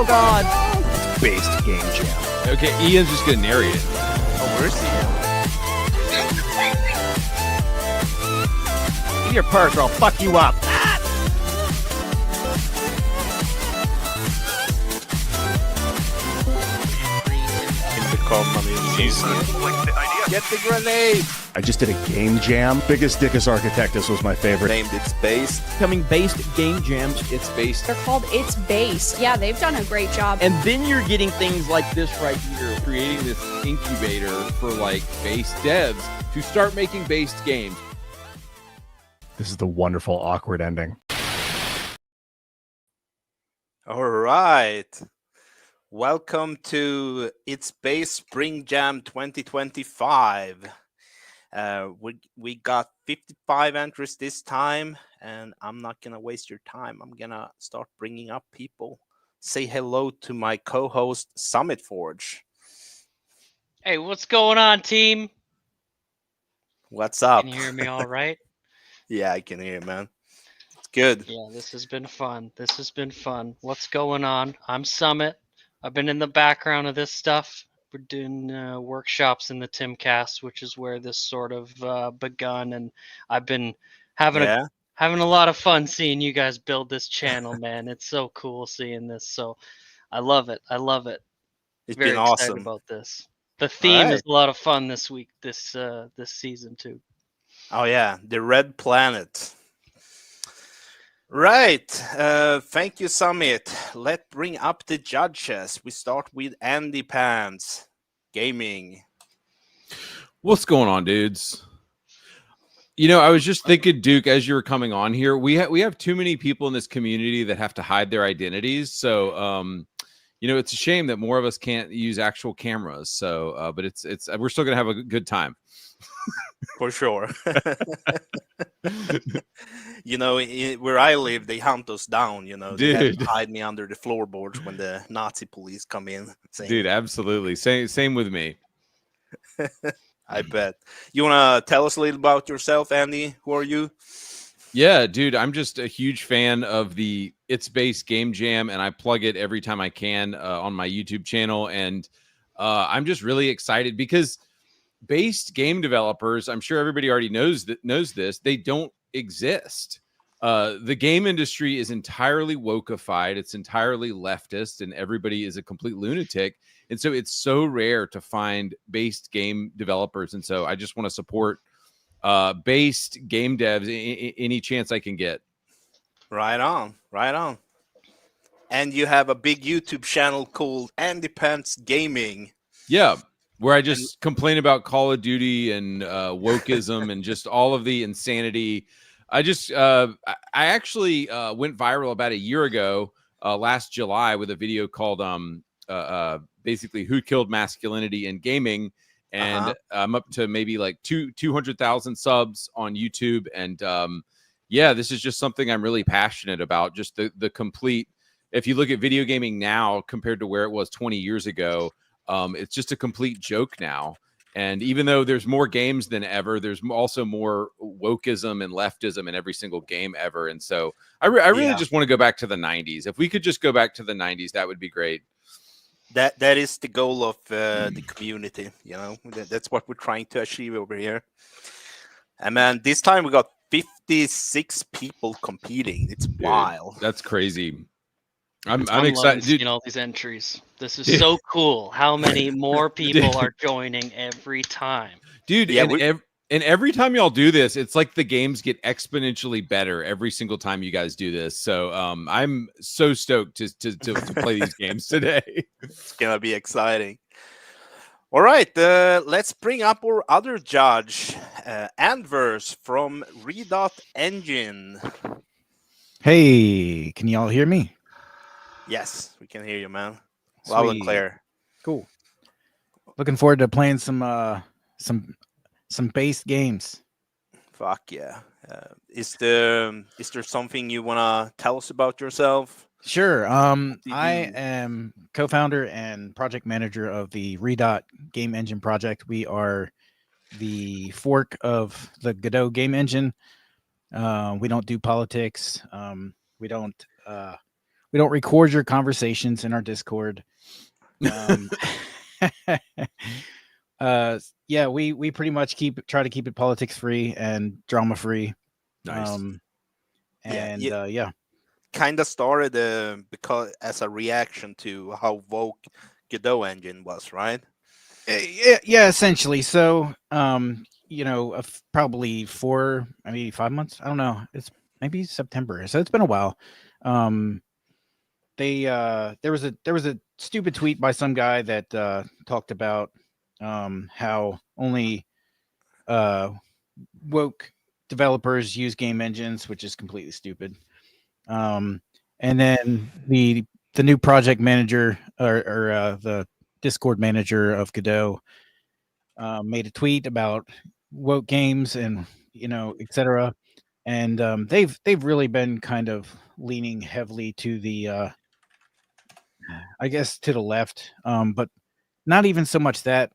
Oh God! Based Game Jam. Okay, Ian's just gonna narrate it. Oh, where's Ian? Give me your purse or I'll fuck you up. Get the grenade! I just did a game jam. Biggest Dickus Architectus was my favorite. Named It's Based. Coming based game jams. It's Based. They're called It's Base. Yeah, they've done a great job. And then you're getting things like this right here. Creating this incubator for like based devs to start making based games. This is the wonderful awkward ending. All right. Welcome to It's Based Spring Jam 2025. We got 55 entries this time, and I'm not going to waste your time. I'm going to start bringing up people. Say hello to my co-host, Summit Forge. Hey, what's going on, team? What's up? Can you hear me all right? Yeah, I can hear you, man. It's good. Yeah, this has been fun. What's going on? I'm Summit. I've been in the background of this stuff. We're doing workshops in the Timcast, which is where this sort of begun, and I've been having a lot of fun seeing you guys build this channel, man. It's so cool seeing this. So I love it. It's Very been excited awesome. about this. The theme Right. is a lot of fun this week, this season too. Oh yeah, the Red Planet. Right. Thank you, Summit. Let's bring up the judges. We start with Andy Pants Gaming. What's going on, dudes? You know, I was just thinking, Duke, as you were coming on here, we have too many people in this community that have to hide their identities. So, you know, it's a shame that more of us can't use actual cameras. So, but it's we're still gonna have a good time. For sure. You know, where I live, they hunt us down. You know, they have to hide me under the floorboards when the Nazi police come in. Dude, absolutely. Same with me. I bet. You want to tell us a little about yourself, Andy? Who are you? Yeah, dude, I'm just a huge fan of the It's Based Game Jam, and I plug it every time I can on my YouTube channel. And I'm just really excited because based game developers, I'm sure everybody already knows this, they don't exist. The game industry is entirely wokeified, it's entirely leftist, and everybody is a complete lunatic. And so it's so rare to find based game developers. And so I just want to support based game devs any chance I can get. Right on. And you have a big YouTube channel called Andy Pants Gaming. Yeah, where I just complain about Call of Duty and wokeism and just all of the insanity. I actually went viral about a year ago, last July, with a video called basically Who Killed Masculinity in Gaming. And I'm up to maybe like 200,000 subs on YouTube. And yeah, this is just something I'm really passionate about. Just the complete, if you look at video gaming now compared to where it was 20 years ago, it's just a complete joke now. And even though there's more games than ever, there's also more wokeism and leftism in every single game ever. And so I really just want to go back to the 90s. If we could just go back to the 90s, that would be great. That is the goal of the community. You know, that's what we're trying to achieve over here. And man, this time we got 56 people competing. It's wild. That's crazy. I'm excited. Dude. All these entries. This is so cool. How many more people are joining every time, dude? Yeah, and every time y'all do this, it's like the games get exponentially better every single time you guys do this. So I'm so stoked to play these games today. It's gonna be exciting. All right, let's bring up our other judge, Anvers from Redot Engine. Hey, can y'all hear me? Yes, we can hear you, man. Loud and clear. Cool. Looking forward to playing some based games. Fuck yeah. Is there something you want to tell us about yourself? Sure. I am co-founder and project manager of the Redot Game Engine project. We are the fork of the Godot game engine. We don't do politics. We don't we don't record your conversations in our Discord. Um, yeah, we pretty much try to keep it politics free and drama free. Nice. And Yeah, yeah. Kind of started because as a reaction to how woke Godot engine was, right? Yeah, essentially. So, probably 4, maybe 5 months. I don't know. It's maybe September. So it's been a while. There was a stupid tweet by some guy that talked about how only woke developers use game engines, which is completely stupid. And then the new project manager or the Discord manager of Godot made a tweet about woke games and etc. And they've really been kind of leaning heavily to the I guess to the left, but not even so much that.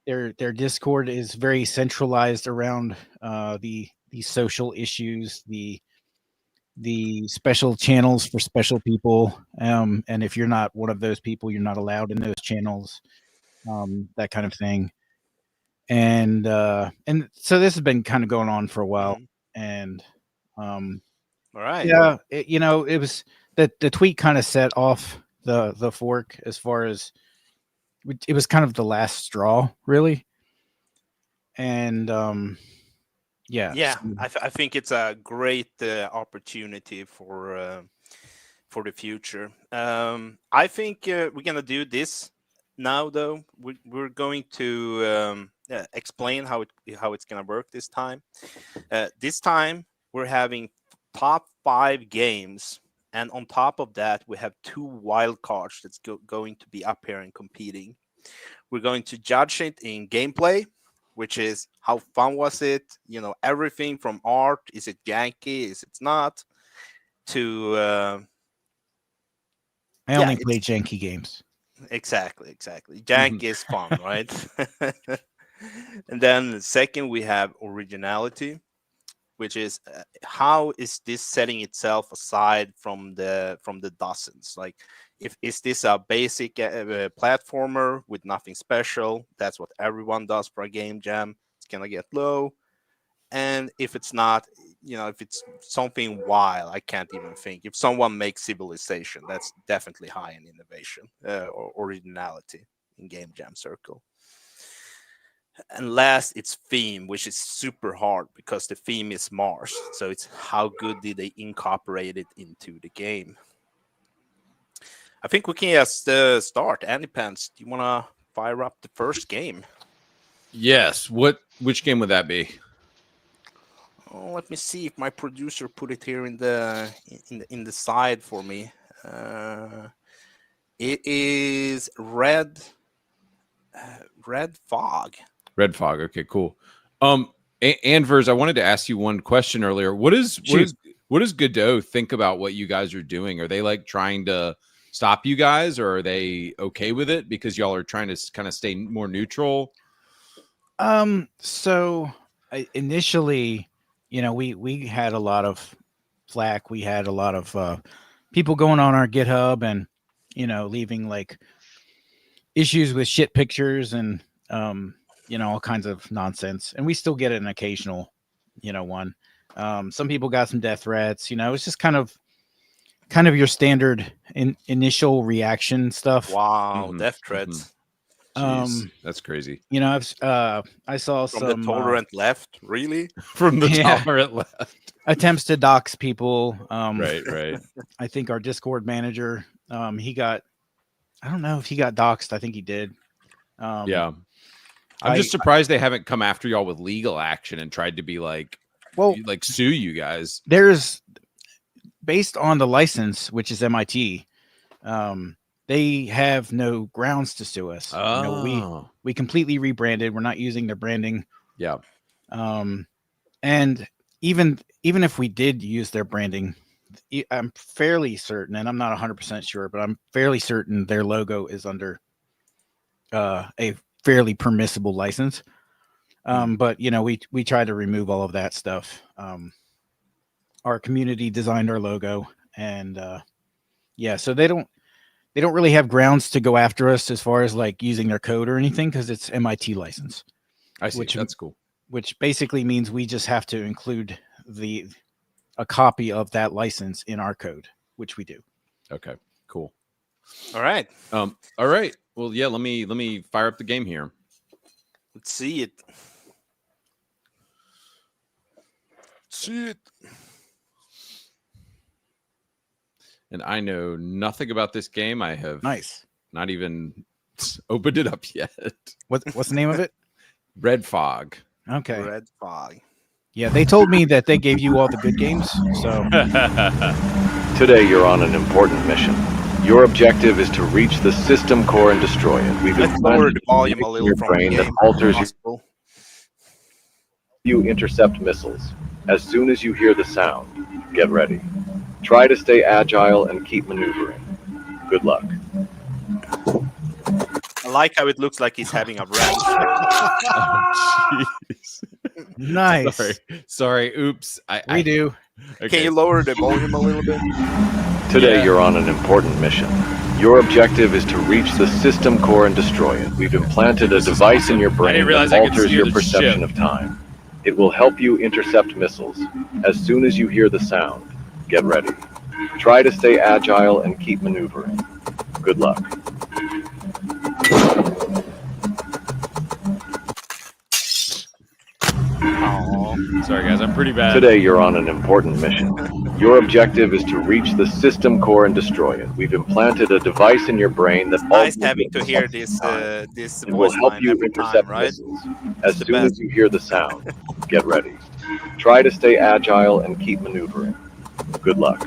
Their Discord is very centralized around the social issues, the special channels for special people, and if you're not one of those people, you're not allowed in those channels, that kind of thing. And so this has been kind of going on for a while, and All right. yeah, it was the tweet kind of set off the fork as far as it was kind of the last straw, really. And yeah, I think it's a great opportunity for the future. I think we're gonna do this now, though. We're going to explain how it's gonna work this time. This time we're having top 5 games, and on top of that, we have 2 wild cards that's going to be up here and competing. We're going to judge it in gameplay, which is how fun was it? Everything from art. Is it janky? Is it not? To I only play janky games. Exactly. Janky is fun, right? And then second, we have originality, which is how is this setting itself aside from the dozens? Like, is this a basic platformer with nothing special? That's what everyone does for a game jam. It's gonna get low. And if it's not, if it's something wild, I can't even think. If someone makes Civilization, that's definitely high in innovation or originality in Game Jam Circle. And last, it's theme, which is super hard because the theme is Mars. So it's how good did they incorporate it into the game. I think we can just start. AnyPants, do you want to fire up the first game? Yes. Which game would that be? Oh, let me see if my producer put it here in the side for me. It is Red Fog. Red Fog. Okay, cool. Anvers, I wanted to ask you one question earlier. What does Godot think about what you guys are doing? Are they like trying to stop you guys, or are they okay with it because y'all are trying to kind of stay more neutral? So initially, we had a lot of flack. We had a lot of people going on our GitHub and leaving like issues with shit pictures and all kinds of nonsense. And we still get an occasional one. Some people got some death threats. It's just kind of your standard initial reaction stuff. Wow, death threats. Jeez, that's crazy. I saw from some the tolerant left, really? From the tolerant left. Attempts to dox people. Right. I think our Discord manager, he got, I don't know if he got doxed. I think he did. Yeah. I'm just surprised they haven't come after y'all with legal action and tried to be like sue you guys. There's, based on the license, which is MIT, they have no grounds to sue us. Oh. We completely rebranded. We're not using their branding. Yeah. And even if we did use their branding, I'm fairly certain, and I'm not 100% sure, but I'm fairly certain their logo is under a fairly permissible license. But we try to remove all of that stuff. Our community designed our logo, and yeah, so they don't really have grounds to go after us as far as like using their code or anything because it's MIT license, I see. Which- That's cool. which basically means we just have to include a copy of that license in our code, which we do. Okay, cool. All right, All right. Well, yeah. Let me fire up the game here. let's see it. See it. And I know nothing about this game. I have Nice. not even opened it up yet. What's the name of it? Red Fog. Okay. Red Fog. Yeah, they told me that they gave you all the good games. So Today you're on an important mission. Your objective is to reach the system core and destroy it. We've Let's lower implanted the volume a in little your from the brain game. that alters Possible. you intercept missiles. As soon as you hear the sound, get ready. Try to stay agile and keep maneuvering. Good luck. I like how it looks like he's having a rant. Oh, jeez. nice. Sorry. Oops. We do. Okay. Can you lower the volume a little bit? Today Yeah. you're on an important mission. Your objective is to reach the system core and destroy it. We've implanted a device in your brain realize that I could alters steer your the perception ship. of time. It will help you intercept missiles. As soon as you hear the sound, get ready. Try to stay agile and keep maneuvering. Good luck. Sorry, guys. I'm pretty bad. Today you're on an important mission. Your objective is to reach the system core and destroy it. We've implanted a device in your brain that Nice alters having your to hear perception of time. this It will voice help line you every time, intercept right? missiles. As the soon best. as you hear the sound, get ready. Try to stay agile and keep maneuvering. Good luck.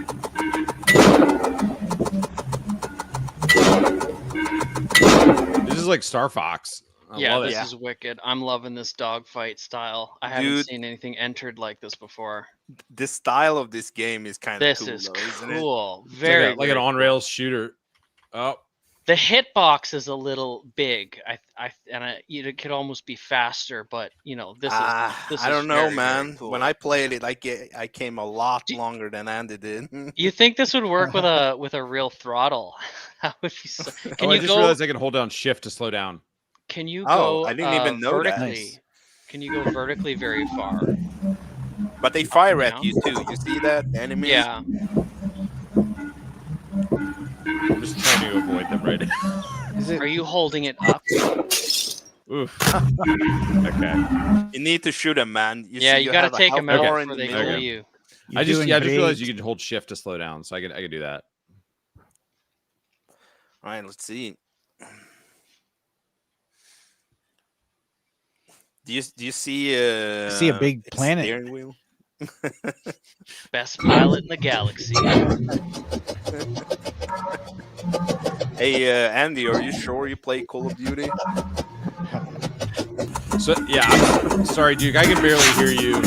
This is like Star Fox. I Yeah, love it. this Yeah. is wicked. I'm loving this dogfight style. I haven't Dude. seen anything entered like this before. The style of this game is kind of This cool, is though, isn't it? cool. It's Very like, like an very on cool. rails shooter. Oh, The hitbox is a little big. It could almost be faster, but this is I don't know, very, very man. cool. When I played it, I came a lot longer than Andy did. You think this would work with a real throttle? How would you? Can I you just go? realized I can hold down shift to slow down. Can you Oh, go? I didn't even know that. vertically? Nice. Can you go vertically very far? But they fire at Yeah. you too. You see that? The enemies? Yeah. I'm just trying to avoid them right now. Is it? Are you holding it up? Oof. Okay. You need to shoot them, man. You Yeah, see, you gotta have a take health them out bar in before the they middle. kill Okay. you. You're I just doing realized great. you can hold shift to slow down, so I could do that. All right, let's see. Do you see see a big its planet. steering wheel? Best pilot in the galaxy. Hey, Andy, are you sure you play Call of Duty? So yeah, I'm sorry, Duke. I can barely hear you.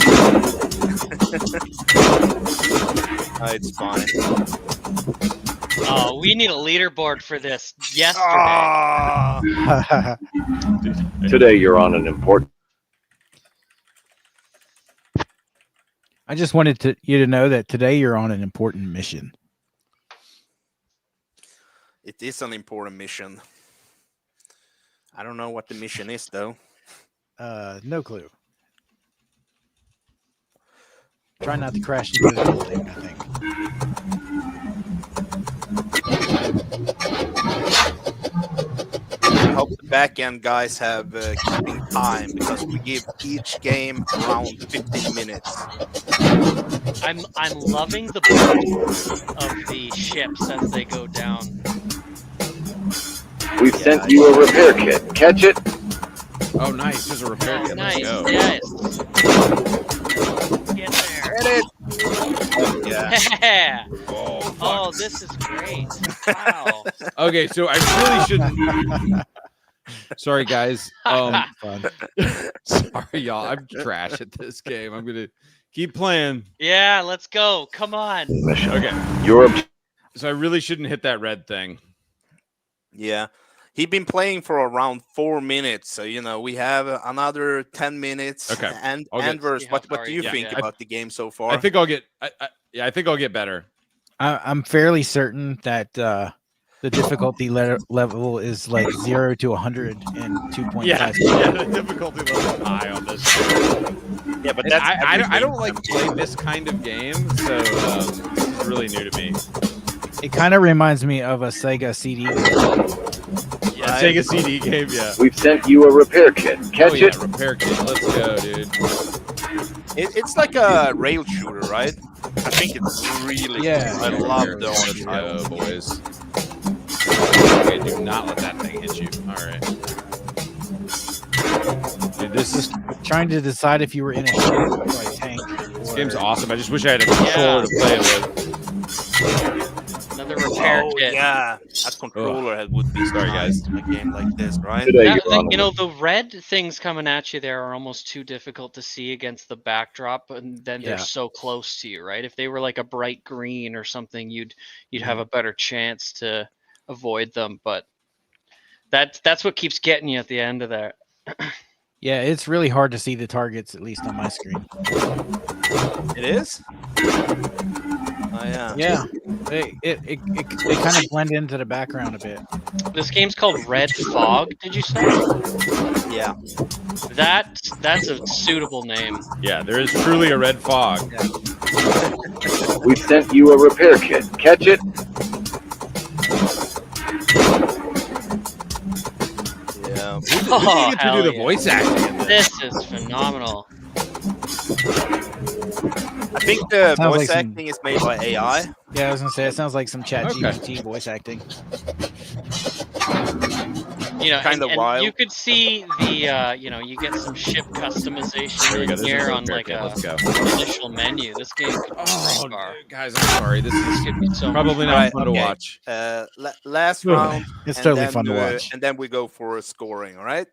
It's fine. Oh, we need a leaderboard for this yesterday. Ah, Today you're on an important I just wanted you to know that today you're on an important mission. it is an important mission. I don't know what the mission is, though. No clue. Try not to crash into the building, I think. I hope the back end guys have keeping time because we give each game around 15 minutes. I'm loving the build of the ships as they go down. We've sent you a repair kit. Catch it. Oh, nice. There's a repair Oh, kit. nice. Let's go. Yes. Get there. Yeah. Yeah. Oh, fuck. Oh, this is great. Wow. Okay, so I really shouldn't. Sorry, guys. Fun. Sorry, y'all. I'm trash at this game. I'm gonna keep playing. Yeah, let's go. Come on. Mission. Okay, Your objective. so I really shouldn't hit that red thing. Yeah. He's been playing for around 4 minutes, so we have another 10 minutes. Okay. And I'll get- Andrews, See how what far do you you get. think Yeah. about the game so far? I think I'll get. I think I'll get better. I'm fairly certain that the difficulty level is like 0 to 100 in 2.5. Yeah, the difficulty level is high on this. Yeah, but And that's I don't like play this kind of game, so this is really new to me. It kind of reminds me of a Sega CD. Yeah, Sega CD game, yeah. We've sent you a repair kit. Catch it. Repair kit. Let's go, dude. It's like a rail shooter, right? I think it's really Yeah. cool. I love the Let's orange go, tiles. boys. Okay, do not let that thing hit you. All right. Dude, this Trying to decide if you were in a ship or a tank. This game's awesome. I just wish I had a controller to play it with. Another repair Oh kit. yeah, a controller would be Sorry, nice guys. in a game like this, right? Today, That Your thing, Honor. you know, the red things coming at you there are almost too difficult to see against the backdrop, and then they're Yeah. so close to you, right? If they were like a bright green or something, you'd have a better chance to avoid them. But that's what keeps getting you at the end of that. Yeah, it's really hard to see the targets, at least on my screen. It is. Oh yeah. Yeah, they kind of blend into the background a bit. This game's called Red Fog. Did you say? Yeah. That's a suitable name. Yeah, there is truly a red fog. We've sent you a repair kit. Catch it. Yeah. Who did Oh, you get to hell do the yeah. voice acting in this? This is phenomenal. I think the Sounds voice like some- acting is made by AI. Yeah, I was gonna say it sounds like some Chat Okay. GPT voice acting. You know, Kinda and wild. you could see the you get some ship There we customization go. in This is here a on repair like kit. a Let's go. initial menu. This game could be Oh, so far. dude, guys, I'm sorry. This is Could be so probably not Right, fun to okay. watch. Last round. It's and totally then, fun to watch. And then we go for a scoring. All right.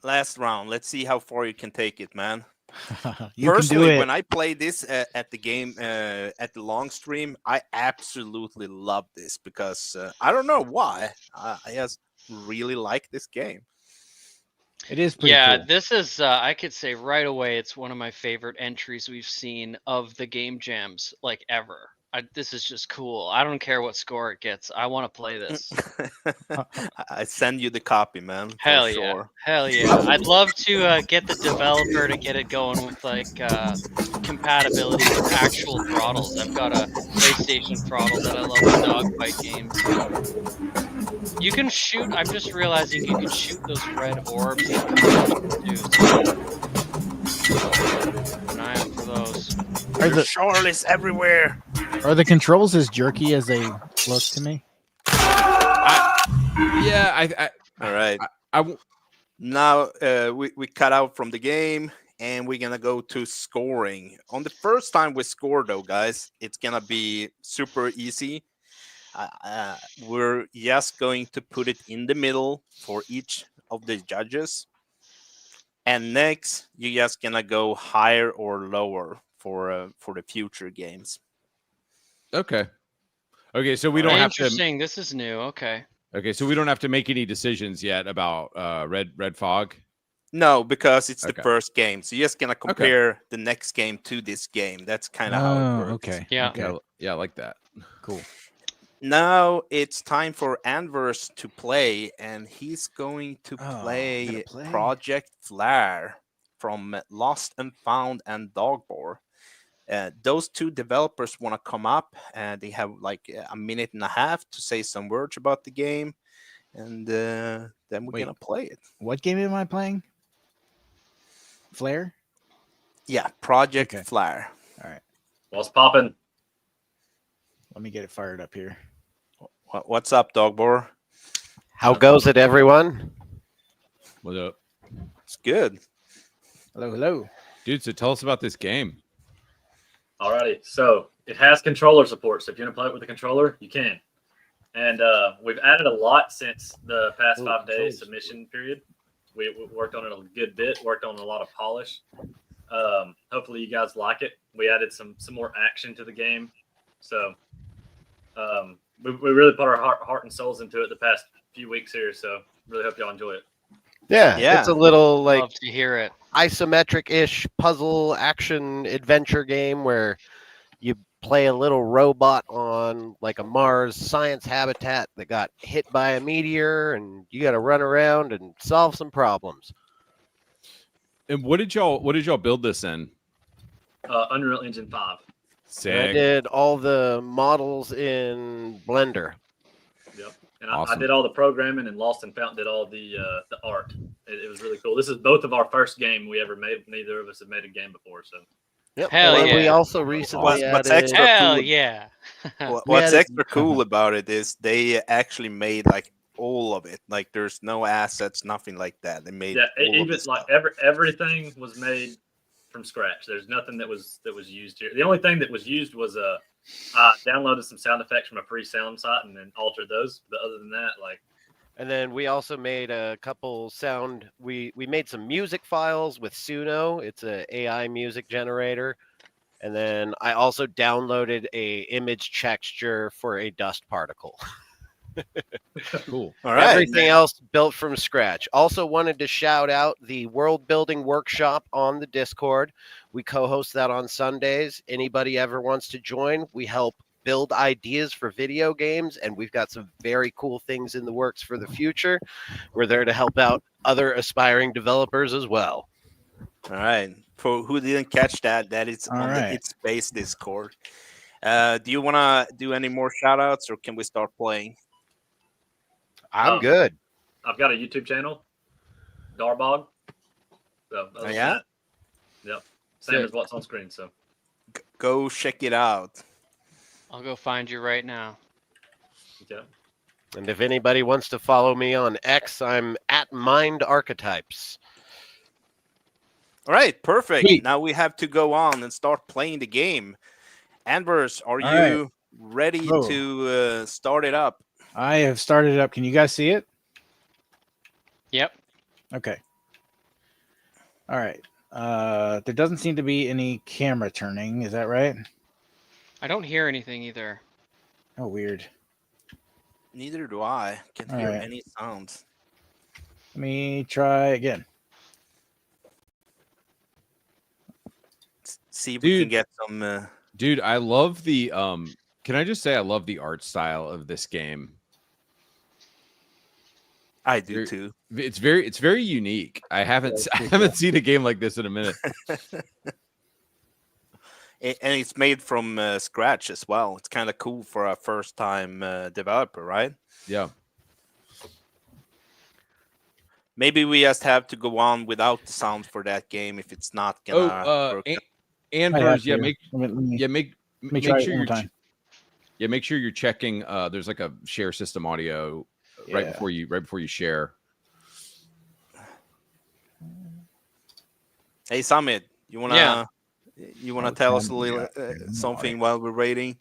Last round. Let's see how far you can take it, man. You can Personally, do it. when I played this at the game at the long stream, I absolutely love this because I don't know why. I just really like this game. It is pretty Yeah, cool. this is I could say right away it's one of my favorite entries we've seen of the game jams like ever. This is just cool. I don't care what score it gets. I want to play this. I send you the copy, man. for Hell yeah. sure. Hell yeah. I'd love to get the developer to get it going with like compatibility with actual throttles. I've got a PlayStation throttle that I love in dogfight games. You can shoot, I'm just realizing you can shoot those red orbs that come out too. So keep an eye out for those. Are the Charlie's everywhere. are the controls as jerky as they look to me? Yeah, All right. I w- Now we cut out from the game and we're gonna go to scoring. On the first time we score, though, guys, it's gonna be super easy. We're just going to put it in the middle for each of the judges, and next you're just gonna go higher or lower for the future games. okay. Okay, so we don't have to. Interesting. This is new. Okay. Okay, so we don't have to make any decisions yet about Red Fog. No, because it's the Okay. first game, so you're just gonna compare the next game to this game. That's kind of how it works. okay. Yeah. Okay. Yeah, I like that. Cool. Now it's time for Anvers to play, and he's going to Oh, play, gotta play. Project Flare from Lost and Found and Dogbore. Those two developers want to come up, and they have like a minute and a half to say some words about the game, and then we're Wait. gonna play it. What game am I playing? Flare? Yeah, Project Okay. Flare. What's popping? Let me get it fired up here. What's up, Dogbore? How goes it, everyone? What up, It's good. Hello, hello. dude? So tell us about this game. Alrighty, so it has controller support. So if you want to play it with a controller, you can. And we've added a lot since the past Oh, 5 days controls. submission period. We worked on it a good bit, worked on a lot of polish. Hopefully you guys like it. We added some more action to the game. So we really put our heart and souls into it the past few weeks here. So really hope y'all enjoy it. Yeah, Yeah. it's a little like Love to hear it. isometric-ish puzzle action adventure game where you play a little robot on like a Mars science habitat that got hit by a meteor, and you got to run around and solve some problems. And what did y'all build this in? Unreal Engine 5. And I Sick. did all the models in Blender. Yep. And Awesome. I did all the programming, and Lost and Found did all the art. It was really cool. This is both of our first game we ever made. Neither of us have made a game before, so. Yep. Hell and We yeah. also recently What's added. extra Hell cool? yeah. What's added- extra cool about it is they actually made like all of it. Like there's no assets, nothing like that. They made Yeah, all of even this like stuff. everything was made from scratch. There's nothing that was used here. The only thing that was used was I downloaded some sound effects from a free sound site and then altered those. But other than that, like And then we also made a couple sound. We made some music files with Suno. It's a AI music generator. And then I also downloaded a image texture for a dust particle. Cool. All right. Everything else built from scratch. Also wanted to shout out the world building workshop on the Discord. We co-host that on Sundays. Anybody ever wants to join, we help build ideas for video games, and we've got some very cool things in the works for the future. We're there to help out other aspiring developers as well. All right. For who didn't catch that, that is All on right. the It's Space Discord. Do you want to do any more shout outs, or can we start playing? I'm Oh. good. I've got a YouTube channel, Darbog. So other than yeah? that, yep. Same Sick. as what's on screen. So Go check it out. I'll go find you right now. okay. And if anybody wants to follow me on X, I'm at Mind Archetypes. All right, perfect. Sweet. Now we have to go on and start playing the game. Anvers, are All you ready Oh. to start it up? I have started it up. Can you guys see it? Yep. Okay. All right. There doesn't seem to be any camera turning. Is that right? I don't hear anything either. Oh, weird. Neither do I. Can't All hear right. any sounds. Let me try again. See if we can Dude. get some. Dude, I love the can I just say I love the art style of this game. I do You're- too. It's very unique. I haven't seen a game like this in a minute. And it's made from scratch as well. It's kind of cool for a first time developer, right? Yeah. Maybe we just have to go on without the sound for that game if it's not Oh, gonna work. Anvers, yeah, make Let me make try it sure one more you're time. yeah, make sure you're checking there's like a share system audio right Yeah. before you share. Hey, Summit, you wanna Yeah. tell us a little something while we're waiting?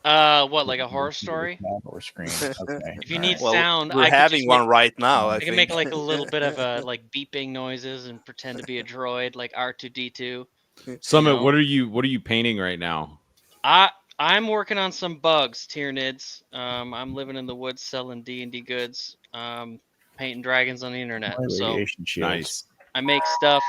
What, like a horror story? Or screen. Okay. If you need Well, sound, we're I could having just one make, right now. I I can think. make like a little bit of a like beeping noises and pretend to be a droid, like R2D2. Summit, know? what are you painting right now? I'm working on some bugs, Tyranids. I'm living in the woods selling D&D goods, painting dragons on the internet. So Radiation shields. Nice. I make stuff,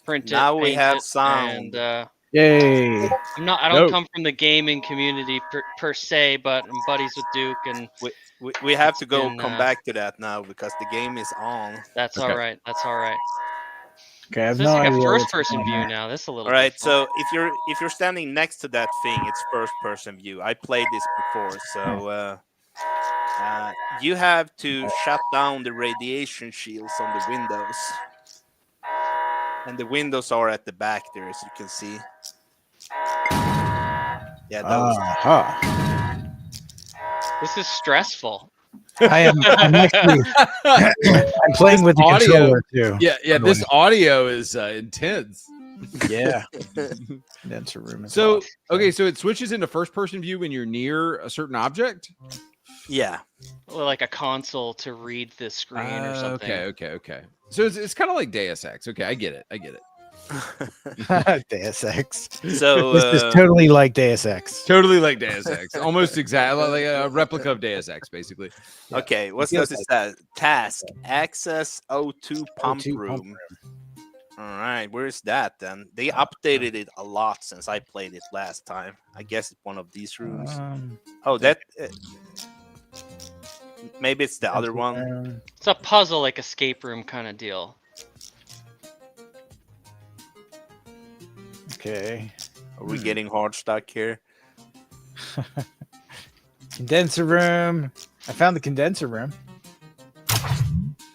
print it, Now we paint have it, sound. and Yay! I don't Dope. come from the gaming community per se, but I'm buddies with Duke, and We have to go been, come back to that now because the game is on. that's Okay. all right. That's all right. Okay, I have So no it's like idea a what's first-person going view on. now. This is a little. All right, bit fun. so if you're standing next to that thing, it's first person view. I played this before, so you have to shut down the radiation shields on the windows, and the windows are at the back there, as you can see. Yeah, that was Aha. This is stressful. I'm actually I'm playing with the audio- controller too. Yeah, this audio is intense. Yeah. Denser room. So, okay, so it switches into first person view when you're near a certain object? yeah. Well, like a console to read the screen or something. Okay. So it's kind of like Deus Ex. Okay, I get it. Deus Ex. So This is totally like Deus Ex. Totally like Deus Ex. Almost exactly like a replica of Deus Ex, basically. okay, what feels does it say? Task: access O2 pump O2 room. All right, where is that then? They updated it a lot since I played it last time. I guess it's one of these rooms. Oh, that maybe it's the other one. It's a puzzle, like escape room kind of deal. Okay. Are we getting hard stuck here? Condenser room. I found the condenser room.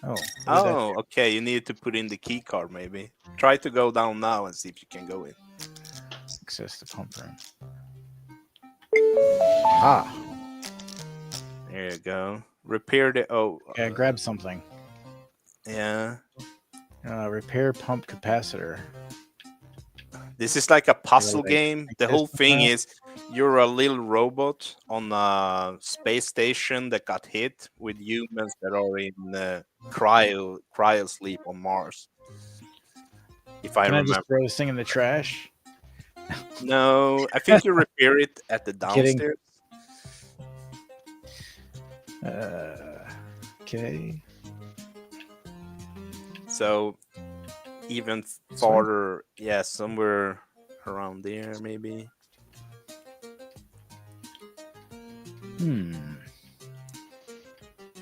Oh. Oh, okay. You need to put in the key card, maybe. Try to go down now and see if you can go in. Access the pump room. Ah. There you go. Repair the. Oh. Yeah, grab something. Yeah. Repair pump capacitor. This is like a puzzle Like, game. The whole thing is you're a little robot on a space station that got hit with humans that are in cryo sleep on Mars. If I Can I remember. just throw this thing in the trash? No, I think you repair it at the Kidding. downstairs. Okay. So even farther, yeah, somewhere around there, maybe.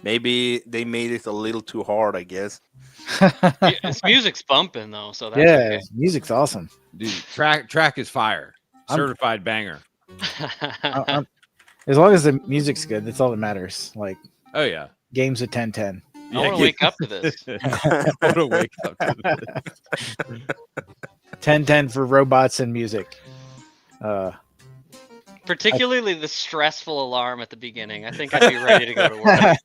Maybe they made it a little too hard, I guess. Yeah, this music's bumping though, so that's Yeah, okay. music's awesome. Dude, track is fire. I'm- Certified banger. As long as the music's good, that's all that matters. Like Oh yeah. games of 10-10. I want to wake up to this. I want to wake up to this. 10-10 for robots and music. Particularly the stressful alarm at the beginning. I think I'd be ready to go to work.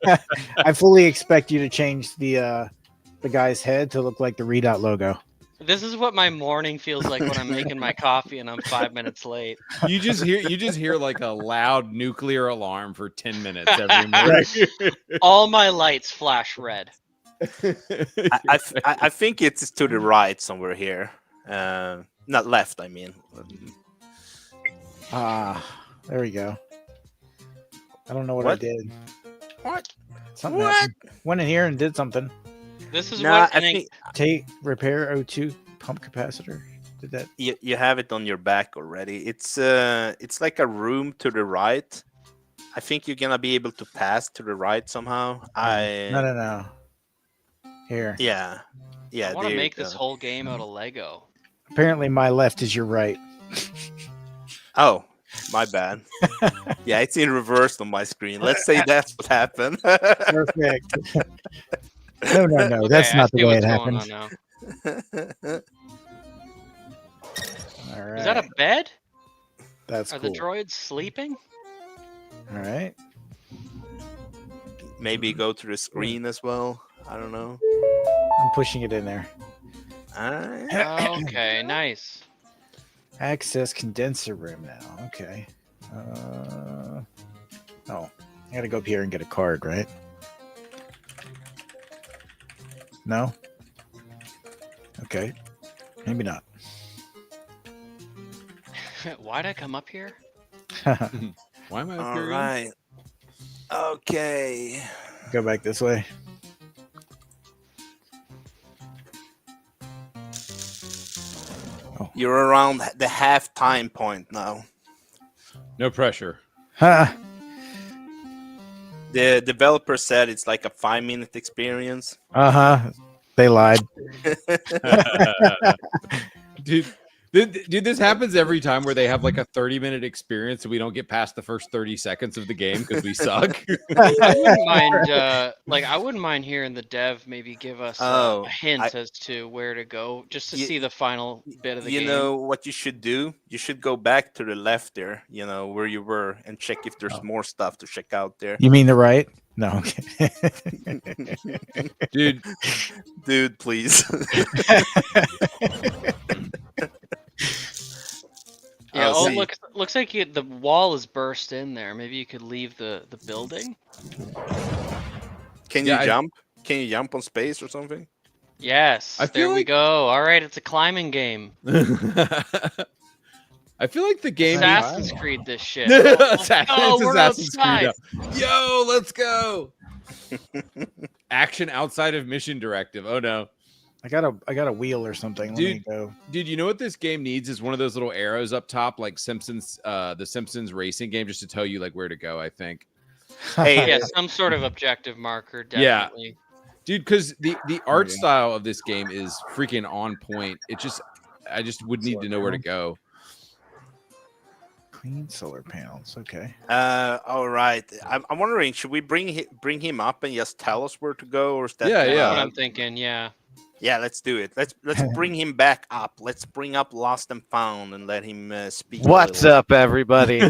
I fully expect you to change the guy's head to look like the Redot logo. This is what my morning feels like when I'm making my coffee and I'm 5 minutes late. You just hear like a loud nuclear alarm for 10 minutes every morning. All my lights flash red. I think it's to the right somewhere here. Not left, I mean. There we go. I don't know what I What? did. What? Something What? happened. Went in here and did something. This is Nah, what I think Take repair O2 pump capacitor. Did that? you have it on your back already. It's like a room to the right. I think you're gonna be able to pass to the right somehow. No. Here. Yeah. Yeah. I want to there you make this go. whole game out of Lego. Apparently, my left is your right. Oh, my bad. Yeah, it's in reverse on my screen. Let's say that's what happened. Perfect. No. Okay, That's I not the see way what's it going happened. on now. All right. Is that a bed? That's Are cool. the droids sleeping? All right. Maybe go to the screen as well. I don't know. I'm pushing it in there. Okay, nice. Access condenser room now. Okay. Oh, I gotta go up here and get a card, right? No? Okay. Maybe not. Why'd I come up here? Why am I up All here again? right. Okay. Go back this way. You're around the half-time point now. No pressure. Ha! The developer said it's like a 5-minute experience. Uh-huh. They lied. Dude, this happens every time where they have like a 30-minute experience and we don't get past the first 30 seconds of the game because we suck. I wouldn't mind, I wouldn't mind hearing the dev maybe give us Oh, a hint as to where to go, just to see the final bit of the You game. know what you should do? You should go back to the left there, where you were, and check if there's more stuff to check out there. You mean the right? No. Okay. Dude, please. Yeah, I'll see. looks like the wall is burst in there. Maybe you could leave the building. Can you jump? Can you jump on space or something? Yes, I there feel we like- go. All right, it's a climbing game. I feel like the game. Assassin's Creed this shit. Assassin's we're Creed. outside. Yo, let's go. Action outside of mission directive. Oh no. I got a wheel or something. Let me Dude. go. Dude, you know what this game needs is one of those little arrows up top, like Simpsons, the Simpsons racing game, just to tell you like where to go. I think. Hey, Yeah, some sort of objective marker, Yeah. definitely. Dude, because the art yeah. style of this game is freaking on point. I just would need to know where to go. Clean solar panels. Okay. all right. I'm wondering, should we bring him up and just tell us where to go, or is that? Yeah, That's yeah. what I'm thinking. Yeah. Yeah, let's do it. Let's bring him back up. Let's bring up Lost and Found and let him speak. a What's little. up, everybody? All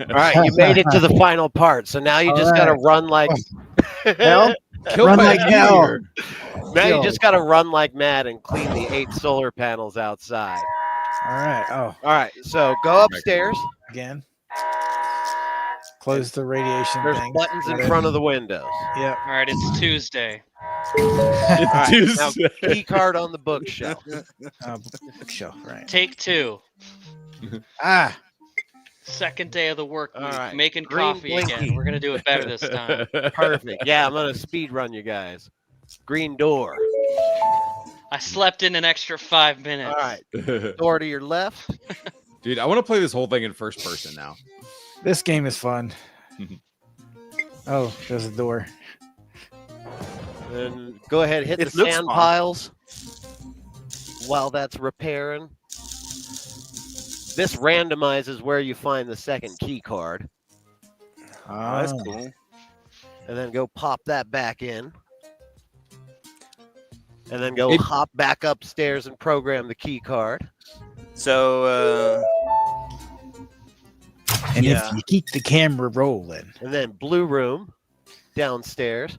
right, you made it to the final part, so now you All just gotta right. run like Hell, Killed Run by like a hell. meteor. now you Yo. just gotta run like mad and clean the 8 solar panels outside. all right. Oh, All right, so go upstairs. again. Close the radiation There's thing. buttons in Got it. front of the windows. Yep. All right, it's Tuesday. It's All right, now Tuesday. key card on the bookshelf. Bookshelf. Right. Take 2. Ah. Second day of the work All week. right, Making green coffee blinky. again. We're gonna do it better this time. Perfect. Yeah, I'm gonna speed run you guys. Green door. I slept in an extra 5 minutes. All right, door to your left. Dude, I want to play this whole thing in first person now. This game is fun. Oh, there's a door. Then go ahead, hit It the looks sand fun. piles while that's repairing. This randomizes where you find the second key card, Oh, that's Ah. cool. and then go pop that back in. And then go It- hop back upstairs and program the key card. So, And Yeah. if you keep the camera rolling, And then blue room downstairs.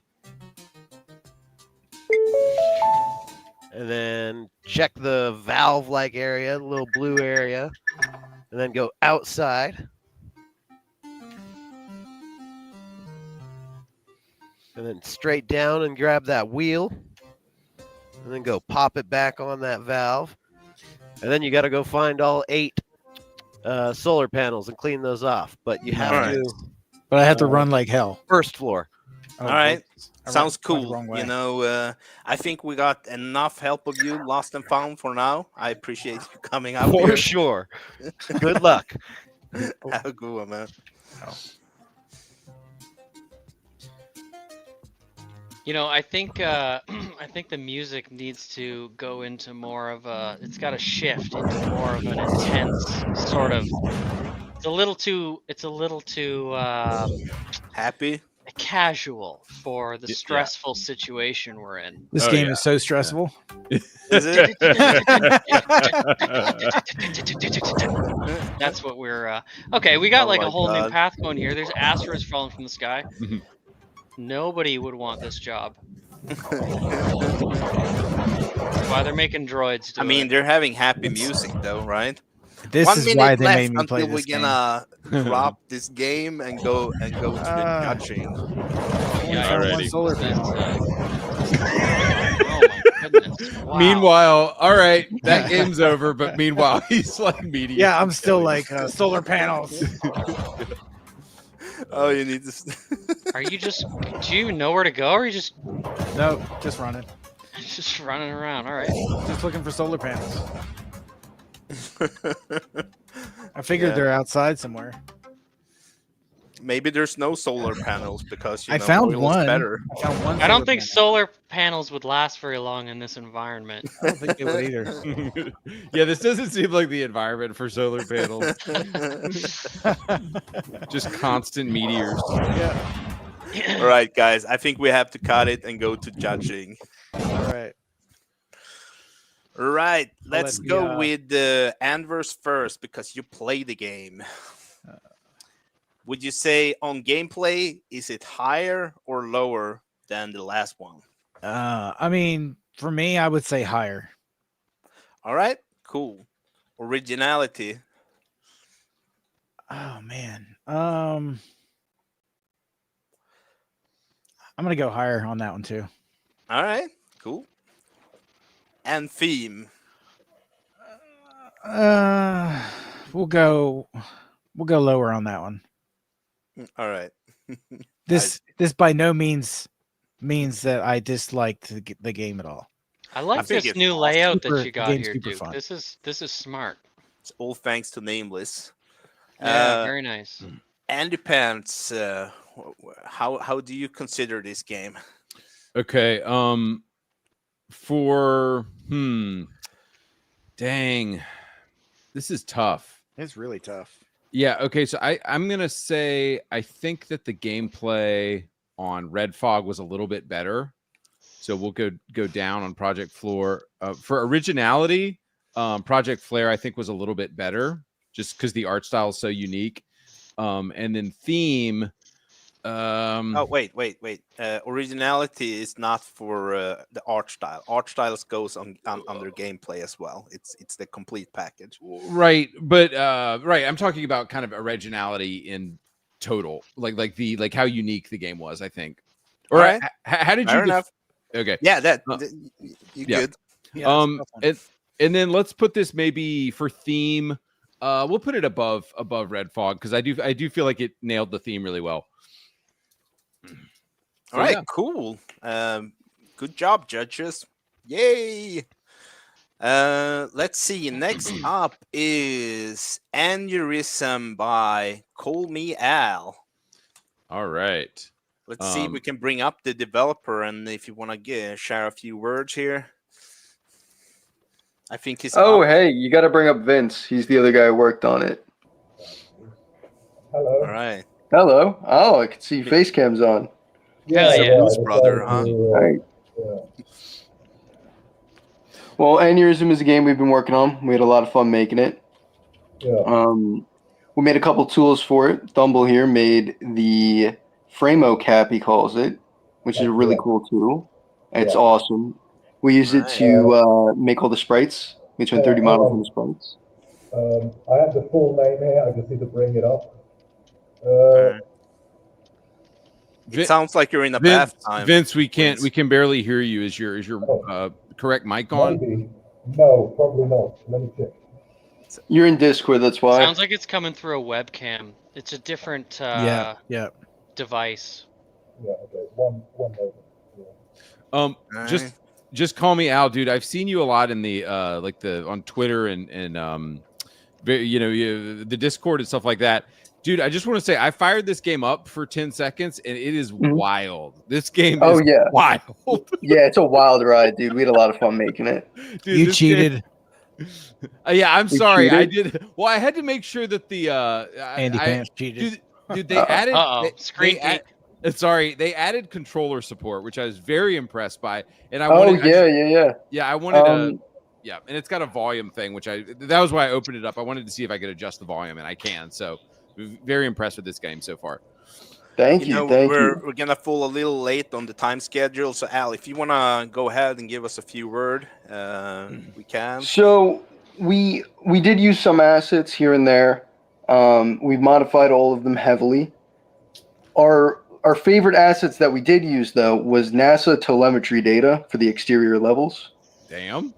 And then check the valve like area, the little blue area. And then go outside. And then straight down and grab that wheel. And then go pop it back on that valve. And then you got to go find all 8 solar panels and clean those off. But you have Alright. to but I have to run like hell. first floor. Oh, all right. I Sounds went the cool. wrong way. You know, I think we got enough help of you, Lost and Found, for now. I appreciate you coming out For here. sure. Good luck. Have a good one, man. You know, I think I think the music needs to go into more of a. It's got to shift into more of an intense sort of. It's a little too. It's a little too Happy? casual for the Yeah. stressful situation we're in. This Oh, game yeah. is so stressful. Is it? That's what we're. Okay, we got Oh like my a whole God. new path going here. There's asteroids falling from the sky. Mhm. Nobody would want this job. That's why they're making droids. Do I mean, it. they're having happy music, though, right? This 1 is minute why they left made me play until this we're game. gonna drop this game and go to the judging. Yeah, Alrighty. One solar panel. Oh my goodness! Wow. Meanwhile, all right, that game's over. But meanwhile, he's like media. Yeah, I'm still like solar panels. Oh, you need to. Are you just? Do you know where to go, or are you just No, just running. running around? All right. Just looking for solar panels. I figured Yeah. they're outside somewhere. Maybe there's no solar panels because you I know, found oil is one. better. I found one. I don't solar think panel. solar panels would last very long in this environment. I don't think they would either. Yeah, this doesn't seem like the environment for solar panels. Just constant meteors. Yeah. All right, guys. I think we have to cut it and go to judging. All right. All right, let let's me, go with Anvers first because you play the game. Would you say on gameplay, is it higher or lower than the last one? I mean, for me, I would say higher. All right, cool. Originality. Oh man. I'm gonna go higher on that one too. All right, cool. And theme. We'll go lower on that one. All right. This by no means means that I disliked the game at all. I like think this it's new awesome. layout Super- that you got game's here, super Duke. fun. This is smart. It's all thanks to Nameless. Yeah, very nice. Andy Pants, how do you consider this game? Okay. For dang, this is tough. It's really tough. Yeah. Okay. So I'm gonna say I think that the gameplay on Red Fog was a little bit better. So we'll go down on Project Floor. For originality, Project Flare I think was a little bit better, just because the art style is so unique. And then theme. Oh wait. Originality is not for the art style. Art styles goes on under gameplay as well. It's the complete package. Right, but right, I'm talking about kind of originality in total, like how unique the game was, I think. Or All right. how did Fair you? enough. Okay. Yeah, you yeah. good. Yeah, And then let's put this maybe for theme. We'll put it above Red Fog because I do feel like it nailed the theme really well. All right, cool. Good job, judges. Yay. Let's see. Next up is Aneurysm by Call Me Al. All right. Let's see if we can bring up the developer, and if you want to share a few words here. I think he's. Oh, hey, you got to bring up Vince. He's the other guy who worked on it. All right. Hello. Oh, I can see face cams on. Hell yeah. Blues Brother, huh? All right. Well, Aneurysm is a game we've been working on. We had a lot of fun making it. We made a couple tools for it. Thumble here made the Framo cap, he calls it, which is a really cool tool. It's awesome. We used it to make all the sprites. We turned 30 models into sprites. I have the full name here. I just need to bring it up. It sounds like you're in a bath time. Vince, we can barely hear you. Is your correct mic on? Maybe. No, probably not. Let me check. You're in Discord, that's why. Sounds like it's coming through a webcam. It's a different device. Yeah, okay. One moment. Yeah. Just call me Al, dude. I've seen you a lot in the on Twitter and the Discord and stuff like that. Dude, I just want to say I fired this game up for 10 seconds and it is wild. This game is wild. Yeah, it's a wild ride, dude. We had a lot of fun making it. Dude, you cheated. Yeah, I'm sorry. cheated? I did. Well, I had to make sure that the Andy Pants cheated. Dude, they added Screen they added controller support, which I was very impressed by. And I Oh, wanted yeah. I wanted to and it's got a volume thing, which that was why I opened it up. I wanted to see if I could adjust the volume, and I can. So very impressed with this game so far. Thank you. We're gonna fall a little late on the time schedule, so Al, if you wanna go ahead and give us a few words, we can. So we did use some assets here and there. We've modified all of them heavily. Our favorite assets that we did use though was NASA telemetry data for the exterior levels. Damn.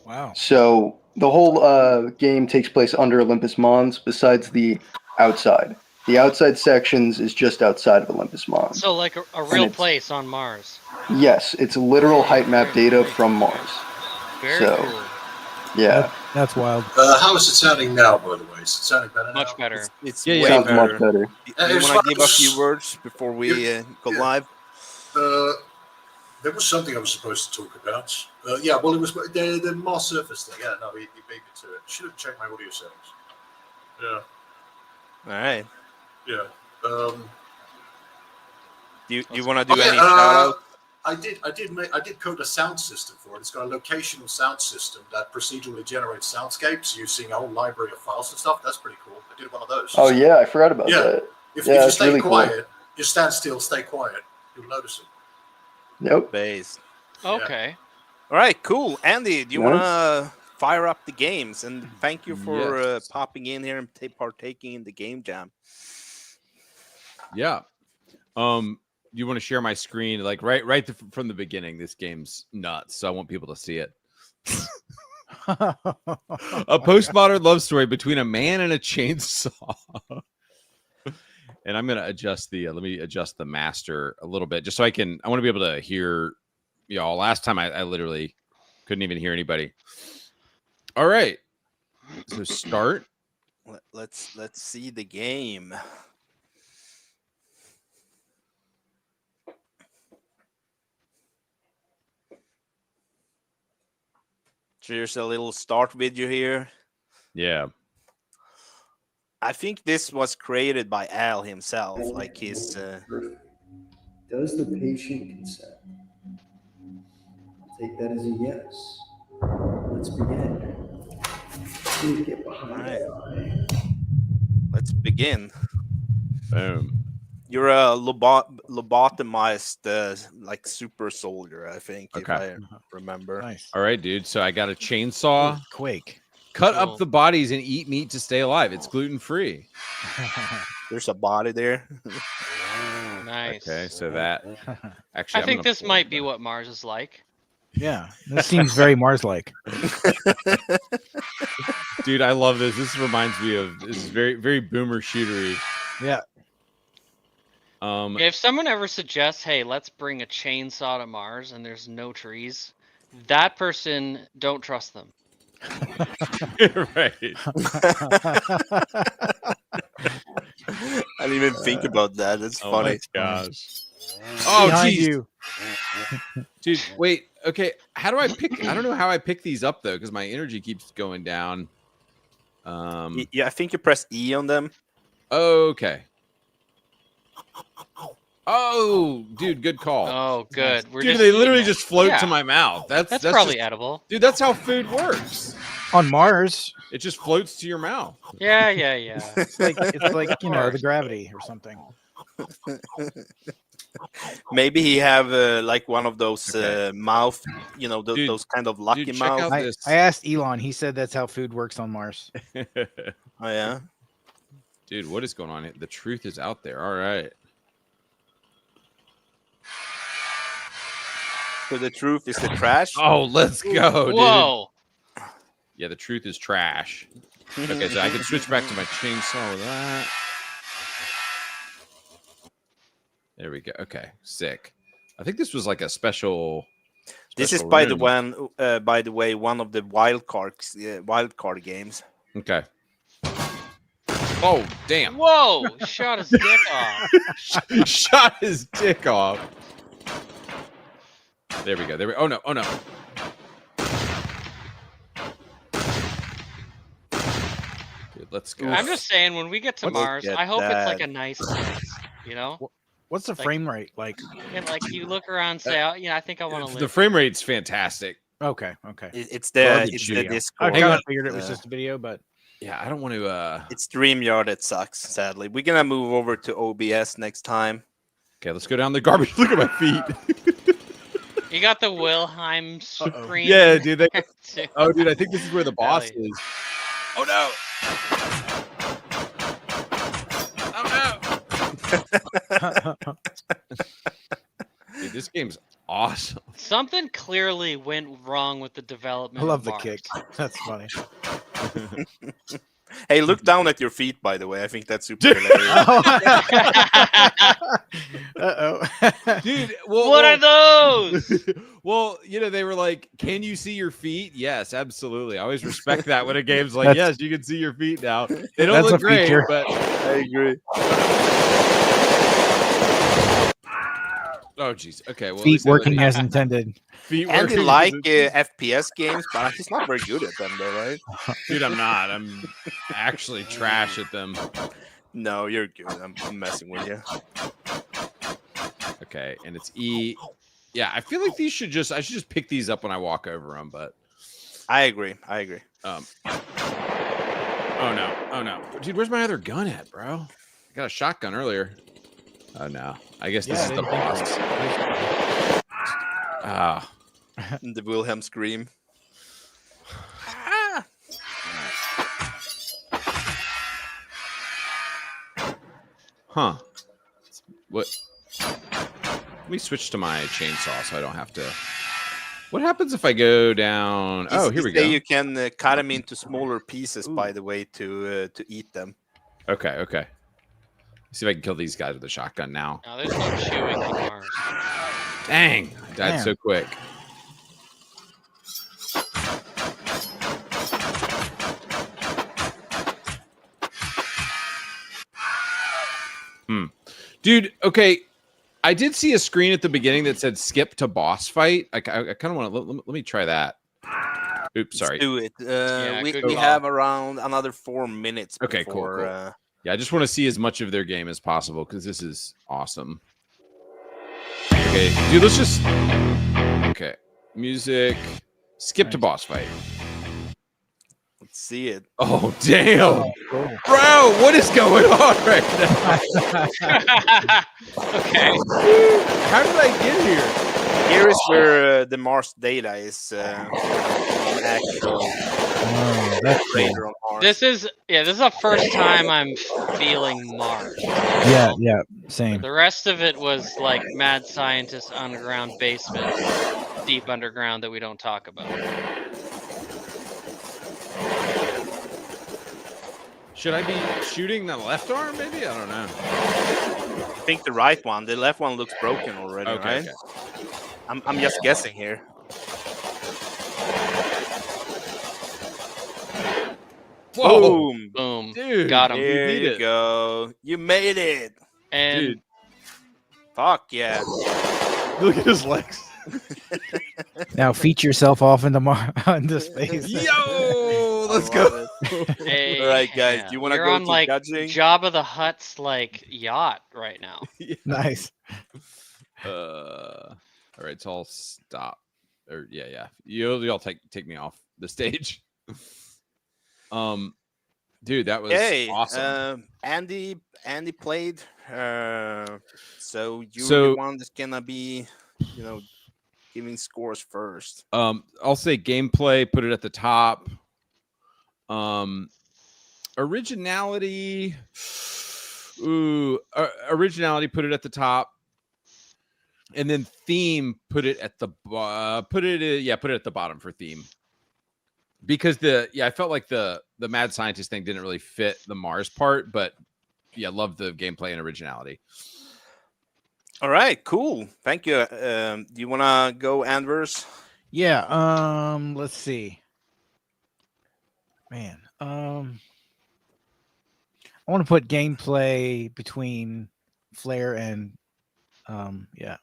Wow. So the whole game takes place under Olympus Mons, besides the outside. The outside sections is just outside of Olympus Mons. So like a real place on Mars. Yes, it's literal height map data from Mars. Very cool. Yeah. That's wild. How is it sounding now, by the way? Is it sounding better Much better. It's It way sounds better. much better. You want to give a few words before we go live? There was something I was supposed to talk about. Well, it was the Mars surface thing. Yeah, no, he beat me to it. Should have checked my audio settings. Yeah. All right. Yeah. Do you want to do any shout out? I did code a sound system for it. It's got a locational sound system that procedurally generates soundscapes using a whole library of files and stuff. That's pretty cool. I did one of those. Oh yeah, I forgot about that. If Yeah, you it's stay really quiet, cool. you stand still, stay quiet, you'll notice it. Nope. Base. Okay. All right, cool. Andy, do you Nice. want to fire up the games? And thank you for Yes. popping in here and partaking in the game jam. Yeah. Do you want to share my screen? Like right from the beginning, this game's nuts. So I want people to see it. A postmodern love story between a man and a chainsaw. And I'm gonna adjust let me adjust the master a little bit just so I want to be able to hear y'all. Last time I literally Couldn't even hear anybody. All right. So start. Let's see the game. So here's a little start video here. Yeah. I think this was created by Al himself, like his. Does the patient consent? Take that as a yes. Let's begin. Please get behind that eye. Let's begin. Boom. You're a lobotomized, like super soldier, I think, if Okay. I remember. Nice. All right, dude. So I got a chainsaw. Quake. Cut Cool. up the bodies and eat meat to stay alive. It's gluten free. There's a body there. Nice. Okay, so that actually, I I'm think gonna this pull might that. be what Mars is like. Yeah, this seems very Mars-like. Dude, I love this. This reminds me of this is very, very boomer shootery. Yeah. If someone ever suggests, "Hey, let's bring a chainsaw to Mars," and there's no trees, that person, don't trust them. Right. I didn't even think about that. It's Oh funny. my gosh. Oh, Behind geez. you. Dude, wait. Okay, how do I pick? I don't know how I pick these up though, because my energy keeps going down. Yeah, I think you press E on them. Okay. Oh, dude, good call. Oh, good. We're Dude, just they literally eating it. just float Yeah. to my mouth. That's probably just, edible. dude. That's how food works. On Mars, It just floats to your mouth. Yeah, yeah, yeah. it's like you know the gravity or something. Maybe he have like one of those Okay. mouth, you know, Dude, those kind of lucky check mouth. out- I this. asked Elon. He said that's how food works on Mars. Oh yeah. Dude, what is going on here? The truth is out there. All right. So the truth is the trash. Oh, let's go, dude. Whoa. Yeah, the truth is trash. Okay, so I can switch back to my chainsaw with that. There we go. Okay, sick. I think this was like a special. This is special by room. by the way, one of the wild card games. Okay. Oh, damn. Whoa. Shot his dick off. Shot his dick off. There we go. There we. Oh no. Oh no. Dude, let's go. I'm just saying, when we get to Look Mars, at I hope it's like that. a nice place, you know? What's the Like- frame rate like? And like you look around and say, oh, you know, I think I want to The live. frame rate's fantastic. Okay, okay. It's Well, the the it's video. the I Discord. kind of figured it was uh, just a video, but Yeah, I don't want to. It's StreamYard that sucks. Sadly, we're gonna move over to OBS next time. Okay, let's go down the garbage. Look at my feet. You got the Wilhelm scream. Yeah, dude. They, too. oh, dude, I think this is where the boss yeah. is. Oh no! Oh no! Dude, this game's awesome. Something clearly went wrong with the development. I love of the Mars. kick. That's funny. Hey, look down at your feet, by the way. I think that's super hilarious. Uh-oh. Dude, well, What are those? well, you know, they were like, "Can you see your feet?" Yes, absolutely. I always respect that when a game's like, That's- "Yes, you can see your feet now." They don't That's look a great, feature. but I agree. oh, jeez. Okay, well, at Feet least I let working it- as intended. feet Andy working. like FPS games, but he's not very good at them, though, right? Dude, I'm not. I'm actually trash at them. No, you're good. I'm messing with you. Okay, and it's E. Yeah, I feel like these should I should just pick these up when I walk over them, but I agree. oh no, dude, where's my other gun at, bro? I got a shotgun earlier. Oh no, I guess this Yeah, is I the didn't think boss. Ah, The Wilhelm scream. huh? What? Let me switch to my chainsaw so I don't have to. What happens if I go down? Oh, here we go. You can cut them into smaller pieces, by the way, to eat them. Okay, okay. Let's see if I can kill these guys with a shotgun now. No, there's no chewing on Mars. Dang, I died Damn. so quick. Dude, okay. I did see a screen at the beginning that said skip to boss fight. I kind of want to let me try that. Oops, sorry. Let's do it. We good have around another 4 minutes. Okay, before, cool. Yeah, I just want to see as much of their game as possible because this is awesome. Okay, dude, let's just. Okay, music. Skip to boss fight. Let's see it. Oh, damn. Bro, what is going on right now? Okay. How did I get here? Here is where the Mars data is actual. That's cool. Radar on Mars. This is the first time I'm feeling Mars. Yeah, same. The rest of it was like mad scientist underground basement, deep underground that we don't talk about. Should I be shooting the left arm? Maybe I don't know. I think the right one. The left one looks broken already, Okay, right? I'm just guessing here. Whoa, Boom. Boom. dude, Got him. There beat you it. go. You made it. And Dude, Fuck yeah. look at his legs. Now feature yourself off into space. Yo, let's I go. love it. hey, All right, guys. Do you want to you're go on to like judging? Jabba the Hutt's like yacht right now. Nice. All right, so I'll stop. Or yeah. You'll take me off the stage. Dude, that was Hey, awesome. Andy played. So you're So- the one that's gonna be, giving scores first. I'll say gameplay, put it at the top. Originality. Originality, put it at the top. And then theme, put it at the put it at the bottom for theme. Because I felt like the mad scientist thing didn't really fit the Mars part, but yeah, love the gameplay and originality. All right, cool. Thank you. Do you wanna go, Anders? Yeah. Let's see. Man. I want to put gameplay between Flare and yeah.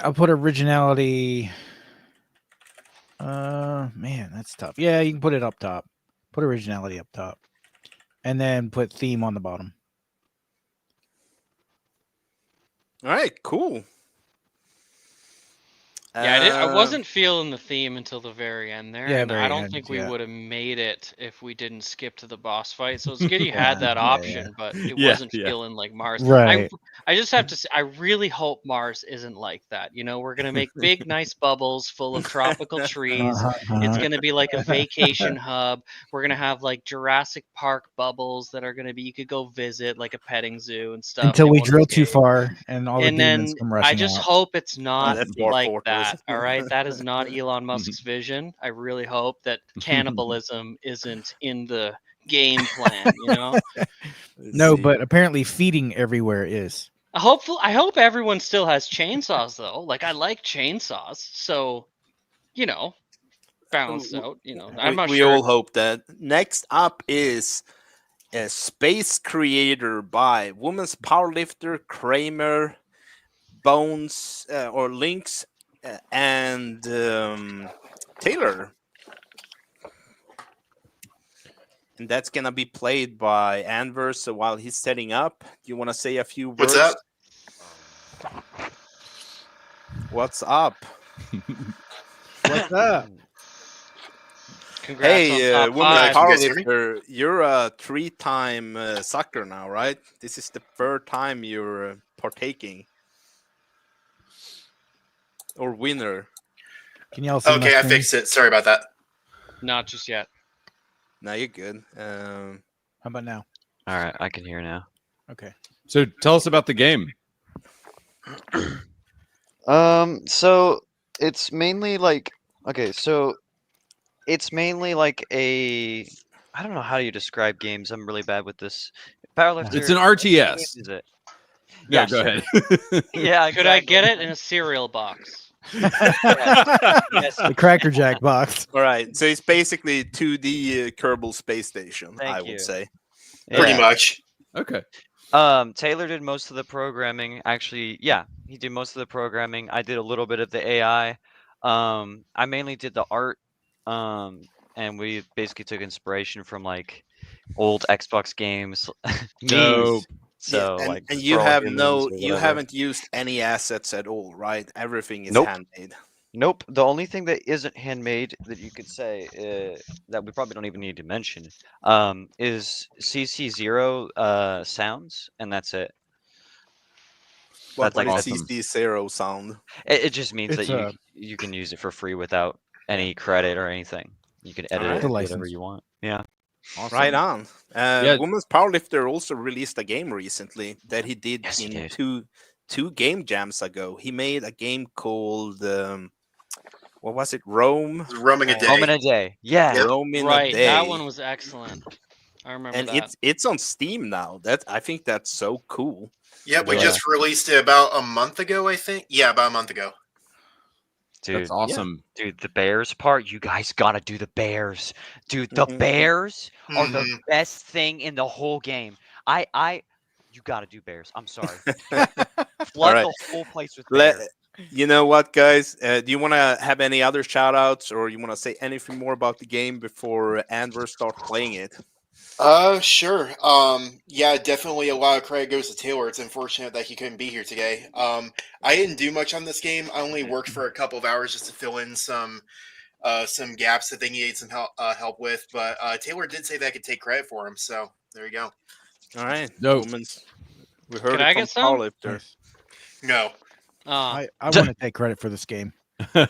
I'll put originality. Man, that's tough. Yeah, you can put it up top. Put originality up top, and then put theme on the bottom. All right, cool. Yeah, I wasn't feeling the theme until the very end there. Yeah, and very I don't end, think we yeah. would have made it if we didn't skip to the boss fight. So it's good you had that Yeah, option, but it Yeah, wasn't yeah. feeling like Mars. Right. I just have to say, I really hope Mars isn't like that. We're going to make big, nice bubbles full of tropical trees. It's going to be like a vacation hub. We're going to have like Jurassic Park bubbles that are going to be, you could go visit like a petting zoo and stuff. Until They we won't drill too escape. far and all the And then demons come rushing I just out. hope it's not that's Dwarf like Fortress. that. All right. That is not Elon Musk's vision. I really hope that cannibalism isn't in the game plan, No, but apparently feeding everywhere is. I hope everyone still has chainsaws though. Like I like chainsaws. So, balanced out, I'm not we sure. all hope that. Next up is a Space Creator by Women's Powerlifter, Kramer, Bones, or Lynx, and Taylor. And that's going to be played by Anver. So while he's setting up, you want to say a few words? What's up? What's up? What's up? Congrats Hey, on top Women's five. Can you guys hear me? Powerlifter, you're a 3-time sucker now, right? This is the third time you're partaking. Or winner. Can y'all see my Okay, I screen? fixed it. Sorry about that. Not just yet. No, you're good. How about now? All right, I can hear now. Okay. So tell us about the game. So it's mainly like it's mainly like a I don't know how you describe games. I'm really bad with this. Powerlifter. It's an RTS. Is it? Yeah, Yeah, go sure. ahead. Yeah. Could I exactly. get it in a cereal box? The Cracker Jack box. All right, so it's basically 2D Kerbal Space Station, Thank I you. would say. Pretty much. Okay. Taylor did most of the programming. Actually, yeah, he did most of the programming. I did a little bit of the AI. I mainly did the art. And we basically took inspiration from like old Xbox games. No. memes. So and, like, and you Brawl have Humans no, or you whatever. haven't used any assets at all, right? Everything is Nope. handmade. Nope. The only thing that isn't handmade that you could say that we probably don't even need to mention is CC0 sounds, and that's it. What That's like does awesome. CC0 sound? It just means It's that you can use it for free without any credit or anything. You can edit Alright. it The whatever license. you want. Yeah. Awesome. Right on. Yeah. Women's Powerlifter also released a game recently that he did Yes, he in did. two game jams ago. He made a game called what was it? Rome. Roaming a day. Home in a day. Yeah. Yep. Rome in a Right, day. that one was excellent. I remember and that. it's on Steam now. That I think that's so cool. Yep, we Yeah. just released it about a month ago, I think. Yeah, about a month ago. Dude, That's awesome. dude, the Bears part, you guys gotta do the Bears. Dude, the Mhm. Bears are the Mhm. best thing in the whole game. You gotta do Bears. I'm sorry. Flood right. the whole place with Let, Bears. you know what, guys? Do you want to have any other shout outs, or you want to say anything more about the game before Anver starts playing it? Sure. Yeah, definitely a lot of credit goes to Taylor. It's unfortunate that he couldn't be here today. I didn't do much on this game. I only worked for a couple of hours just to fill in some gaps that they needed some help with. But Taylor did say that I could take credit for him. So there you go. All right. Dope. Women's. We heard Can it I from get some? Powerlifter. Nice. No. I want to take credit for this game. All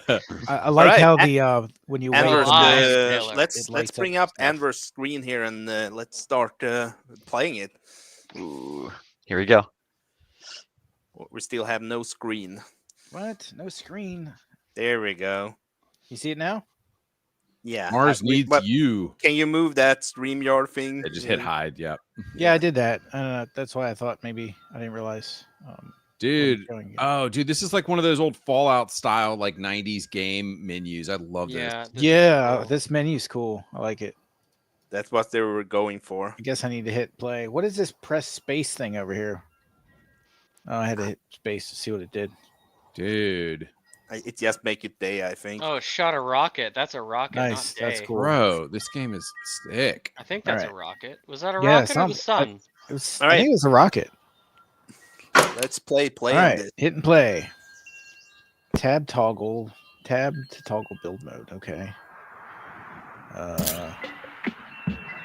I like right, how the when you wait Anver's, on Nice, the Taylor. let's it lights bring up up stuff. Anver's screen here and let's start playing it. Ooh, here we go. We still have no screen. What? No screen. There we go. You see it now? Yeah. Mars needs but you. Can you move that StreamYard thing? I just hit hide. Yep. Yeah, I did that. That's why I thought maybe I didn't realize. Dude. showing you. Oh, dude, this is like one of those old Fallout style like 90s game menus. I love Yeah. this. this is Yeah, cool. this menu's cool. I like it. That's what they were going for. I guess I need to hit play. What is this press space thing over here? Oh, I had to hit space to see what it did. Dude. It just make it day, I think. Oh, it shot a rocket. That's a rocket, Nice, not that's day. cool. Bro, this game is sick. I think that's Alright. a rocket. Was that a Yeah, rocket or the sun? It was, All I right. think it was a rocket. Let's play All right, this. hit and play. Tab toggle. Tab to toggle build mode. Okay.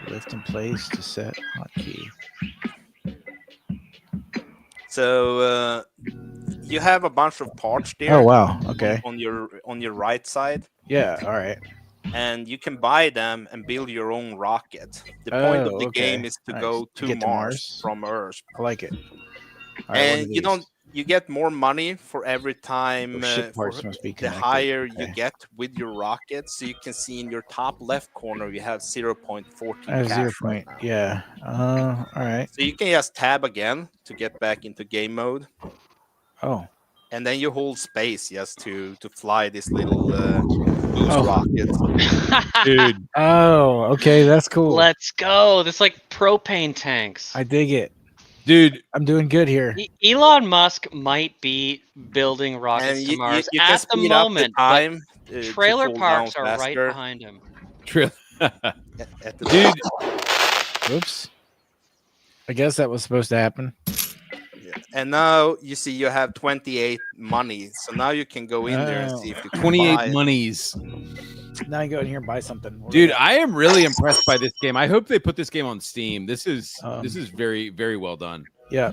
Lift and place to set hotkey. So you have a bunch of parts there. Oh wow. Okay. On your right side, Yeah. All right. and you can buy them and build your own rocket. The point of Oh, the okay. game is to Nice. go To to get to Mars Mars? from Earth, I like it. All right, what are and you don't. these? You get more money for every time. Oh, ship For parts must be the connected. higher you Okay. get with your rocket, so you can see in your top left corner you have 0.14 I have cash 0 right point. now. Yeah. All right. So you can just tab again to get back into game mode, Oh. and then you hold space just to fly this little boost Oh. rocket. Dude. Oh. Okay. That's cool. Let's go. This like propane tanks. I dig it. Dude, I'm doing good here. Elon Musk might be building rockets And to you Mars can at the speed up moment. the time. but To trailer fall parks down are right faster. behind him. Trill. At the Dude, Oops. I guess that was supposed to happen. And now you see you have 28 money. So now you can go in there and Oh. see if you can 28 buy. monies. Now I go in here and buy something. What Dude, do we got? I am really impressed by this game. I hope they put this game on Steam. This is Um, very, very well done. Yeah.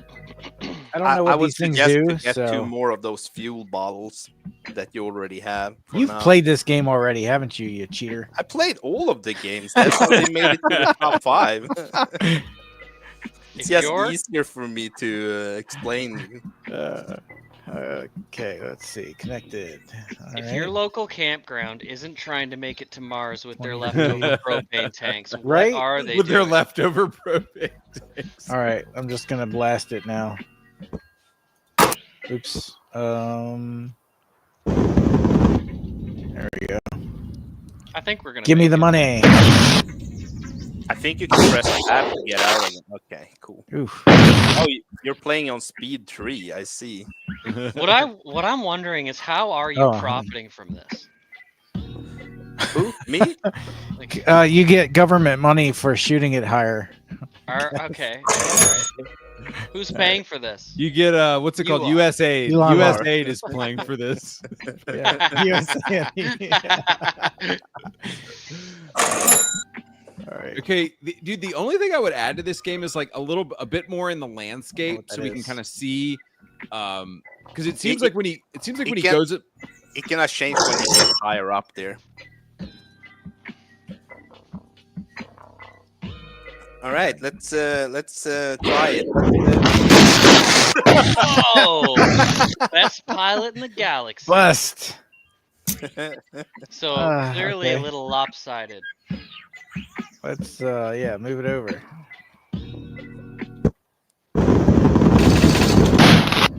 I don't know what I would these things suggest do. to get two So more of those fuel bottles that you already have. for you've now. played this game already, haven't you? You cheater. I played all of the games. That's how they made it to the top 5. It's If just you're- easier for me to explain. Okay, let's see. Connected. All If right. your local campground isn't trying to make it to Mars with their leftover propane tanks, Right? what are they With their doing? leftover propane tanks. All right, I'm just gonna blast it now. Oops. think we're gonna Give me make the it. money. I think you can press tab to get out of it. Okay, cool. Oof. Oh, you're playing on speed 3. I see. What I'm wondering is how are you Oh. profiting from this? Who? Me? Like, You get government money for shooting it higher. okay. All right. Who's paying for this? You get what's it You called? are. USAID. Elon Musk. USAID is playing for this. All right. Okay, dude. The only thing I would add to this game is like a bit more in the landscape, so we can is. kind of see. Because it seems It- like when he it can- goes. It cannot change when you get higher up there. All right, let's try it. Oh, best pilot in the galaxy. Bust. So Ah, clearly a okay. little lopsided. Let's move it over.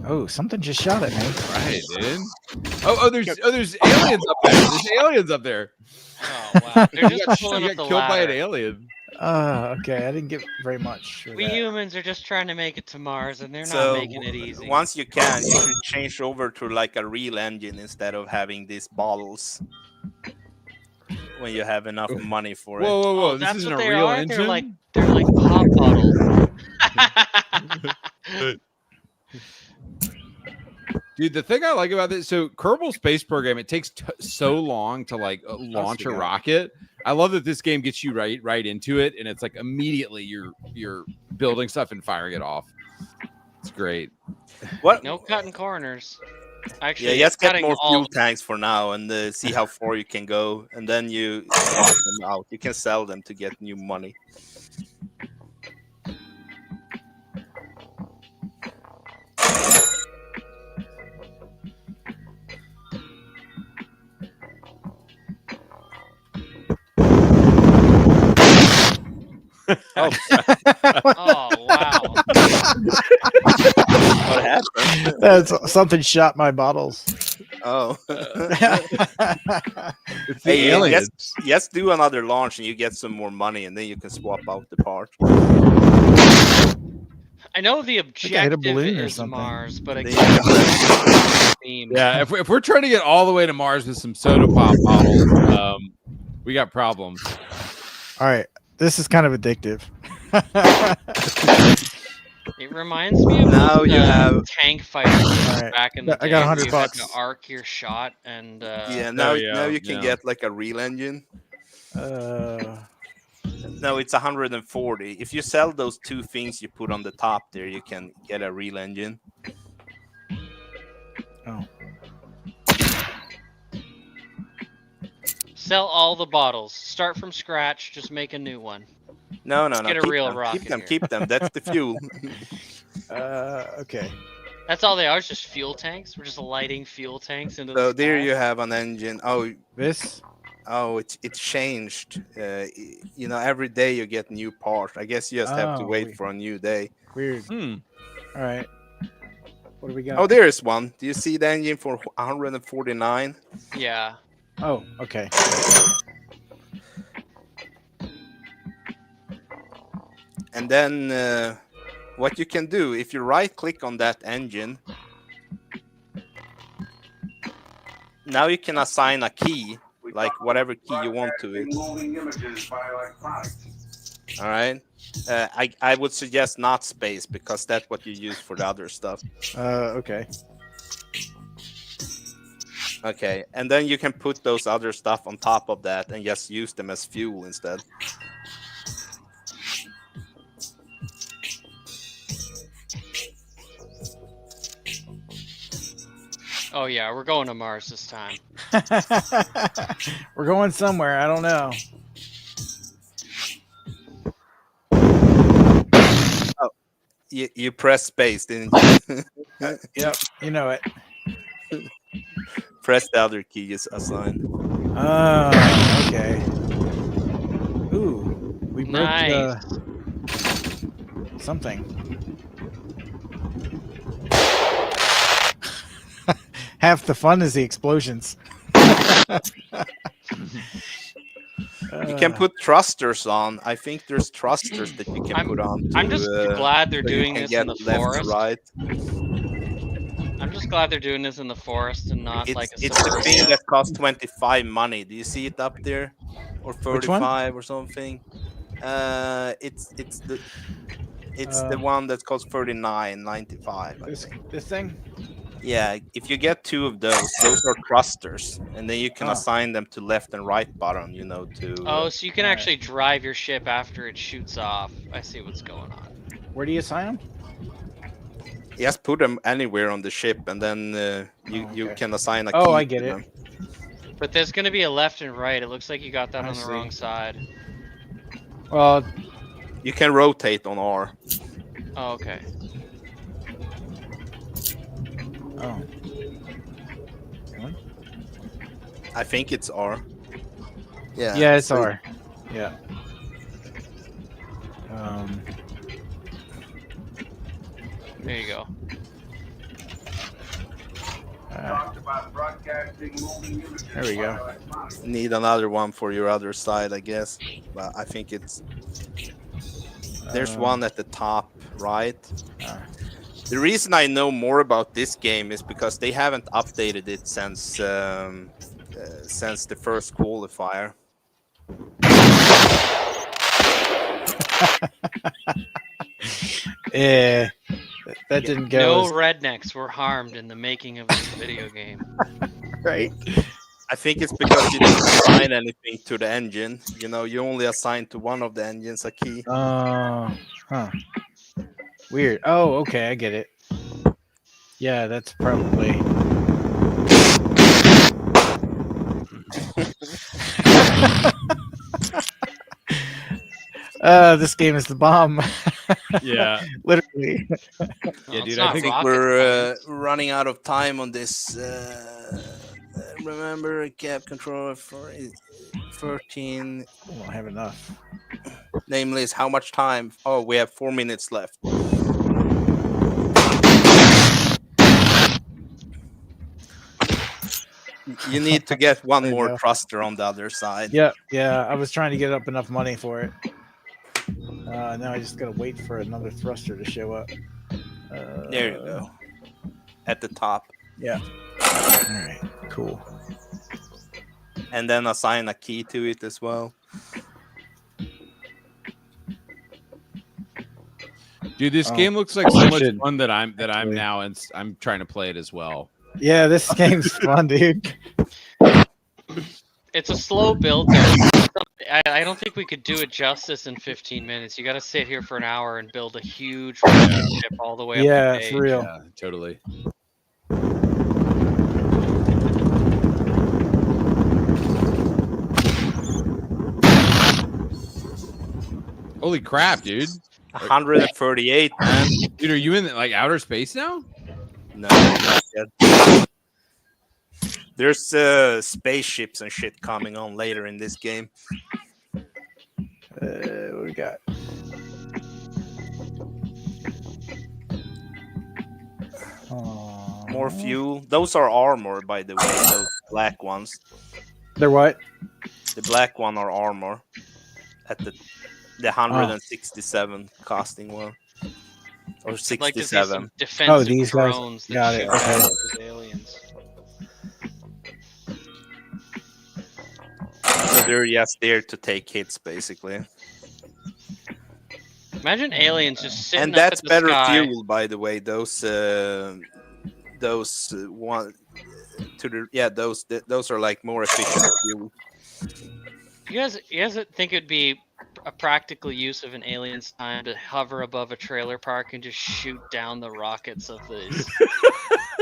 Oh, something just shot at me. Right, dude. Oh, there's aliens up there. There's aliens up there. Oh wow, they're You just got pulling up the killed by an ladder. alien. Okay, I didn't get very much. For We that. humans are just trying to make it to Mars, and they're So not making it easy. once you can, you should change over to like a real engine instead of having these bottles. When you have enough money for it. Whoa! This That's isn't what a they real are. engine. They're like pop bottles. Dude, the thing I like about this, so Kerbal Space Program, it takes so long to like launch a guy. rocket. I love that this game gets you right into it, and it's like immediately you're building stuff and firing it off. It's great. What? No cutting corners. Actually, Yeah, let's get cutting more all fuel tanks for now and see how far you can go, and then you swap them out. You can sell them to get new money. Oh, Oh wow! what happened? That's something shot my bottles. Oh. It's the Hey, aliens. yes, do another launch and you get some more money, and then you can swap out the part. I know the I hit a objective balloon or is something. Mars, but They- again, theme. Yeah, if we're trying to get all the way to Mars with some soda pop bottles, we got problems. All right, this is kind of addictive. It reminds me of Now those, you have- tank fighters Alright, back in the I got day where $100 you had to bucks. arc your shot and Yeah, now yeah, you can yeah. get like a real engine. Uh, No, it's 140. If you sell those two things you put on the top there, you can get a real engine. oh, sell all the bottles. Start from scratch. Just make a new one. No. Get a keep real them, rocket Keep them. here. Keep them. That's the fuel. okay. That's all they are. It's just fuel tanks. We're just lighting fuel tanks into So the there sky. you have an engine. This. Oh, it changed. You know, every day you get new parts. I guess you just have to Oh, wait for a new day. Weird. Hmm. All right. What do we got? Oh, there is one. Do you see the engine for 149? Yeah. Oh, okay. And then what you can do, if you right click on that engine, now you can assign a key, like whatever key you want to it. All right. I would suggest not space, because that's what you use for the other stuff. Okay. Okay, and then you can put those other stuff on top of that and just use them as fuel instead. Oh yeah, we're going to Mars this time. We're going somewhere. I don't know. You press space, didn't you? Yep. You know it. Press the other key you assigned. Okay. Ooh, we broke Nice. something. Half the fun is the explosions. You can put thrusters on. I think there's thrusters that you can put on. I'm just glad they're so you doing can this get in the left forest. to right. I'm just glad they're doing this in the forest and not like a It's the thing suburbia. that costs 25 money. Do you see it up there, or Which one? 35 or something? It's the one that costs 39.95. This thing? Yeah, if you get 2 of those are thrusters, and then you can Oh. assign them to left and right button. You know, to Oh, so you can actually drive your ship after it shoots off. I see what's going on. Where do you assign them? yes, put them anywhere on the ship, and then you can assign a key. Oh, I get to it. them. But there's going to be a left and right. It looks like you got that I on the see. wrong side. Well, You can rotate on R. Oh, okay. oh. I think it's R. Yeah. Yeah, it's so- R. Yeah. There you go. There we go. Need another one for your other side, I guess. But I think it's there's one at the top right. The reason I know more about this game is because they haven't updated it since the first qualifier. Yeah, that didn't go. No as- rednecks were harmed in the making of this video game. right. I think it's because you didn't assign anything to the engine. You know, you only assign to one of the engines a key. Huh. Weird. Oh, okay, I get it. Yeah, that's probably. This game is the bomb. Yeah. Literally. Yeah, dude. it's I not think I think rocket we're running out of time on this. Remember, cap controller for 13. We don't have enough. Namely, is how much time? Oh, we have 4 minutes left. You need to get one There you more go. thruster on the other side. Yeah, yeah. I was trying to get up enough money for it. Now I just gotta wait for another thruster to show up. There you go. At the top. Yeah. All right. Cool. And then assign a key to it as well. Dude, this Oh. game looks like so much Should- fun that I'm actually. now and I'm trying to play it as well. Yeah, this game's fun, dude. It's a slow build. Though. I don't think we could do it justice in 15 minutes. You got to sit here for an hour and build a huge rocket ship all the way up Yeah, the page. for real. Yeah, totally. Holy crap, dude! 138, man. Dude, are you in like outer space now? No, not yet. There's spaceships and shit coming on later in this game. What we got? More fuel. Those are armor, by the way. Those black ones. They're what? The black one are armor. At the 167 costing one. Or I'd like to see 67. some defensive Oh, these guys. drones that Got it. shoot Okay. down those aliens. So they're just there to take hits, basically. Imagine aliens just sitting And up that's at the better sky. fuel, by the way. Those one to the those are like more efficient fuel. You guys think it'd be a practical use of an alien's time to hover above a trailer park and just shoot down the rockets of the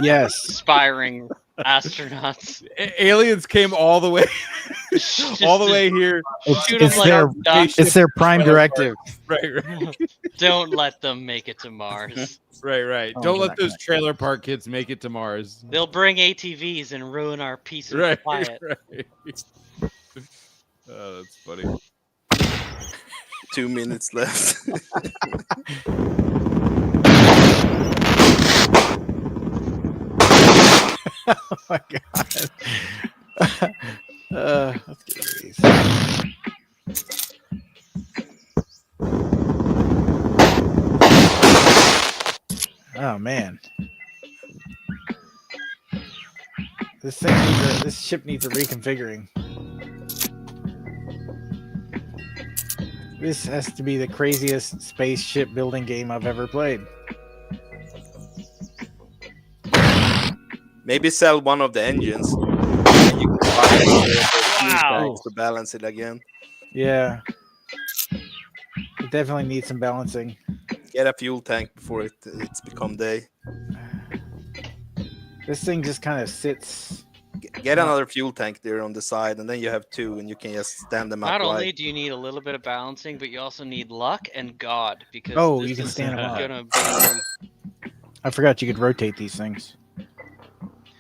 Yes. aspiring astronauts? Aliens came all the way, all the Just way here. Shoot 'em It's like their, ducks. it's their prime directive. Right. Don't let them make it to Mars. Right. Oh, Don't we're let not those gonna- trailer park kids make it to Mars. They'll bring ATVs and ruin our peace and Right. quiet. Oh, that's funny. 2 minutes left. Oh my god. Let's get rid of these. Oh man, this ship needs a reconfiguring. This has to be the craziest spaceship building game I've ever played. Maybe sell one of the engines. And you can buy the fuel tanks to balance it again. Yeah, it definitely needs some balancing. Get a fuel tank before it's become day. This thing just kind of sits. Get another fuel tank there on the side, and then you have two, and you can just stand them Not up. only do you need a little bit of balancing, but you also need luck and God, because Oh, this you can is stand them up. gonna be. I forgot you could rotate these things.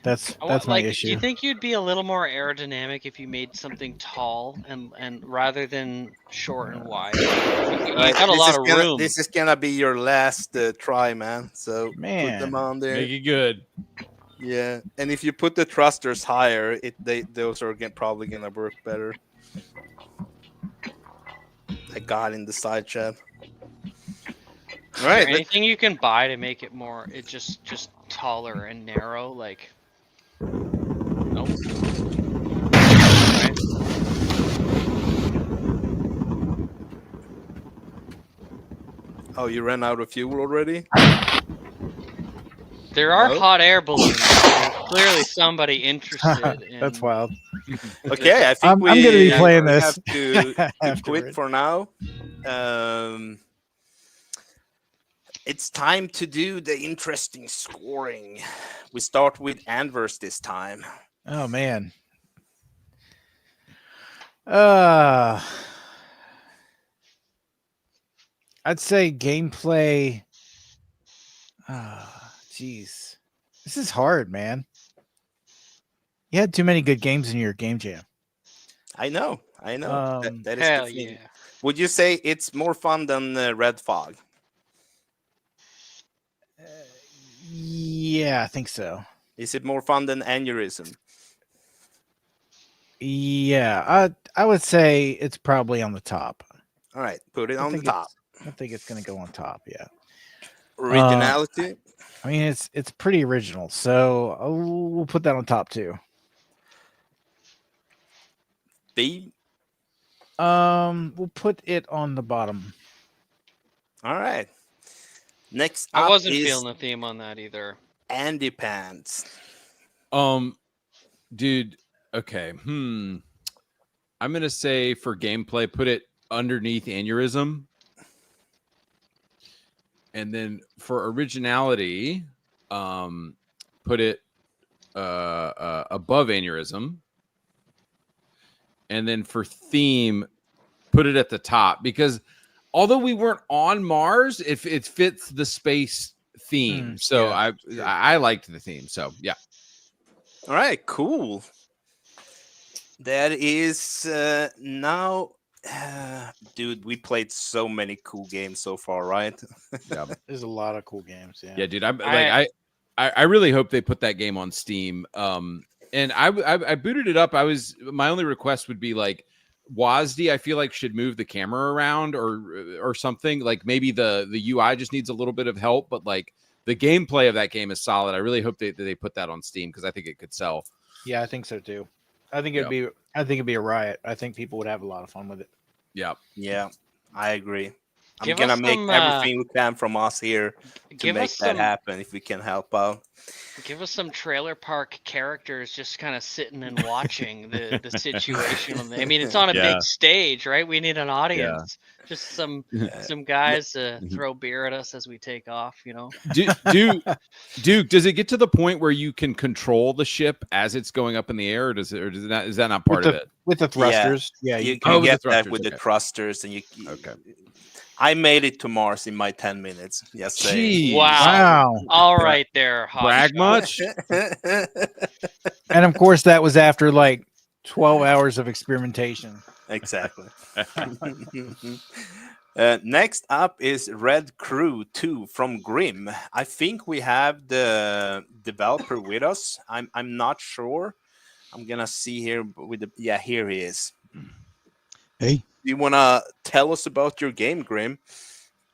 That's my issue. Do you think you'd be a little more aerodynamic if you made something tall and rather than short and wide? You Right, got a lot of room. This is gonna be your last try, man. So put them on there. Make it good. Yeah, and if you put the thrusters higher, those are probably gonna work better. I got in the side chat. All right, Anything you can buy to make it more, it just taller and narrow, like. Nope. Alright. Oh, you ran out of fuel already? There are No? hot air balloons. There's clearly somebody interested in. That's wild. Okay, I think I'm gonna be playing we this have to afterward. quit for now. It's time to do the interesting scoring. We start with Anvers this time. Oh man. I'd say gameplay. Jeez. This is hard, man. You had too many good games in your game jam. I know. That is Hell the thing. yeah. Would you say it's more fun than Red Fog? Yeah, I think so. Is it more fun than Aneurysm? Yeah, I would say it's probably on the top. All right, put it I on the think top. I think it's gonna go on top. Yeah. Originality. I mean, it's pretty original, so we'll put that on top too. B. We'll put it on the bottom. All right. Next I up wasn't is feeling the theme on that either. Andy Pants. Dude. Okay. I'm gonna say for gameplay, put it underneath Aneurysm. And then for originality, put it above Aneurysm. And then for theme, put it at the top, because although we weren't on Mars, it fits the space theme. So yeah. I liked the theme. So yeah. All right, cool. That is now, dude. We played so many cool games so far, right? Yeah. There's a lot of cool games. Yeah. Yeah, dude. I really hope they put that game on Steam. And I booted it up. My only request would be like WASD, I feel like should move the camera around or something. Like maybe the UI just needs a little bit of help, but like the gameplay of that game is solid. I really hope that they put that on Steam because I think it could sell. Yeah, I think so too. I think it'd be a riot. I think people would have a lot of fun with it. Yeah. Yeah, I agree. I'm Give gonna us make some, everything we can from us here to give make us that some- happen if we can help out. Give us some trailer park characters just kind of sitting and watching the situation. I mean, it's on a Yeah. big stage, right? We need an audience. Just some guys to throw beer at us as we take off, you know? Duke, does it get to the point where you can control the ship as it's going up in the air, or is that not part of it? With the thrusters? Yeah, you you can with the get that thrusters, with the okay. thrusters, and you. Okay. I made it to Mars in my 10 minutes. Yes, Jeez. Wow. All right there, Brag Hotshot. much? And of course, that was after like 12 hours of experimentation. Exactly. Next up is Red Crew 2 from Grim. I think we have the developer with us. I'm not sure. I'm gonna see here with the here he is. Hey. You wanna tell us about your game, Grim?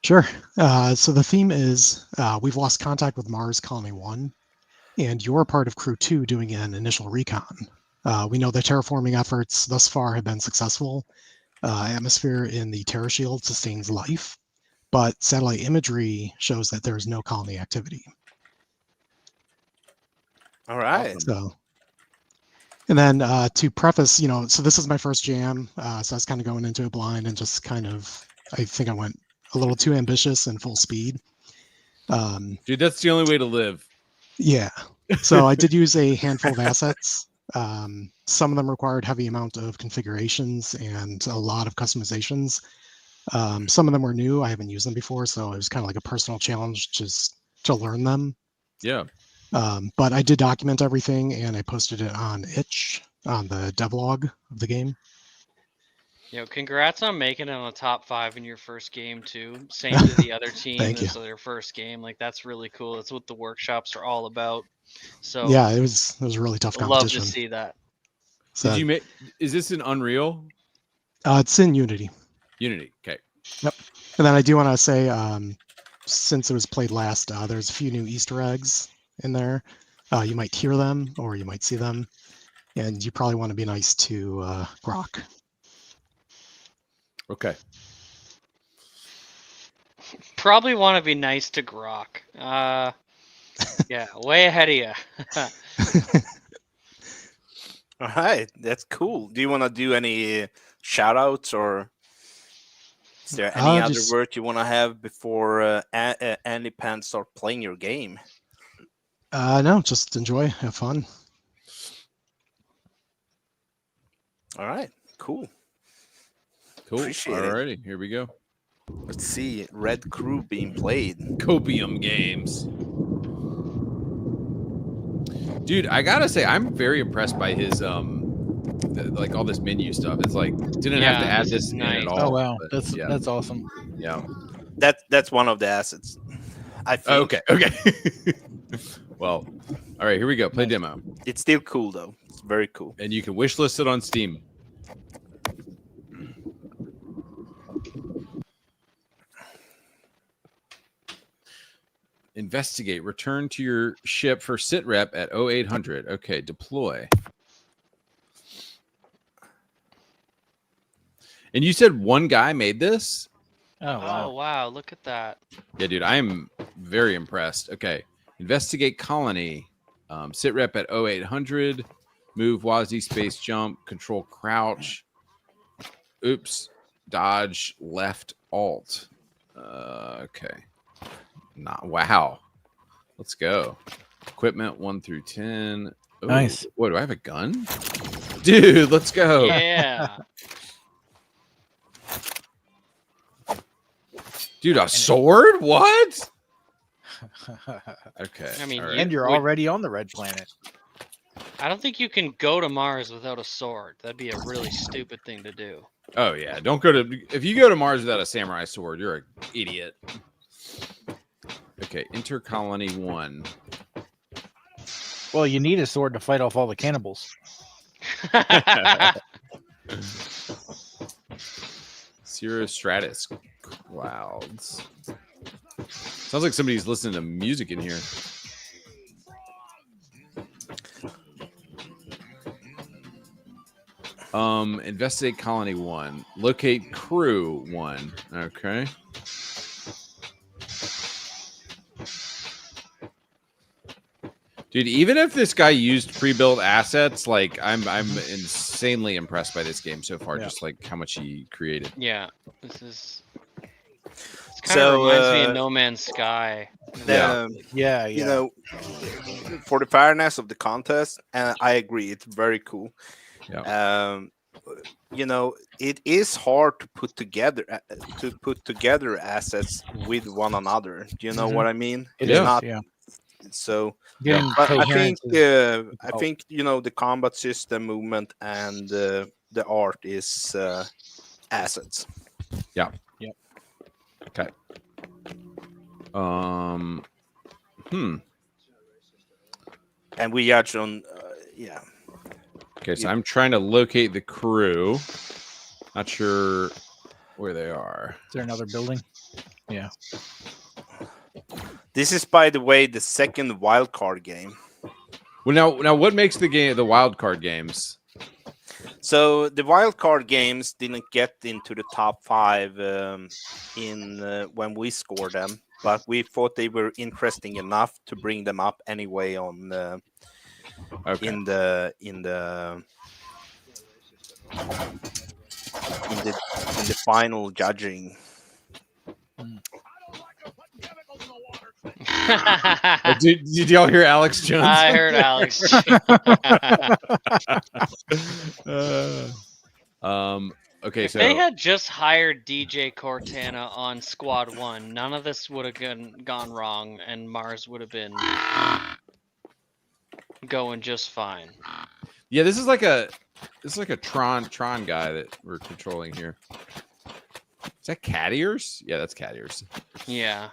Sure. So the theme is we've lost contact with Mars Colony 1, and you're part of Crew 2 doing an initial recon. We know the terraforming efforts thus far have been successful. Atmosphere in the Terra Shield sustains life, but satellite imagery shows that there is no colony activity. All right. So, and then to preface, so this is my first jam, so I was kind of going into it blind and just I think I went a little too ambitious and full speed. Dude, that's the only way to live. Yeah. So I did use a handful of assets. Some of them required heavy amount of configurations and a lot of customizations. Some of them were new. I haven't used them before, so it was kind of like a personal challenge just to learn them. Yeah. But I did document everything, and I posted it on itch on the devlog of the game. Congrats on making it on the top 5 in your first game too. Same to the other team. Thank This you. is their first game. Like, that's really cool. That's what the workshops are all about. So Yeah, it was a really tough competition. Love to see that. So, Did you make? Is this in Unreal? it's in Unity. Unity. Okay. Yep. And then I do want to say, since it was played last, there's a few new Easter eggs in there. You might hear them or you might see them, and you probably want to be nice to Grok. Okay. Probably want to be nice to Grok. Yeah, way ahead of you. All right, that's cool. Do you want to do any shout outs, or is there any other Just- word you want to have before Andy Pan start playing your game? No, just enjoy, have fun. All right, cool. Cool. Appreciate it. Alrighty, here we go. Let's see, Red Crew being played. Copium Games. Dude, I gotta say, I'm very impressed by his like all this menu stuff. It's like didn't have to Yeah, add this this is in nice. at all. Oh wow, but, that's yeah. that's awesome. Yeah. That's one of the assets. I think. Okay. Well, all right, here we go. Play demo. It's still cool though. It's very cool. And you can wish list it on Steam. Investigate. Return to your ship for sit rep at 0800. Okay, deploy. And you said one guy made this? Oh wow, look at that. Yeah, dude, I am very impressed. Okay, investigate colony. Sit rep at 0800. Move WASD space jump. Control crouch. Oops. Dodge left alt. Okay. Wow. Let's go. Equipment 1 through 10. Ooh, Nice. What, do I have a gun? Dude, let's go. Yeah. Dude, a sword? What? Okay. I mean, all right. And you're would- already on the red planet. I don't think you can go to Mars without a sword. That'd be a really stupid thing to do. Oh yeah, don't go to. If you go to Mars without a samurai sword, you're an idiot. Okay, enter colony 1. Well, you need a sword to fight off all the cannibals. Cirrostratus clouds. Sounds like somebody's listening to music in here. Investigate colony 1. Locate crew 1. Okay. Dude, even if this guy used pre-built assets, like I'm insanely impressed by this game so far. Yeah. Just like how much he created. Yeah, this is. It kind So, of reminds me of No Man's Sky. Yeah. Yeah, You know, for the fairness of the contest, and I agree, it's very cool. Yeah. You know, it is hard to put together assets with one another. Do you know Mhm. what I mean? It It's is, not yeah. so. Getting But I coherence think is I difficult. think you know the combat system, movement, and the art is assets. Yeah. Yep. Okay. And we judge on yeah. Okay, so I'm trying to locate the crew. Not sure where they are. Is there another building? Yeah. This is, by the way, the second wildcard game. Well, now, what makes the wild card games? So the wildcard games didn't get into the top 5 when we scored them, but we thought they were interesting enough to bring them up anyway on in the final judging. Did y'all hear Alex Jones? I heard Alex. Okay, If so they had just hired DJ Cortana on Squad 1, none of this would have gone wrong, and Mars would have been going just fine. yeah, this is like a Tron guy that we're controlling here. Is that cat ears? Yeah, that's cat ears. Yeah.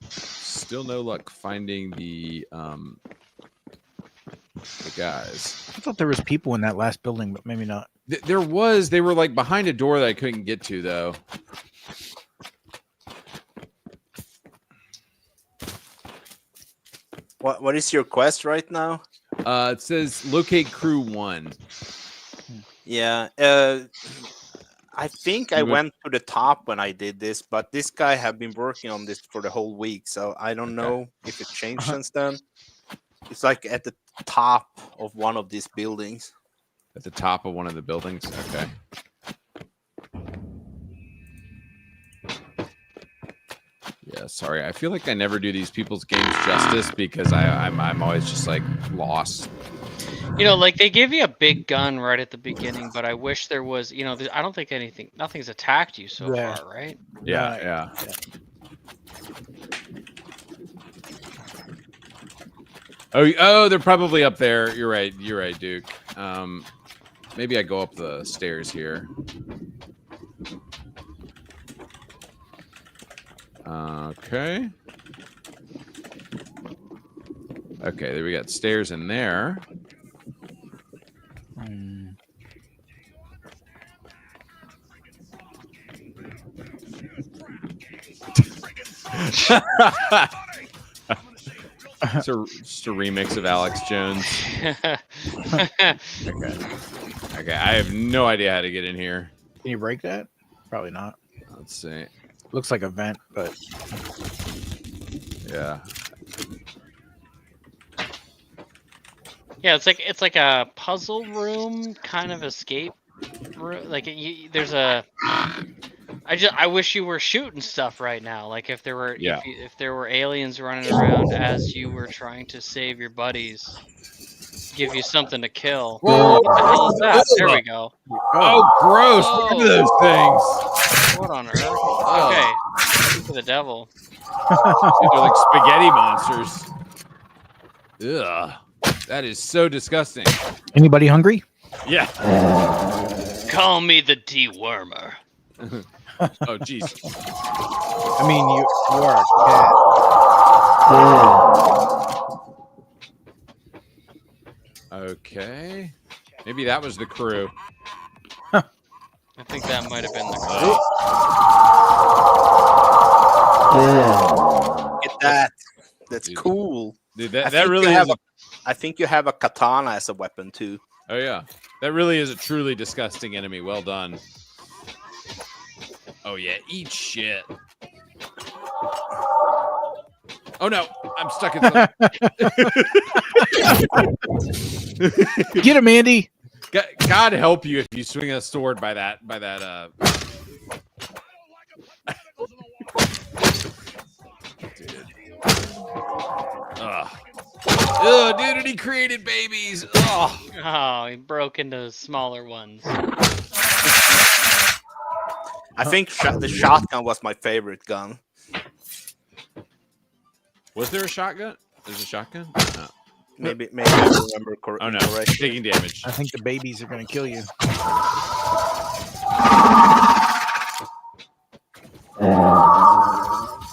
Still no luck finding the guys. I thought there was people in that last building, but maybe not. There was. They were like behind a door that I couldn't get to, though. What is your quest right now? It says locate crew 1. Yeah. I think I went to the top when I did this, but this guy have been working on this for the whole week, so I don't know if it changed since then. It's like at the top of one of these buildings. At the top of one of the buildings? Okay. Yeah, sorry. I feel like I never do these people's games justice because I'm always just like lost. You know, like they give you a big gun right at the beginning, but I wish there was, you know, I don't think nothing's attacked you so far, right? Yeah. Oh, they're probably up there. You're right, Duke. Maybe I go up the stairs here. Okay. Okay, there we got stairs in there. It's just a remix of Alex Jones. Okay, I have no idea how to get in here. Can you break that? Probably not. Let's see. Looks like a vent, but yeah. Yeah, it's like a puzzle room kind of escape room. Like there's a. I wish you were shooting stuff right now. Like if there were if there were aliens running around as you were trying to save your buddies, give you something to kill. Whoa, what the hell is that? There we go. Oh, gross! Look at those things. What on earth? Okay, to the devil. They're like spaghetti monsters. Ugh, that is so disgusting. Anybody hungry? Yeah. Call me the dewormer. Oh, jeez. I mean, you are a cat. Okay. Maybe that was the crew. I think that might have been the crew. Get that. That's cool. Dude, that really is. I think you have a katana as a weapon too. Oh yeah, that really is a truly disgusting enemy. Well done. Oh yeah, eat shit. Oh no, I'm stuck in something. Get him, Andy. God help you if you swing a sword by that. Dude. Ugh, dude, and he created babies. Ugh. Oh, he broke into smaller ones. I think the shotgun was my favorite gun. Was there a shotgun? There's a shotgun? No. Maybe I remember correctly. Oh no, taking damage. I think the babies are going to kill you.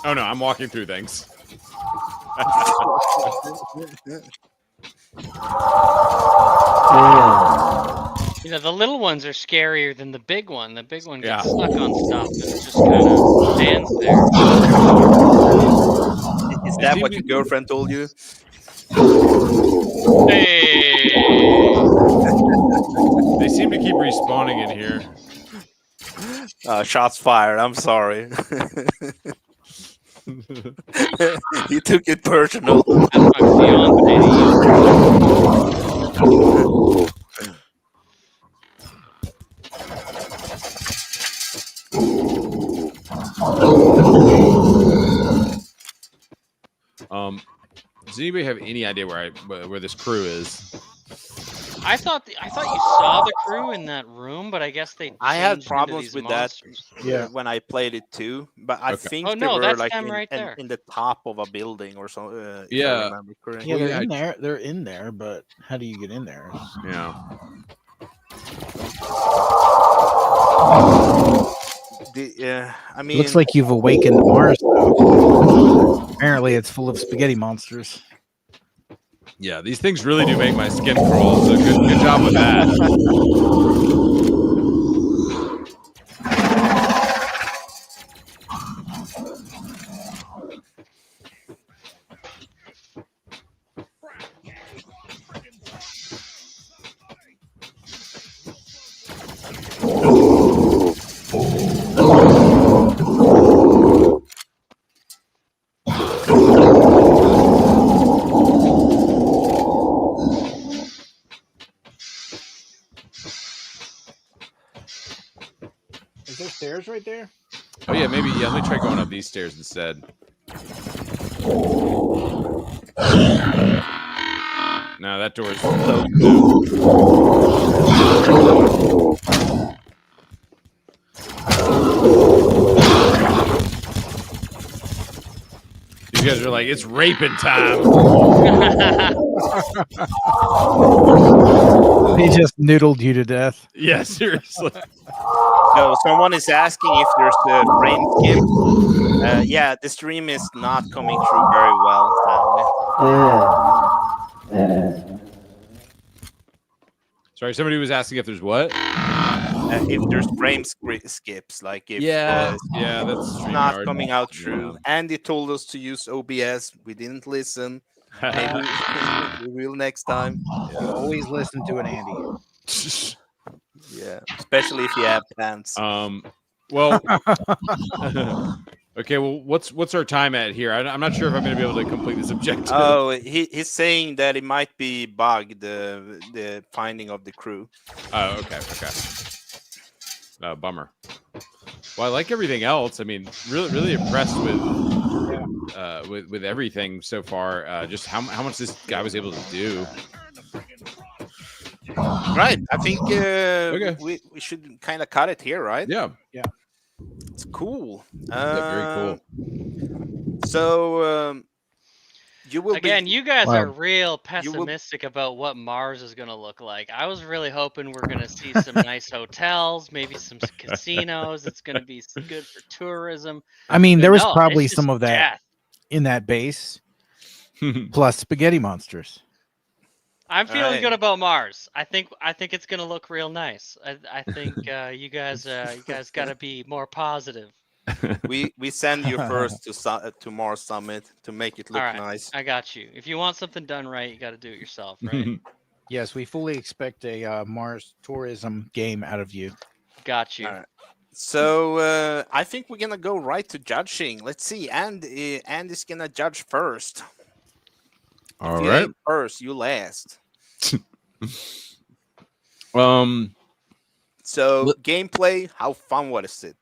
Oh no, I'm walking through things. You know, the little ones are scarier than the big one. The big one gets Yeah. stuck on stuff and it just kind of stands there. Is that what your girlfriend told you? Hey. They seem to keep respawning in here. Shots fired. I'm sorry. You took it personal. Does anybody have any idea where this crew is? I thought you saw the crew in that room, but I guess they. I had changed into problems these with monsters. that when I played it too, but I Okay. think Oh, they no, were that's like them right there. in the top of a building or something. If I Yeah. remember correctly. Yeah, they're in there. They're in there, but how do you get in there? Yeah. I mean, Looks like you've awakened Mars. Though. Apparently, it's full of spaghetti monsters. Yeah, these things really do make my skin crawl. So good job with that. Is there stairs right there? Oh yeah, maybe. Yeah, let me try going up these stairs instead. No, that door is These guys are like, it's raping time. He just noodled you to death. Yeah, seriously. No, someone is asking if there's a frame skip. Yeah, the stream is not coming through very well, sadly. Sorry, somebody was asking if there's what? If there's frame skips, like if yeah, that's it's not StreamYard. coming out true. Andy told us to use OBS. We didn't listen. Maybe we will next time. Always listen to an Andy. Yeah, especially if you have pants. Well, okay. Well, what's our time at here? I'm not sure if I'm going to be able to complete this objective. Oh, he's saying that it might be bugged, the finding of the crew. Oh, okay. Bummer. Well, I like everything else. I mean, really impressed with everything so far. Just how much this guy was able to do. Right. I think we should kind of cut it here, right? Yeah. It's cool. Very cool. So you will Again, you guys Wow. are real pessimistic about what Mars is going to look like. I was really hoping we're going to see some nice hotels, maybe some casinos. It's going to be good for tourism. I mean, there was No, probably it's some just of that death. in that base, plus spaghetti monsters. I'm feeling Alright. good about Mars. I think it's going to look real nice. I think you guys got to be more positive. we send you first to Mars Summit to make it look All right, nice. I got you. If you want something done right, you got to do it yourself, right? Yes, we fully expect a Mars tourism game out of you. Got you. All right. So I think we're gonna go right to judging. Let's see, Andy's gonna judge first. All If you right. ain't first, you last. So gameplay, how fun was it?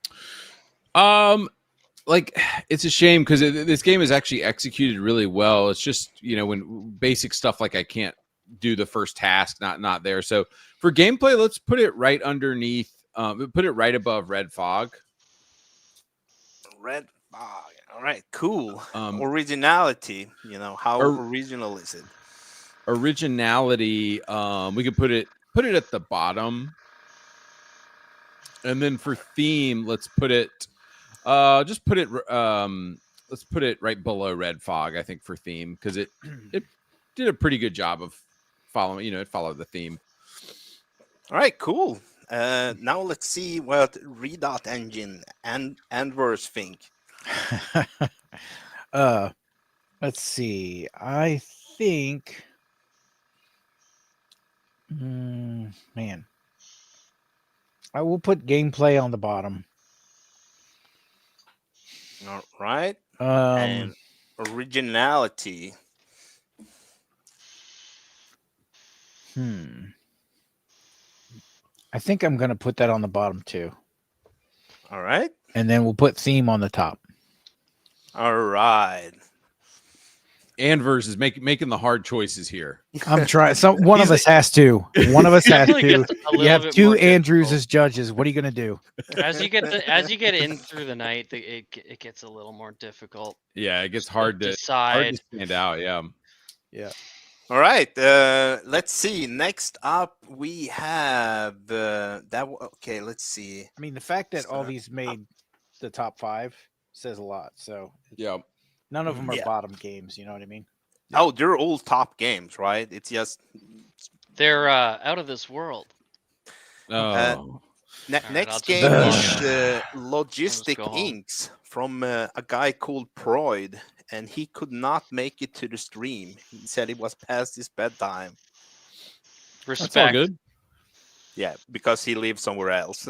Like it's a shame because this game is actually executed really well. It's just when basic stuff like I can't do the first task, not there. So for gameplay, let's put it right underneath. Put it right above Red Fog. Red Fog. All right, cool. Originality. How original is it? Originality. We could put it at the bottom. And then for theme, let's put it let's put it right below Red Fog, I think, for theme, because it did a pretty good job of following, it followed the theme. All right, cool. Now let's see what Redot Engine and Anvers think. Let's see. I think, man, I will put gameplay on the bottom. All right. And originality. I think I'm going to put that on the bottom too. All right. And then we'll put theme on the top. All right. Anvers is making the hard choices here. I'm trying. One of us has to. One of us has Definitely to. gets a You little have bit two more Andrews as judges. What are you going to do? As you get in through the night, it gets a little more difficult. Yeah, it gets hard to decide. stand out. Yeah. Yeah. All right. Let's see. Next up, we have that. Okay. Let's see. I mean, the fact that all these made the top 5 says a lot. So yeah, none of them are Yeah. bottom games. You know what I mean? Oh, they're all top games, right? It's just They're out of this world. Oh. next I'll just game go is home. Logistic go home. Inks from a guy called Proid, and he could not make it to the stream. He said it was past his bedtime. Respect. That's all good. Yeah, because he lives somewhere else.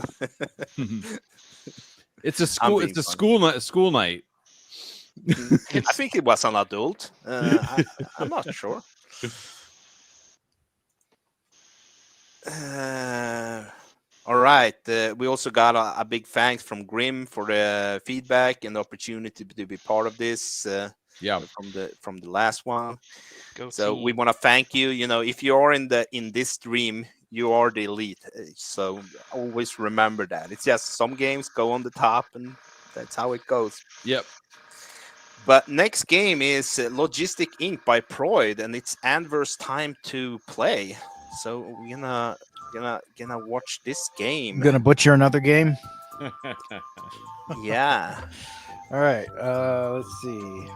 It's a school. being It's a funny. school night. I think it was an adult. I'm not sure. All right. We also got a big thanks from Grim for the feedback and the opportunity to be part of this. Yeah. From the last one. So we team. want to thank you. You know, if you are in this stream, you are the elite. So always remember that. It's just some games go on the top, and that's how it goes. Yep. But next game is Logistic Inc. by Proid, and it's Anver's time to play. So we're gonna watch this game. I'm going to butcher another game. Yeah. All right. Let's see.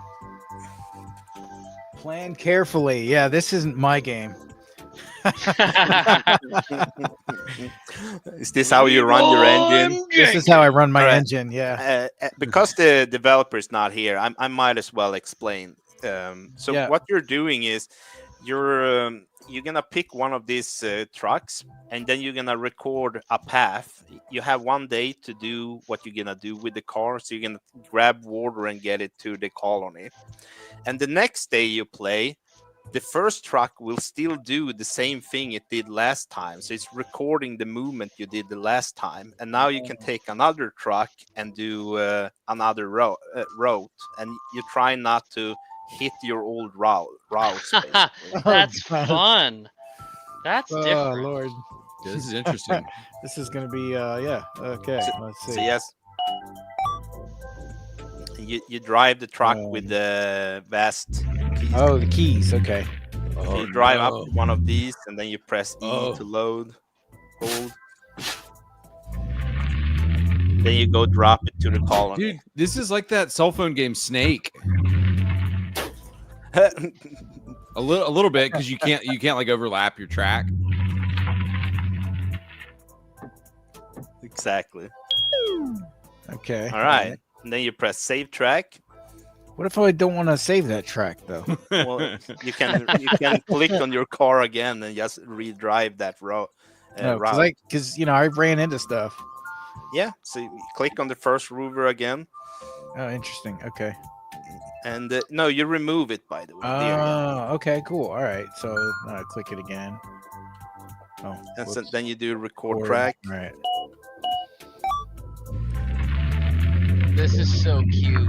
Plan carefully. Yeah, this isn't my game. Is this how you run your engine? This is how I run my All right. engine. Yeah. Because the developer is not here, I might as well explain. So Yeah. what you're doing is you're gonna pick one of these trucks, and then you're gonna record a path. You have 1 day to do what you're gonna do with the car. So you're gonna grab water and get it to the colony, and the next day you play, the first truck will still do the same thing it did last time. So it's recording the movement you did the last time, and now you can take another truck and do another route, and you try not to hit your old routes. basically. That's God. fun. That's Oh, different. Lord. Yeah, this is interesting. This is going to be, yeah. Okay. Let's see. So yes, you drive the truck with the vast keys. Oh, the keys. Okay. So you drive up to one of these, and then you press E to load, hold. Then you go drop it to the colony. Dude, this is like that cell phone game Snake. A little bit, because you can't like overlap your track. Exactly. Okay. All right. And then you press save track. What if I don't want to save that track, though? Well, you can click on your car again and just redrive that route. Because I ran into stuff. Yeah. So you click on the first rover again. Oh, interesting. Okay. And no, you remove it, by the way. There you go. Oh, okay, cool. All right. So click it again. Oh, And so whoops. then you do record Record. track. All right. This is so cute.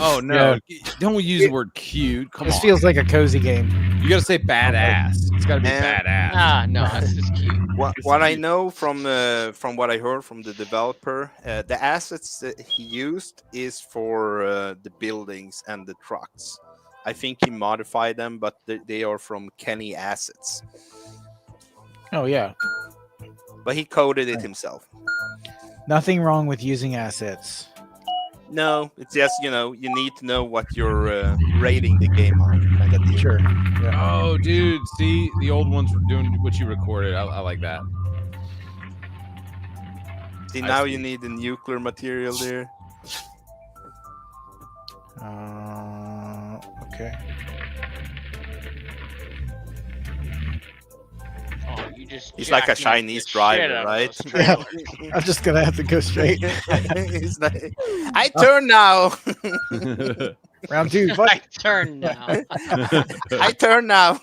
Oh no! Don't use the word cute. Come This on. feels like a cozy game. You gotta say badass. It's gotta be And- badass. Ah, no, this is cute. What I know from what I heard from the developer, the assets that he used is for the buildings and the trucks. I think he modified them, but they are from Kenny Assets. Oh yeah. But he coded it himself. Nothing wrong with using assets. No, it's just you need to know what you're rating the game on. Kind of deal. Sure. Yeah. Oh, dude. See, the old ones were doing what you recorded. I like that. See, I now see. you need the nuclear material there. Okay. Oh, you just He's like a jackknifed Chinese the shit driver, out of right? those Yeah, trailers. I'm just gonna have to go straight. He's like, I turn now. Round 2. I Fight. turn now. I turn now.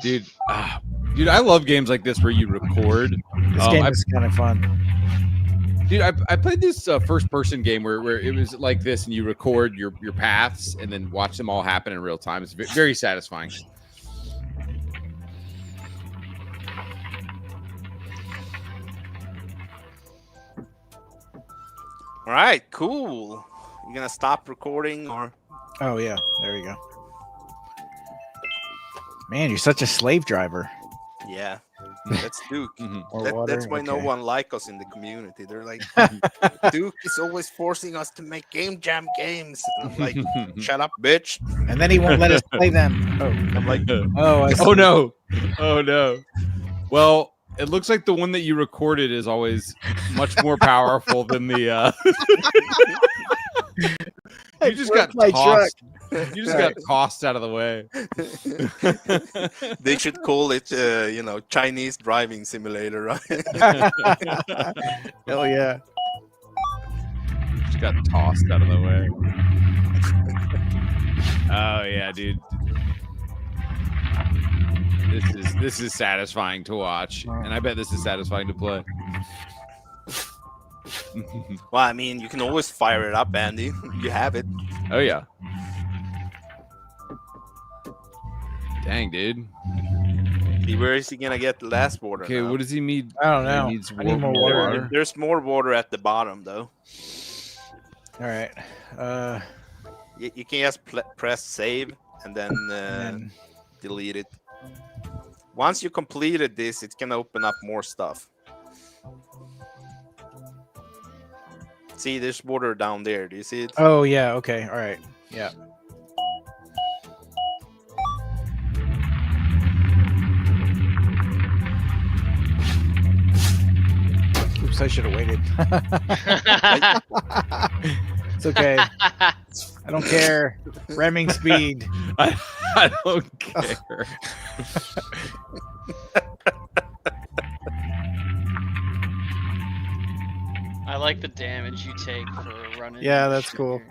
Dude, dude, I love games like this where you record. This game I- is kind of fun. Dude, I played this first-person game where it was like this, and you record your paths and then watch them all happen in real time. It's very satisfying. All right, cool. You gonna stop recording or? Oh yeah, there you go. Man, you're such a slave driver. Yeah, that's Duke. More That's water? why no Okay. one like us in the community. They're like, Duke is always forcing us to make Game Jam games. And I'm like, shut up, bitch. And then he won't let us play them. Oh, I'm like, oh, I see. Oh no! Oh no! Well, it looks like the one that you recorded is always much more powerful than the. You just got my tossed. truck. You just got tossed out of the way. They should call it, Chinese driving simulator, right? Hell yeah. Just got tossed out of the way. Oh yeah, dude. This is satisfying to watch, and I bet this is satisfying to play. Well, I mean, you can always fire it up, Andy. You have it. Oh yeah. Dang, dude. See, where is he gonna get the last water? Okay, now? what does he need? I don't know. He needs I need more water. There's more water at the bottom, though. All right. You can just press save and then delete it. Once you completed this, it can open up more stuff. See, there's water down there. Do you see it? Oh yeah. Okay. All right. Yeah. Oops, I should have waited. It's okay. I don't care. Ramming speed. I don't care. I like the damage you take for running. Yeah, that's cool.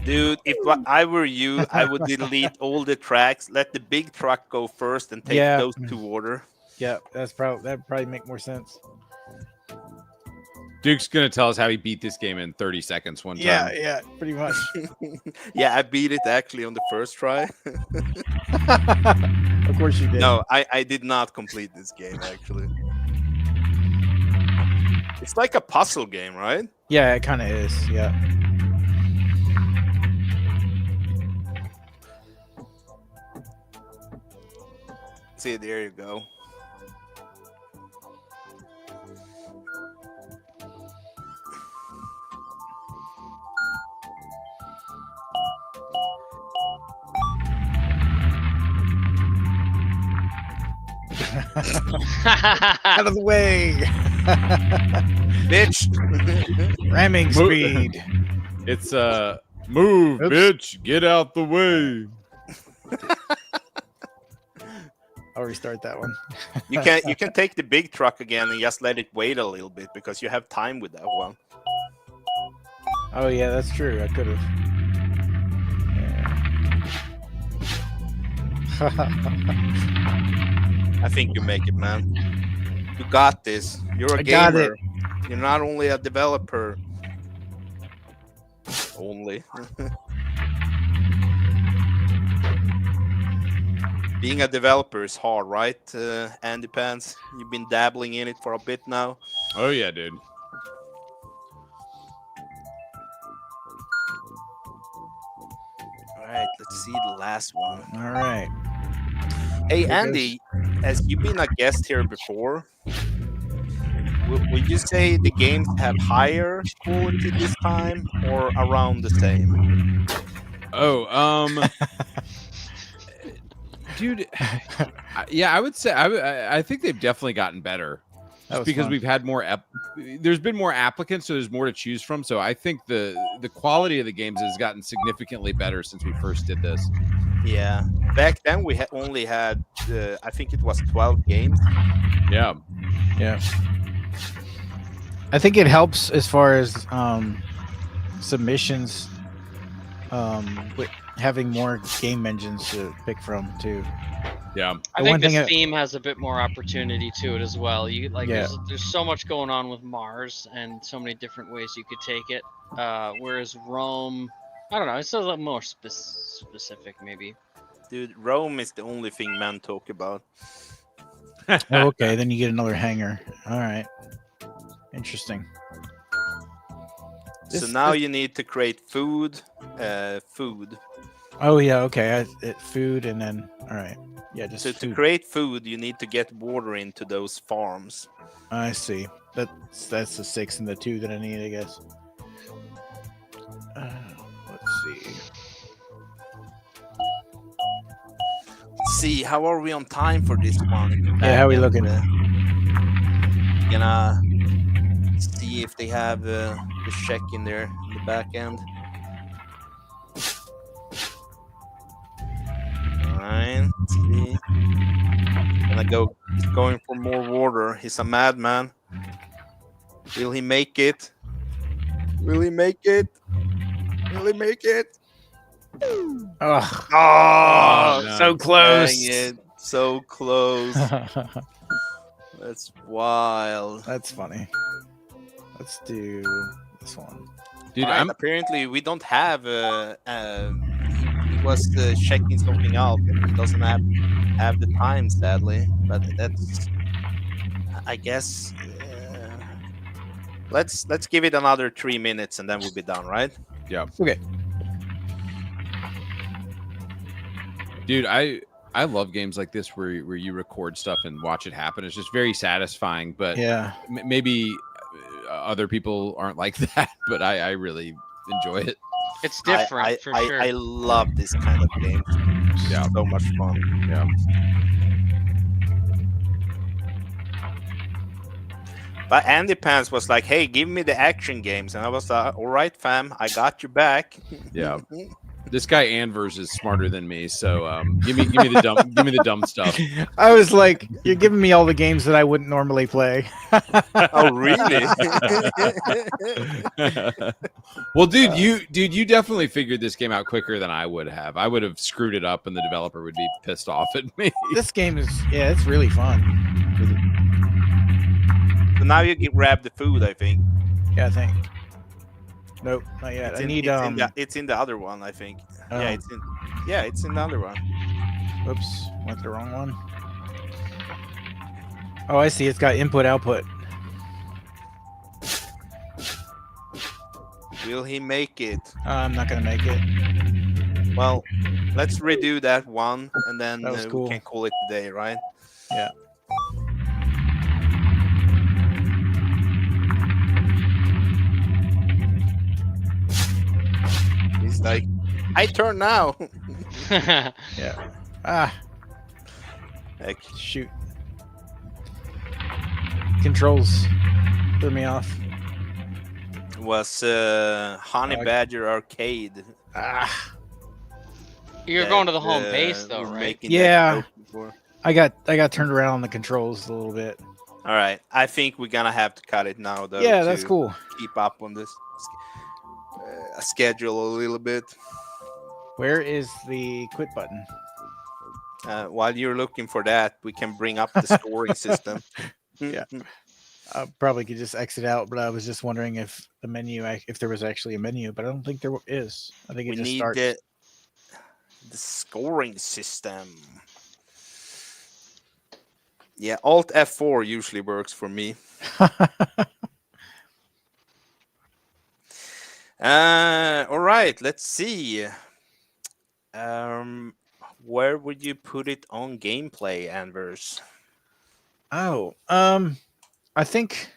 Dude, if I were you, I would delete all the tracks, let the big truck go first, and take Yeah. those to water. Yeah, that'd probably make more sense. Duke's gonna tell us how he beat this game in 30 seconds one time. Yeah, pretty much. Yeah, I beat it actually on the first try. Of course you did. No, I did not complete this game actually. It's like a puzzle game, right? Yeah, it kind of is. Yeah. See, there you go. Out of the way. Bitch. Ramming speed. It's move, Oops. bitch, get out the way. I'll restart that one. You can take the big truck again and just let it wait a little bit because you have time with that one. Oh yeah, that's true. I could have. I think you make it, man. You got this. You're a I got gamer. You're not only a developer. Only. Being a developer is hard, right, Andy Pants? You've been dabbling in it for a bit now. Oh yeah, dude. All right, let's see the last one. All right. Hey, Here Andy, as you've been a guest here before, would you say the games have higher quality this time or around the same? Oh, dude, yeah, I would say I think they've definitely gotten better. That Just was because fun. we've had more, there's been more applicants, so there's more to choose from. So I think the quality of the games has gotten significantly better since we first did this. Yeah, back then we only had I think it was 12 games. Yeah. Yeah. I think it helps as far as submissions, with having more game engines to pick from too. Yeah. I The think one this thing theme has a bit more opportunity to it as well. You like Yeah. there's so much going on with Mars and so many different ways you could take it. Whereas Rome, I don't know, it's a little more specific maybe. Dude, Rome is the only thing men talk about. Oh, okay, then you get another hanger. All right. Interesting. So This- now this- you need to create food. Food. Oh yeah, okay. Food and then all right. Yeah, just So to food. create food, you need to get water into those farms. I see. That's the 6 and the 2 that I need, I guess. Let's see. Let's see, how are we on time for this one? Yeah, how are we looking? Gonna see if they have the check in there in the back end. Alright, let's see. He's going for more water. He's a madman. Will he make it? Will he make it? Will he make it? Ugh. Oh, no. So close. Dang it. So close. That's wild. That's funny. Let's do this one. Dude, Alright, apparently we don't have he was checking something out and he doesn't have the time, sadly. But that's, I guess, let's give it another 3 minutes and then we'll be done, right? Yeah. Okay. Dude, I love games like this where you record stuff and watch it happen. It's just very satisfying. But Yeah. Maybe other people aren't like that, but I really enjoy it. It's different for sure. I love this kind of game. Yeah, so much fun. Yeah. But Andy Pants was like, "Hey, give me the action games," and I was like, "All right, fam, I got your back." Yeah. This guy Anvers is smarter than me, so give me the dumb stuff. I was like, you're giving me all the games that I wouldn't normally play. Oh, really? Well, dude, you definitely figured this game out quicker than I would have. I would have screwed it up, and the developer would be pissed off at me. This game is, yeah, it's really fun. So now you can grab the food, I think. Yeah, I think. Nope, not yet. I need it's in the other one, I think. Oh. Yeah, it's in the other one. Oops, went the wrong one. Oh, I see. It's got input output. Will he make it? I'm not gonna make it. Well, let's redo that one, and then That was cool. we can call it a day, right? Yeah. He's like, I turn now. Yeah. Ah. Heck. Shoot. Controls threw me off. Was Honey Badger Arcade. Ah. You're going to the home base though, right? Yeah. I got turned around on the controls a little bit. All right. I think we're gonna have to cut it now, though. Yeah, that's to cool. Keep up on this schedule a little bit. Where is the quit button? While you're looking for that, we can bring up the scoring system. Yeah. I probably could just exit out, but I was just wondering if the menu, if there was actually a menu, but I don't think there is. I think it We just need starts. the scoring system. Yeah, Alt F4 usually works for me. All right, let's see. Where would you put it on gameplay, Anvers? Oh, I think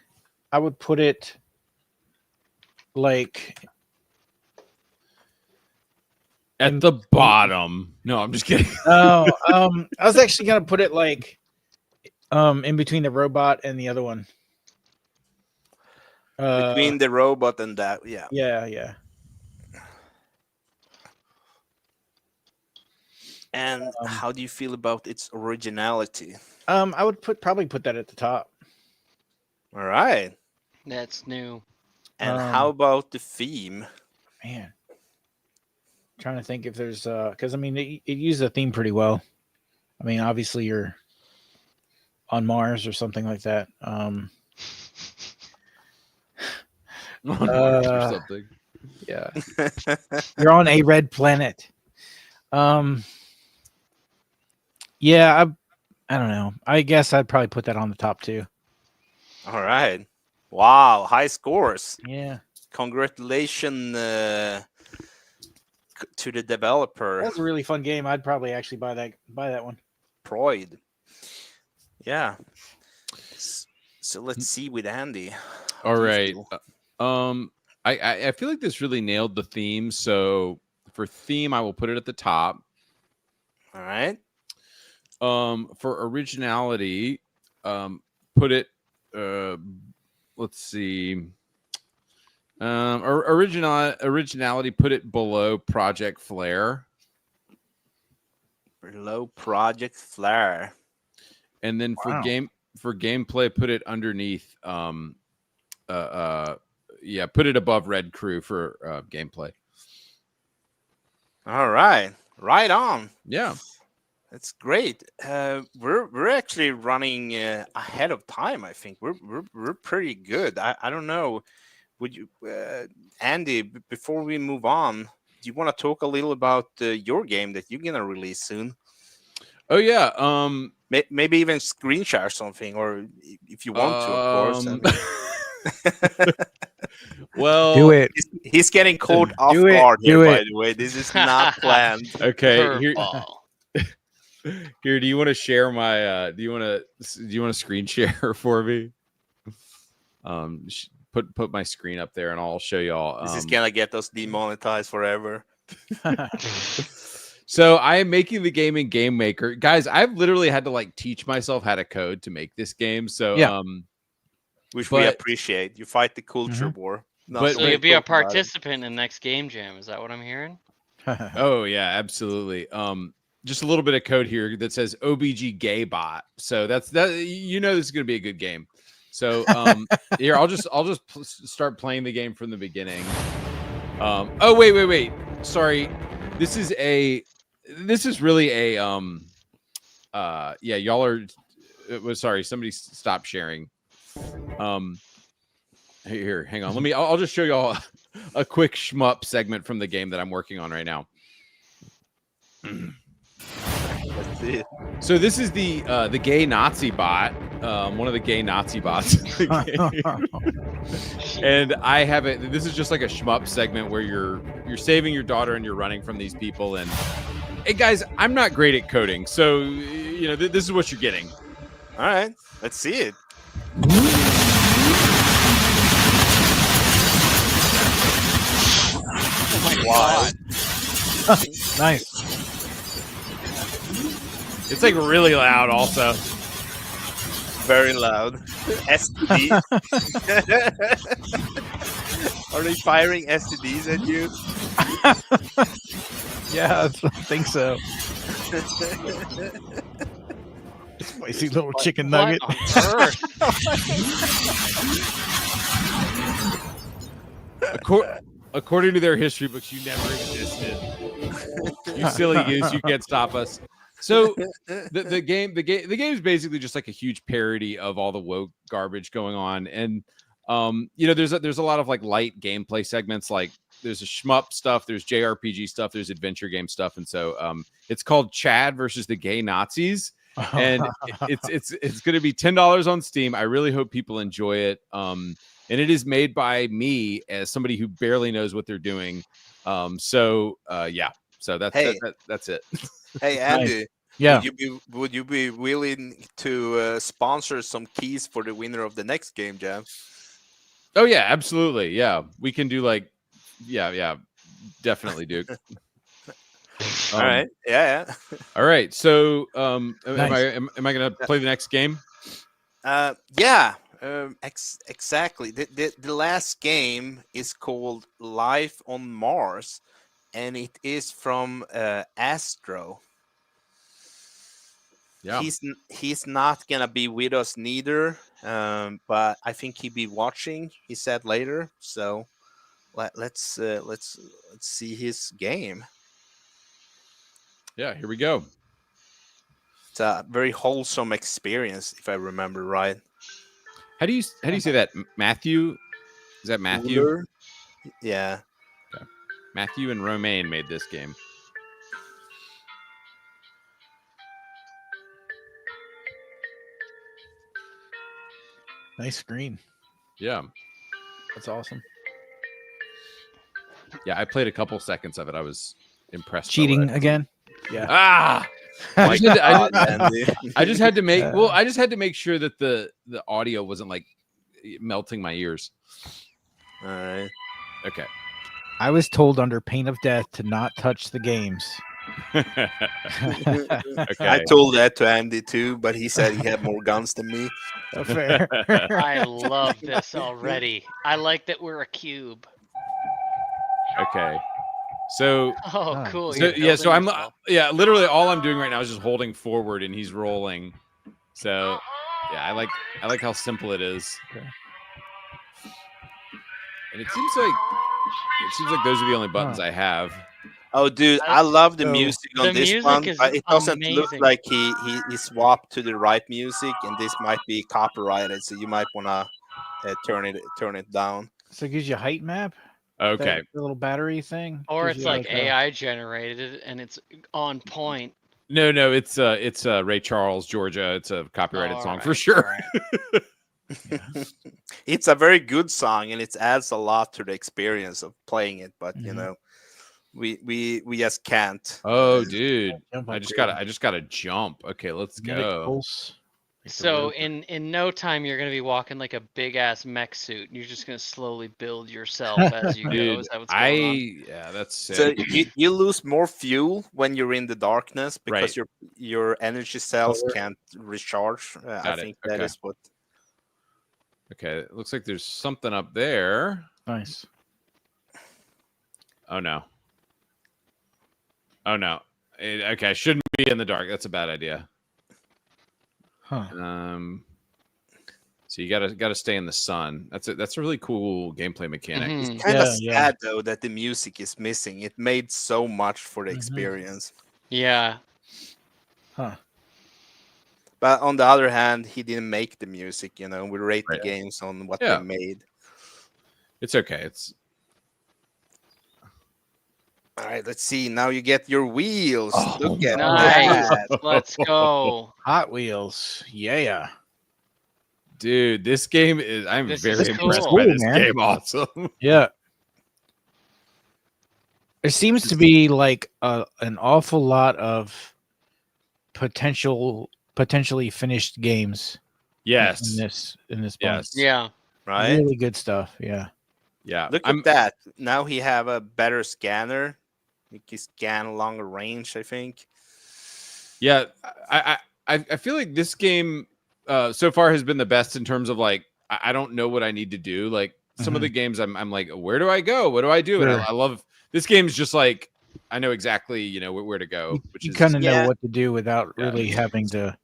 I would put it like At the bottom. No, I'm just kidding. Oh, I was actually gonna put it like in between the robot and the other one. Between the robot and that, yeah. Yeah. And how do you feel about its originality? I would probably put that at the top. All right. That's new. And how about the theme? Man, trying to think if there's because I mean it used the theme pretty well. I mean, obviously you're on Mars or something like that. On Mars or something. Yeah. You're on a red planet. Yeah, I don't know. I guess I'd probably put that on the top too. All right. Wow, high scores. Yeah. Congratulations to the developer. That was a really fun game. I'd probably actually buy that one. Proid. Yeah. So let's see with Andy. All right. I feel like this really nailed the theme. So for theme, I will put it at the top. All right. For originality, put it. Let's see. Originality, put it below Project Flare. Below Project Flare. And then for gameplay, put it underneath. Put it above Red Crew for gameplay. All right, right on. Yeah, that's great. We're actually running ahead of time. I think we're pretty good. I don't know. Would you, Andy? Before we move on, do you want to talk a little about your game that you're gonna release soon? Oh yeah. Maybe even screen share something, or if you want to, of course. Well, do it. He's getting caught off guard here, by the way. This is not planned. Okay. Here, do you want to share my? Do you want to screen share for me? Put my screen up there, and I'll show you all. This is gonna get us demonetized forever. So I am making the game in Game Maker, guys. I've literally had to teach myself how to code to make this game. So yeah. Which we appreciate. You fight the culture war. So you'll be a participant in the next Game Jam. Is that what I'm hearing? Oh yeah, absolutely. Just a little bit of code here that says OBG gay bot. So that's that. You know this is gonna be a good game. So here I'll just start playing the game from the beginning. Oh wait. Sorry, this is really a y'all are. Sorry, somebody stop sharing. Here, hang on. I'll just show y'all a quick shmup segment from the game that I'm working on right now. Let's see it. So this is the gay Nazi bot, one of the gay Nazi bots in the game. And I have it. This is just like a shmup segment where you're saving your daughter and you're running from these people. And hey, guys, I'm not great at coding, so this is what you're getting. All right, let's see it. Oh my God. Nice. It's really loud also. Very loud. STD. Are they firing STDs at you? Yeah, I think so. Spicy little chicken nugget. According to their history books, you never existed. You silly goose, you can't stop us. So the game is basically just like a huge parody of all the woke garbage going on, and there's a lot of light gameplay segments. Like there's a shmup stuff, there's JRPG stuff, there's adventure game stuff, and so it's called Chad versus the Gay Nazis, and it's going to be $10 on Steam. I really hope people enjoy it. And it is made by me as somebody who barely knows what they're doing. So that's it. Hey, Andy. Nice. Yeah. Would you be willing to sponsor some keys for the winner of the next Game Jam? Oh yeah, absolutely. Yeah, we can do definitely, Duke. All right. Yeah. All right. So, am Nice. I going to play the next game? Yeah. Exactly. The last game is called Life on Mars, and it is from Astro. Yeah. He's not gonna be with us neither, but I think he'll be watching. He said later, so let's see his game. Yeah. Here we go. It's a very wholesome experience, if I remember right. How do you say that? Matthew? Is that Matthew? Cooler? Yeah. Okay. Matthew and Romaine made this game. Nice screen. Yeah. That's awesome. Yeah, I played a couple seconds of it. I was impressed. by Cheating what I- again. Yeah. Ah. My God, I just had to make I just had to make sure that the audio wasn't like melting my ears. All right. Okay. I was told under pain of death to not touch the games. Okay. I told that to Andy too, but he said he had more guns than me. Fair. I love this already. I like that we're a cube. Okay. So Oh, cool. So, You're yeah, so building I'm yourself. literally all I'm doing right now is just holding forward and he's rolling. So yeah, I like how simple it is. And it seems like those are the only buttons I have. Oh, dude, I love the So- music The on this music one, is but it doesn't look amazing. like he swapped to the right music, and this might be copyrighted, so you might wanna turn it down. So it gives you a height map. Okay. That little battery thing. Or Gives it's you like a- AI generated and it's on point. No, it's Ray Charles, Georgia. It's a copyrighted Oh, song alright, for sure. It's a very good song, and it adds a lot to the experience of playing it. But you know, we just can't. Oh, dude. Jump I up just great. gotta jump. Okay, let's Magnetic go. pulse. So in no time you're gonna be walking like a big ass mech suit. You're just gonna slowly build yourself as you go. Dude, Is that what's going on? yeah, that's sick. So you lose more fuel when you're in the darkness because Right. your energy cells can't recharge. I Got it. think that Okay. is what. Okay, it looks like there's something up there. Nice. Oh no. Oh no. Okay, I shouldn't be in the dark. That's a bad idea. Huh. So you gotta stay in the sun. That's a really cool gameplay mechanic. Mhm. It's kind of Yeah, sad though that the music is missing. It made so much for the Mhm. experience. Yeah. Huh. But on the other hand, he didn't make the music. You know, we rate Right. the games on what Yeah. they made. It's okay. It's All right, let's see. Now you get your wheels. Oh, Look at Nice. that. Let's go. Hot Wheels. Yeah. dude, this game is I'm This very is impressed cool. by Cool, this man. game. Awesome. Yeah. There seems to be like an awful lot of potentially finished games Yes. in this bunch. Yes. Yeah. Right? Really good stuff. Yeah. Yeah. Look at that. Now he have a better scanner. He can scan a longer range, I think. Yeah, I feel like this game so far has been the best in terms of like I don't know what I need to do. Like some of the games I'm like, where do I go? What do I do? And Sure. I love this game's just like I know exactly, where to go, which You is kind of know Yeah. what to do without Yeah. really having to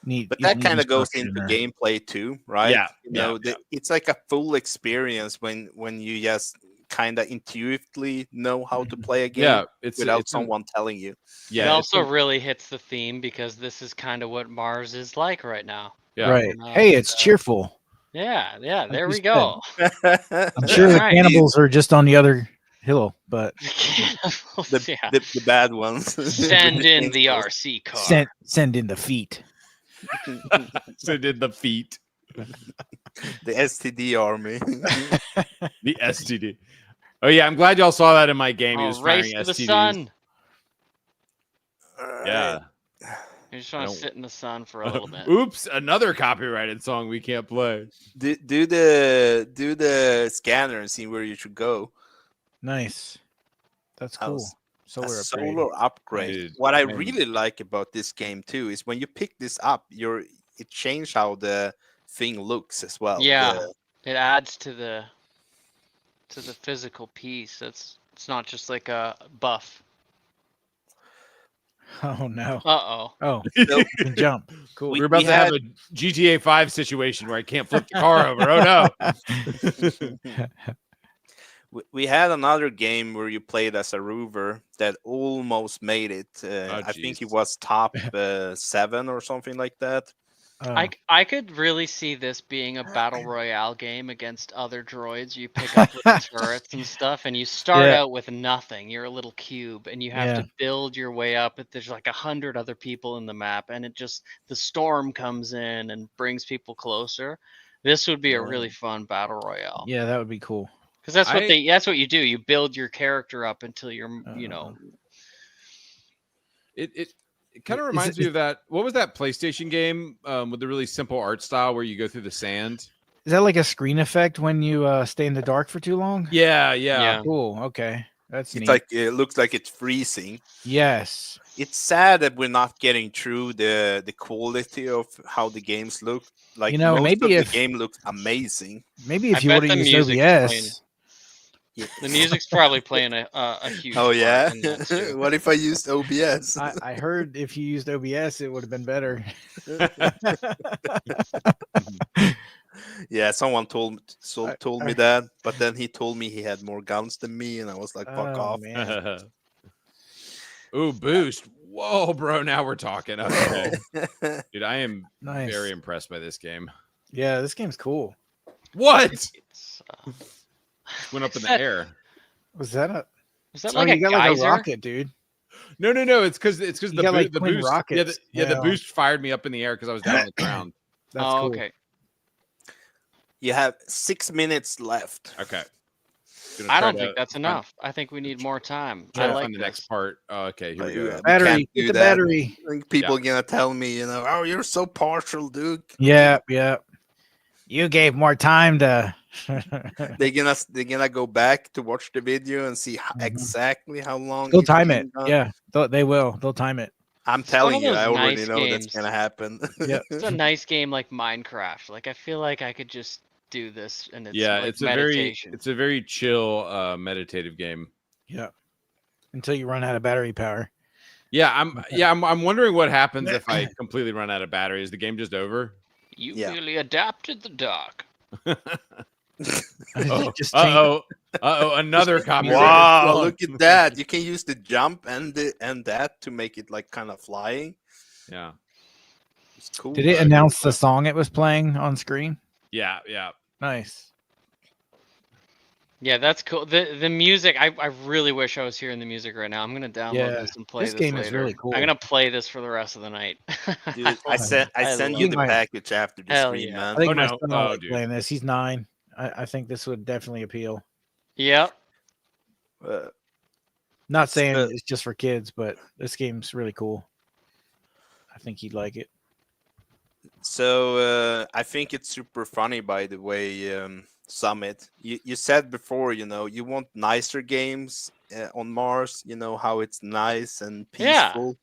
need. But you that need kind of goes instruction into or- gameplay too, right? Yeah, You know, yeah. it's like a full experience when you just kind of intuitively know how to play a game yeah, it's without someone telling you. yeah, It it's also a- really hits the theme because this is kind of what Mars is like right now. yeah. Right. Uh, Hey, it's cheerful. Yeah, there you we said. go. I'm sure the Right. cannibals are just on the other hill, but the, Yeah. the bad ones. Send in the Angels. RC car. send in the feet. So did the feet, The STD army. the STD. Oh yeah, I'm glad y'all saw that in my game. He Oh, was race firing to the STDs. sun. Yeah. You just want don't- to sit in the sun for a little bit. Oops, another copyrighted song we can't play. do the scanner and see where you should go. Nice. That's I cool. was- Solar a upgrade. solar upgrade. Dude, What I and- really like about this game too is when you pick this up, it changed how the thing looks as well. Yeah, it adds to the physical piece. It's not just like a buff. Oh no. Uh-oh. Oh, So- you can jump. Cool. We're about we to have had- a GTA 5 situation where I can't flip the car over. Oh no. We had another game where you played as a rover that almost made it. I think it jeez. was top 7 or something like that. I could really see this being a battle royale game against other droids. You pick up little turrets and stuff, and you start Yeah. out with nothing. You're a little cube, and you have Yeah. to build your way up. There's like 100 other people in the map, and the storm comes in and brings people closer. This would be a really fun battle royale. Yeah, that would be cool. Because that's what you do. You build your character up until you're, It kind of reminds me of that. What was that PlayStation game with the really simple art style where you go through the sand? Is that like a screen effect when you stay in the dark for too long? Yeah. Cool. Okay, that's It's neat. like it looks like it's freezing. Yes. It's sad that we're not getting through the quality of how the games look. Like You know, most maybe of if- the game looks amazing. Maybe if I you bet would have the used music's OBS. the music's probably playing a huge. Oh part yeah. in that too. What if I used OBS? I heard if you used OBS, it would have been better. Yeah, someone told me that, but then he told me he had more guns than me, and I was like, "Fuck Oh, off!" man. Ooh, boost. Whoa, bro. Now we're talking. Okay. Dude, I am Nice. very impressed by this game. Yeah, this game's cool. What? It's, Went up in the that- air. Was that a? Was that Oh, like you a got like a geyser? rocket, dude. No. It's because You the, got, like, the twin boost. rockets. The Yeah. boost fired me up in the air because I was down on the ground. That's Oh, cool. okay. You have 6 minutes left. Okay. Gonna I try don't to think that's find- enough. I think we need more time. try I to like find the next part. Oh, okay, here we Yeah, go. we Battery. can't Get do the that. battery. I think people are gonna tell me, "Oh, you're so partial, dude." Yeah. You gave more time to. They're gonna go back to watch the video and see exactly how long. They'll it's time been it. done. Yeah, they will. They'll time it. I'm It's one telling of you, those I already nice know that's games. gonna happen. Yeah. It's a nice game like Minecraft. Like I feel like I could just do this and it's Yeah, like it's meditation. a very chill meditative game. Yeah. Until you run out of battery power. Yeah, I'm wondering what happens if I completely run out of battery. Is the game just over? You Yeah. really adapted the dark. Just Another copy. Wow, look at that! You can use the jump and that to make it like kind of flying. Yeah. It's cool. Did it announce the song it was playing on screen? Yeah. Nice. Yeah, that's cool. The music, I really wish I was hearing the music right now. I'm gonna download Yeah, this and play this this game is later. really cool. I'm gonna play this for the rest of the night. Dude, I send love you the it. package after the Hell stream, yeah. man. I think Oh, my no. son Oh, will like dude. playing this. He's 9. I think this would definitely appeal. Yep. Not saying So- it's just for kids, but this game's really cool. I think he'd like it. So I think it's super funny, by the way, Summit. You said before, you want nicer games on Mars. You know how it's nice and Yeah. peaceful.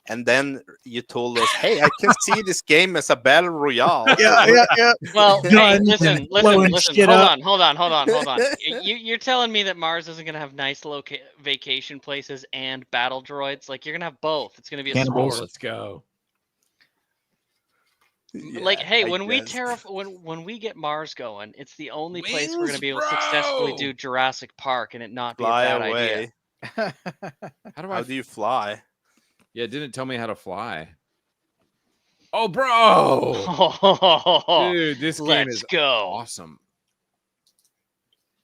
And then you told us, "Hey, I can see this game as a battle royale." Yeah. Well, hey, Guns listen, and blowing shit Hold up. on. You're telling me that Mars isn't gonna have nice vacation places and battle droids? Like you're gonna have both. It's gonna be a Cannibals. sport. Let's go. Like, hey, I when we guess. when we get Mars going, it's the only place we're Wings, gonna be able to successfully bro! do Jurassic Park and it not be Fly a bad away. idea. How do How I? do you fly? Yeah, it didn't tell me how to fly. Oh, bro, dude, this game Let's is go. awesome.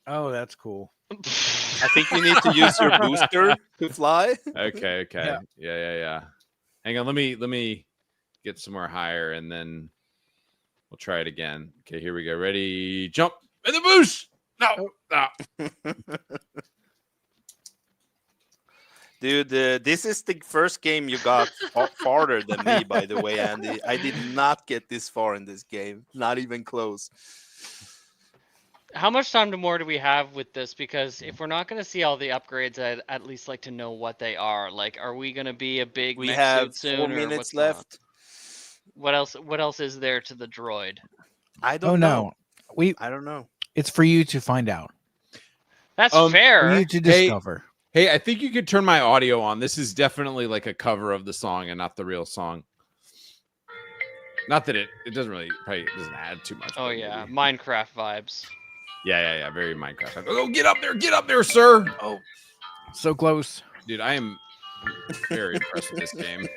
Oh, that's cool. I think you need to use your booster to fly. Okay. Yeah. Yeah. Hang on, let me get somewhere higher and then we'll try it again. Okay, here we go. Ready, jump, and the boost. No. Dude, this is the first game you got farther than me, by the way, Andy. I did not get this far in this game. Not even close. How much time more do we have with this? Because if we're not going to see all the upgrades, I'd at least like to know what they are. Like, are we going to be a big We mech have suit 4 soon, or minutes what's going on? left. What else? What else is there to the droid? I don't Oh know. no, I don't know. it's for you to find out. That's For fair. you to discover. Hey, I think you could turn my audio on. This is definitely like a cover of the song and not the real song. Not that it doesn't really probably doesn't add too much. Oh but yeah, maybe. Minecraft vibes. Yeah. Very Minecraft. Oh, get up there, sir. Oh, so close. Dude, I am very impressed with this game.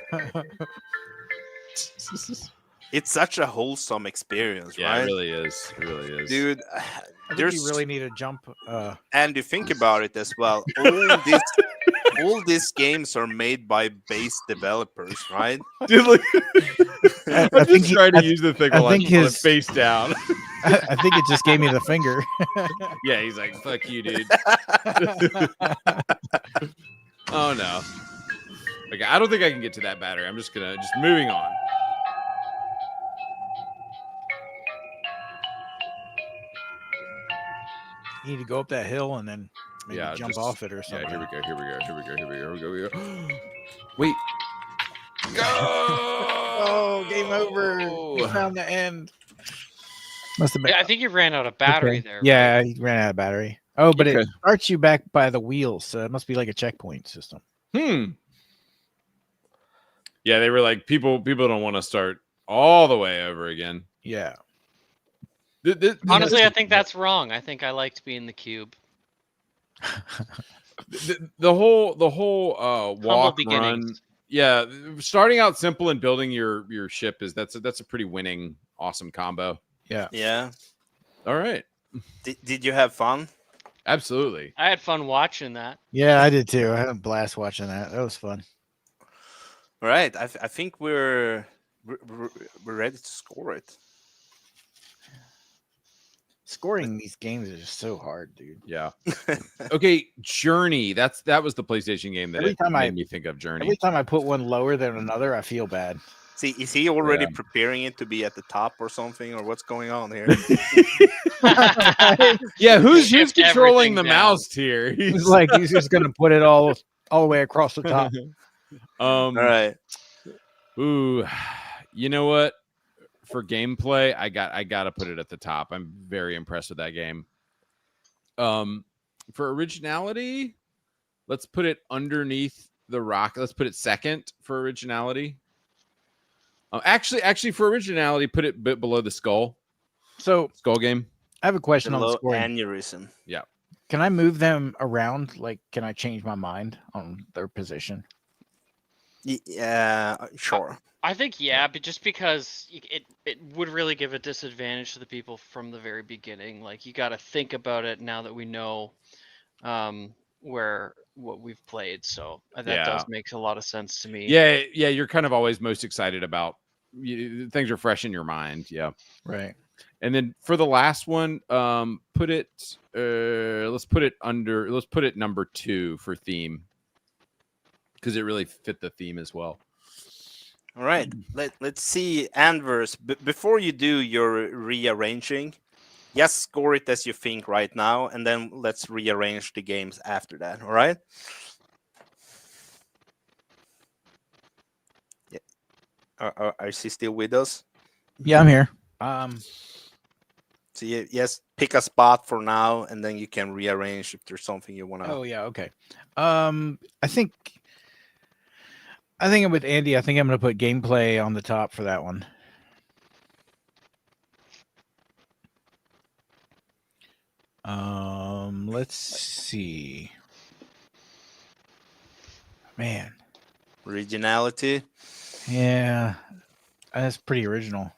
It's such a wholesome experience, Yeah, right? it really is. It really is. Dude, I think there's you really need to jump. and you think about it as well. All these games are made by base developers, right? Dude, look. I I'm think just trying to use the thing I while I think pull it his- face down. I think it just gave me the finger. Yeah, he's like, fuck you, dude. Oh no. Okay, I don't think I can get to that battery. I'm just moving on. You need to go up that hill and then maybe jump just- off it or something. Yeah, here we go. Wait. Go! Oh, game over. We found the end. Must have been. Yeah, I think you ran out of battery Okay. there. Yeah, he ran out of battery. Oh, but it Okay. starts you back by the wheels, so it must be like a checkpoint system. Yeah, they were like, people don't want to start all the way over again. Yeah. Honestly, I think that's wrong. I think I liked being the cube. the whole walk run. beginnings. Yeah, starting out simple and building your ship that's a pretty winning, awesome combo. Yeah. Yeah. All right. Did you have fun? Absolutely. I had fun watching that. Yeah, I did too. I had a blast watching that. That was fun. All right. I think we're ready to score it. Scoring these games is just so hard, dude. Yeah. Okay, Journey. That was the PlayStation game that Every time made me think of Journey. Every time I put one lower than another, I feel bad. See, is he already Yeah. preparing it to be at the top or something, or what's going on here? Yeah, who's Shift controlling everything the down. mouse here? He's like he's just gonna put it all the way across the top. All right. Ooh, you know what? For gameplay, I gotta put it at the top. I'm very impressed with that game. For originality, let's put it underneath the rock. Let's put it second for originality. Actually, for originality, put it a bit below the skull So game. I have a question on the Below scoring. aneurysm. Yeah. Can I move them around? Like, can I change my mind on their position? Yeah, sure. I think yeah, but just because it would really give a disadvantage to the people from the very beginning. Like you got to think about it now that we know what we've played. So that does make a lot of sense to me. Yeah. You're kind of always most excited about things are fresh in your mind. Yeah. Right. And then for the last one, put it. Let's put it number 2 for theme because it really fit the theme as well. All right. Let's see, Anvers. Before you do your rearranging, just score it as you think right now, and then let's rearrange the games after that. All right. Yeah. Are you still with us? Yeah, I'm here. So yes, pick a spot for now, and then you can rearrange if there's something you want to. Oh yeah, okay. I think I'm with Andy. I think I'm gonna put gameplay on the top for that one. Let's see. Man. Originality. Yeah. That's pretty original.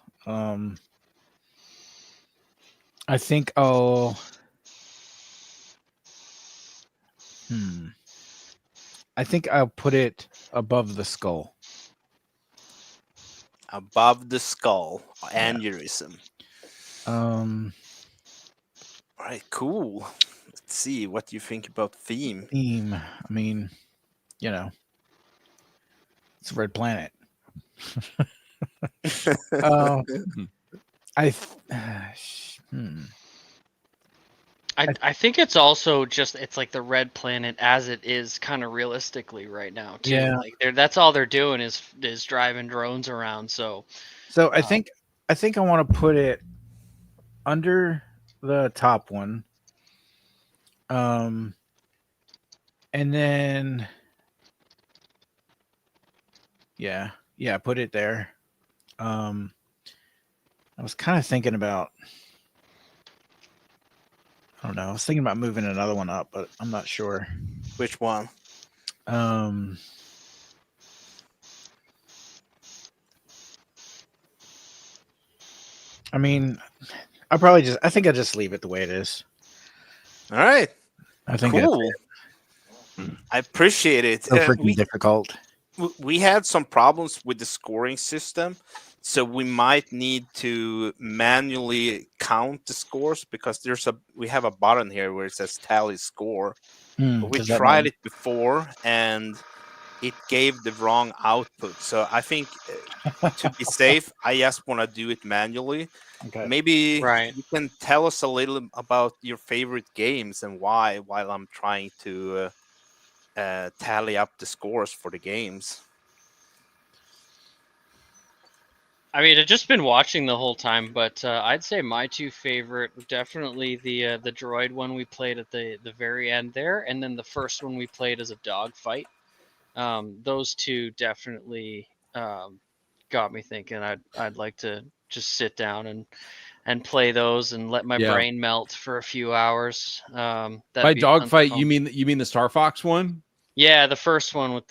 I think I'll I think I'll put it above the skull. Above the skull, aneurysm. Um, All right, cool. Let's see what you think about theme. Theme. I mean, you know, it's Red Planet. I think it's also just it's like the red planet as it is kind of realistically right now too. Yeah. Like that's all they're doing is driving drones around. So I think I want to put it under the top one. And then yeah, put it there. I was kind of thinking about I don't know. I was thinking about moving another one up, but I'm not sure. Which one? I mean, I think I just leave it the way it is. All right. I think cool. I appreciate it. So freaking difficult. We had some problems with the scoring system, so we might need to manually count the scores because we have a button here where it says tally score. But we tried it before and it gave the wrong output. So I think to be safe, I just want to do it manually. Okay. Maybe you can tell us a little about your favorite games and why while I'm trying to tally up the scores for the games. I mean, I've just been watching the whole time, but I'd say my two favorite were definitely the droid one we played at the very end there, and then the first one we played as a dogfight. Those two definitely got me thinking. I'd like to just sit down and play those and let my brain melt for a few hours. By dogfight, you mean the Star Fox one? Yeah, the first one with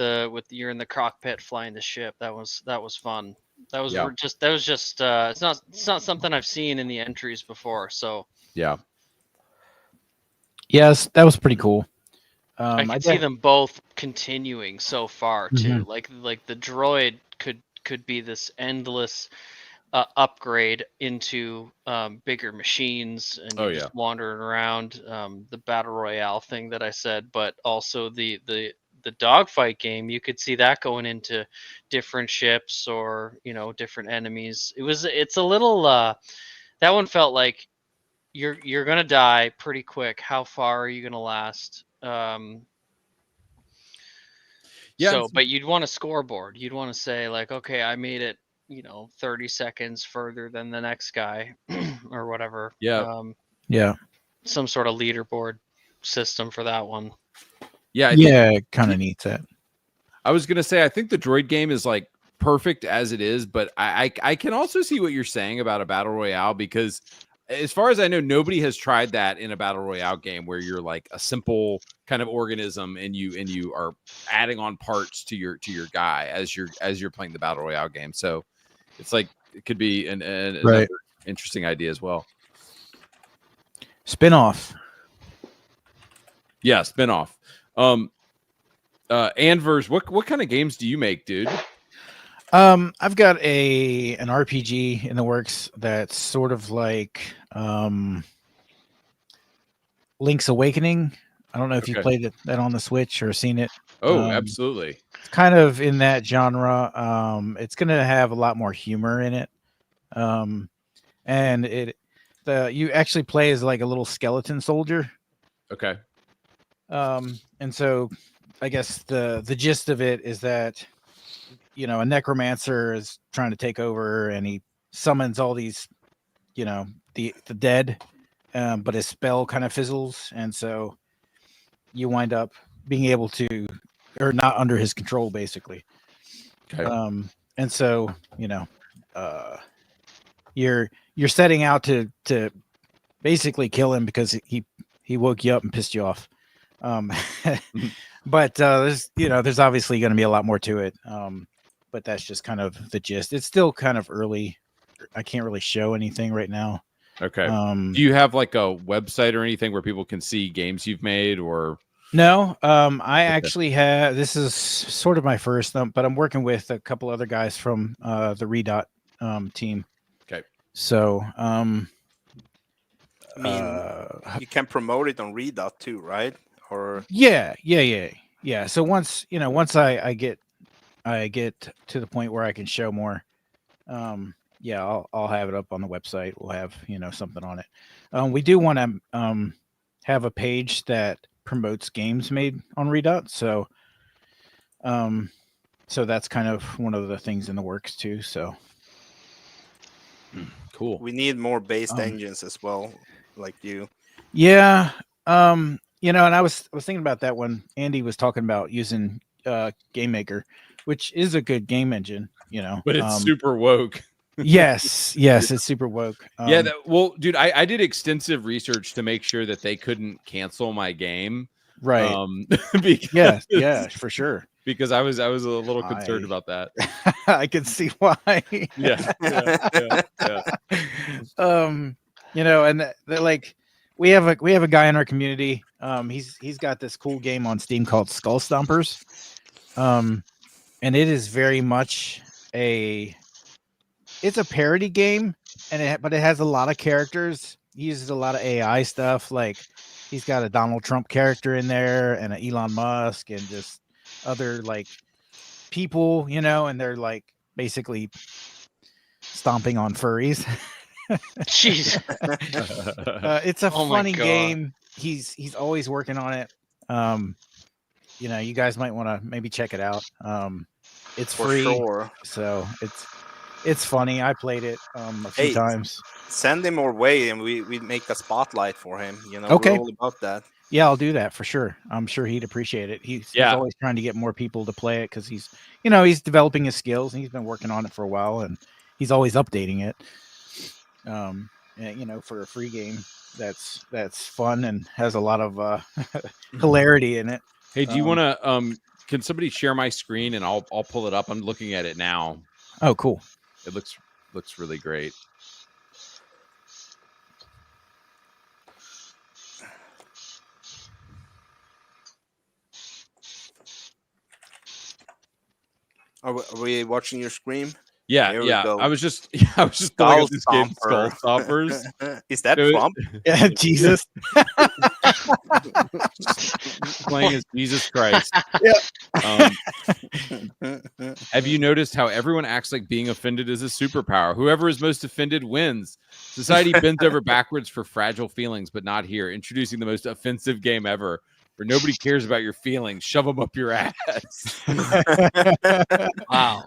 you're in the cockpit flying the ship. That was fun. That was just it's not something I've seen in the entries before. So yeah. Yes, that was pretty cool. I can see them both continuing so far too. Like the droid could be this endless upgrade into bigger machines and just wandering around. The battle royale thing that I said, but also the dogfight game, you could see that going into different ships or different enemies. It's a little that one felt like you're gonna die pretty quick. How far are you gonna last? But you'd want a scoreboard. You'd want to say like, okay, I made it 30 seconds further than the next guy or whatever. Some sort of leaderboard system for that one. Kind of needs that. I was gonna say I think the droid game is like perfect as it is, but I can also see what you're saying about a battle royale because as far as I know, nobody has tried that in a battle royale game where you're like a simple kind of organism and you are adding on parts to your guy as you're playing the battle royale game. So it's like it could be another interesting idea as well. Spin-off. Yeah, spin-off. Anvers, what kind of games do you make, dude? I've got an RPG in the works that's sort of like Link's Awakening. I don't know if you played that on the Switch or seen it. Oh, absolutely. It's kind of in that genre. It's going to have a lot more humor in it. And you actually play as like a little skeleton soldier. Okay. And so I guess the gist of it is that a necromancer is trying to take over and he summons all these the dead, but his spell kind of fizzles, and so you wind up being able to or not under his control basically. Okay. And so you're setting out to basically kill him because he woke you up and pissed you off. But there's obviously going to be a lot more to it. But that's just kind of the gist. It's still kind of early. I can't really show anything right now. Okay. Do you have like a website or anything where people can see games you've made or? No, I actually have. This is sort of my first, but I'm working with a couple other guys from the Redot team. Okay. So, you can promote it on Redot too, right? Or yeah. So once I get to the point where I can show more, I'll have it up on the website. We'll have something on it. We do want to have a page that promotes games made on Redot. So, so that's kind of one of the things in the works too. So, cool. We need more based engines as well, like you. Yeah. You know, and I was thinking about that when Andy was talking about using Game Maker, which is a good game engine, you know. But it's super woke. yes, it's super woke. Yeah, well, dude, I did extensive research to make sure that they couldn't cancel my game. Right. Because, yeah, for sure. Because I was a little concerned about that. I can see why. Yeah. You know, and they're like, we have a guy in our community. He's got this cool game on Steam called Skull Stompers. And it is very much it's a parody game, but it has a lot of characters. He uses a lot of AI stuff. Like he's got a Donald Trump character in there and an Elon Musk and just other like people, you know, and they're like basically stomping on furries. Jeez. It's a Oh my funny God. game. He's always working on it. You know, you guys might want to maybe check it out. It's For free, sure. so it's funny. I played it a few times. Send him our way, and we make a spotlight for him. You know, Okay. we're all about that. Yeah, I'll do that for sure. I'm sure he'd appreciate it. He's always trying to get more people to play it because he's developing his skills and he's been working on it for a while and he's always updating it. And, you know, for a free game that's fun and has a lot of hilarity in it. Hey, do you want to? Can somebody share my screen and I'll pull it up? I'm looking at it now. Oh, cool. It looks really great. Are we watching your screen? Yeah, Here we yeah. go. I was just pulling up this game, Skull Stompers. Is that It was- Trump? Yeah, Jesus. Playing as Jesus Christ. Yeah. Have you noticed how everyone acts like being offended is a superpower? Whoever is most offended wins. Society bends over backwards for fragile feelings, but not here. Introducing the most offensive game ever, where nobody cares about your feelings. Shove them up your ass. Wow.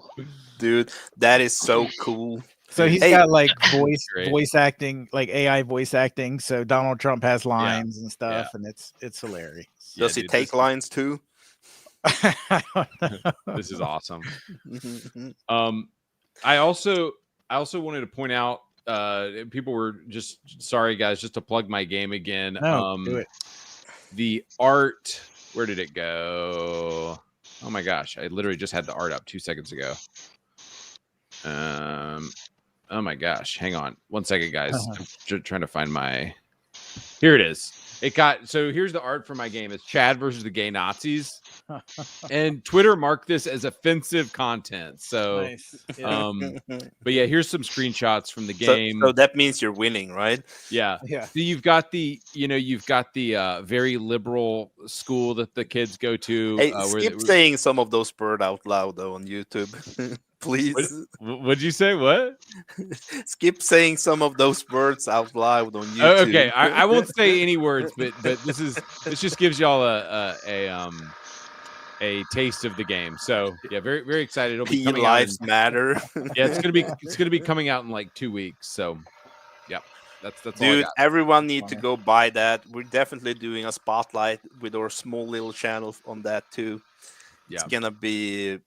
Dude, that is so cool. So he's Hey, got like Great. voice acting, like AI voice acting. So Donald Trump has lines and stuff, and it's hilarious. does he take lines too? This is awesome. I also wanted to point out, people were just sorry, guys, just to plug my game again. No, do it. The art, where did it go? Oh my gosh, I literally just had the art up 2 seconds ago. Oh my gosh, hang on 1 second, guys. I'm trying to find my. Here it is. So here's the art for my game. It's Chad versus the gay Nazis, and Twitter marked this as offensive content. So, Nice. Yeah. but yeah, here's some screenshots from the game. So that means you're winning, right? Yeah. Yeah. So you've got the very liberal school that the kids go to. Hey, where skip saying some of those words out loud though on YouTube, please. What'd you say? What? Skip saying some of those words out loud on YouTube. Oh, okay, I won't say any words, but this just gives y'all a taste of the game. So yeah, very very excited. It'll be coming lives out matter. Yeah, it's gonna be coming out in like 2 weeks. So yeah, that's all I Dude, got. everyone need to go buy that. We're definitely doing a spotlight with our small little channel on that too. Yeah. It's gonna be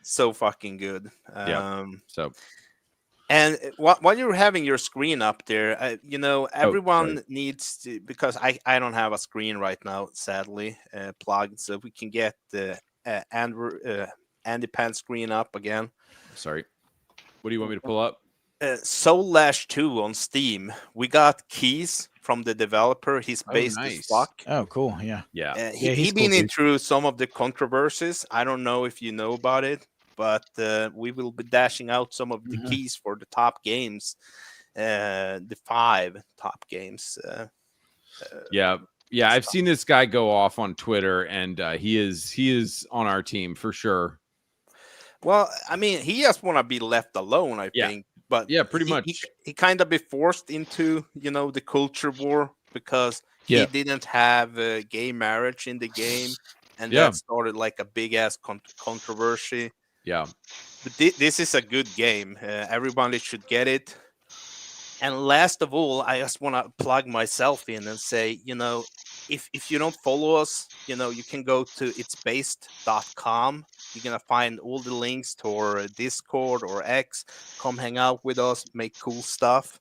so fucking good. Yeah. So And while you're having your screen up there, you know, everyone needs to, because I don't have a screen right now, sadly, plugged, so we can get the Andy Pan screen up again. sorry. What do you want me to pull up? Soul Lash 2 on Steam. We got keys from the developer. He's based as nice. fuck. Oh, cool. Yeah. Yeah. He he's been cool, in dude. through some of the controversies. I don't know if you know about it, but we will be dashing out some of the keys for the top games, the 5 top games. Yeah. I've seen this guy go off on Twitter, and he is on our team for sure. Well, I mean, he just want to be left alone, I think. But yeah, pretty he- much. He kind of be forced into, you know, the culture war because Yeah. he didn't have gay marriage in the game, and Yeah. that started like a big ass controversy. Yeah. But this is a good game. Everybody should get it. And last of all, I just want to plug myself in and say, if you don't follow us, you can go to itsbased.com. You're going to find all the links to our Discord or X. Come hang out with us, make cool stuff.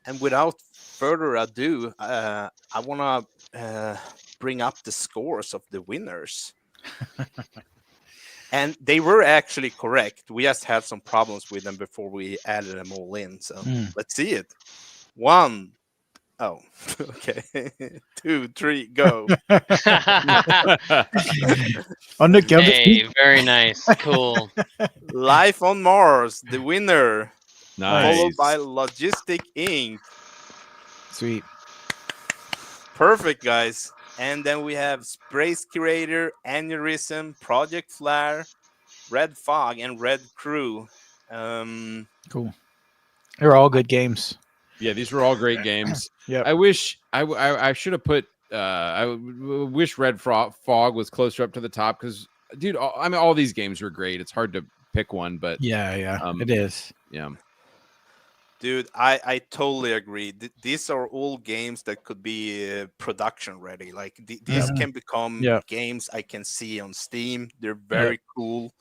And without further ado, I want to bring up the scores of the winners. And they were actually correct. We just had some problems with them before we added them all in. So let's see it. 1. Oh, okay. 2, 3, go. On the count of Hey, three. very nice. Cool. Life on Mars, the winner. Nice. Followed by Logistic Inc. Sweet. Perfect, guys. And then we have Sprace Curator, Aneurysm, Project Flare, Red Fog, and Red Crew. Cool. They're all good games. Yeah, these were all great games. Yep. I wish I should have put. Wish Red Fog was closer up to the top because, dude, all these games were great. It's hard to pick one, but Yeah, it is. Yeah. Dude, I totally agree. These are all games that could be production ready. Like these can become games I can see on Steam. They're very cool.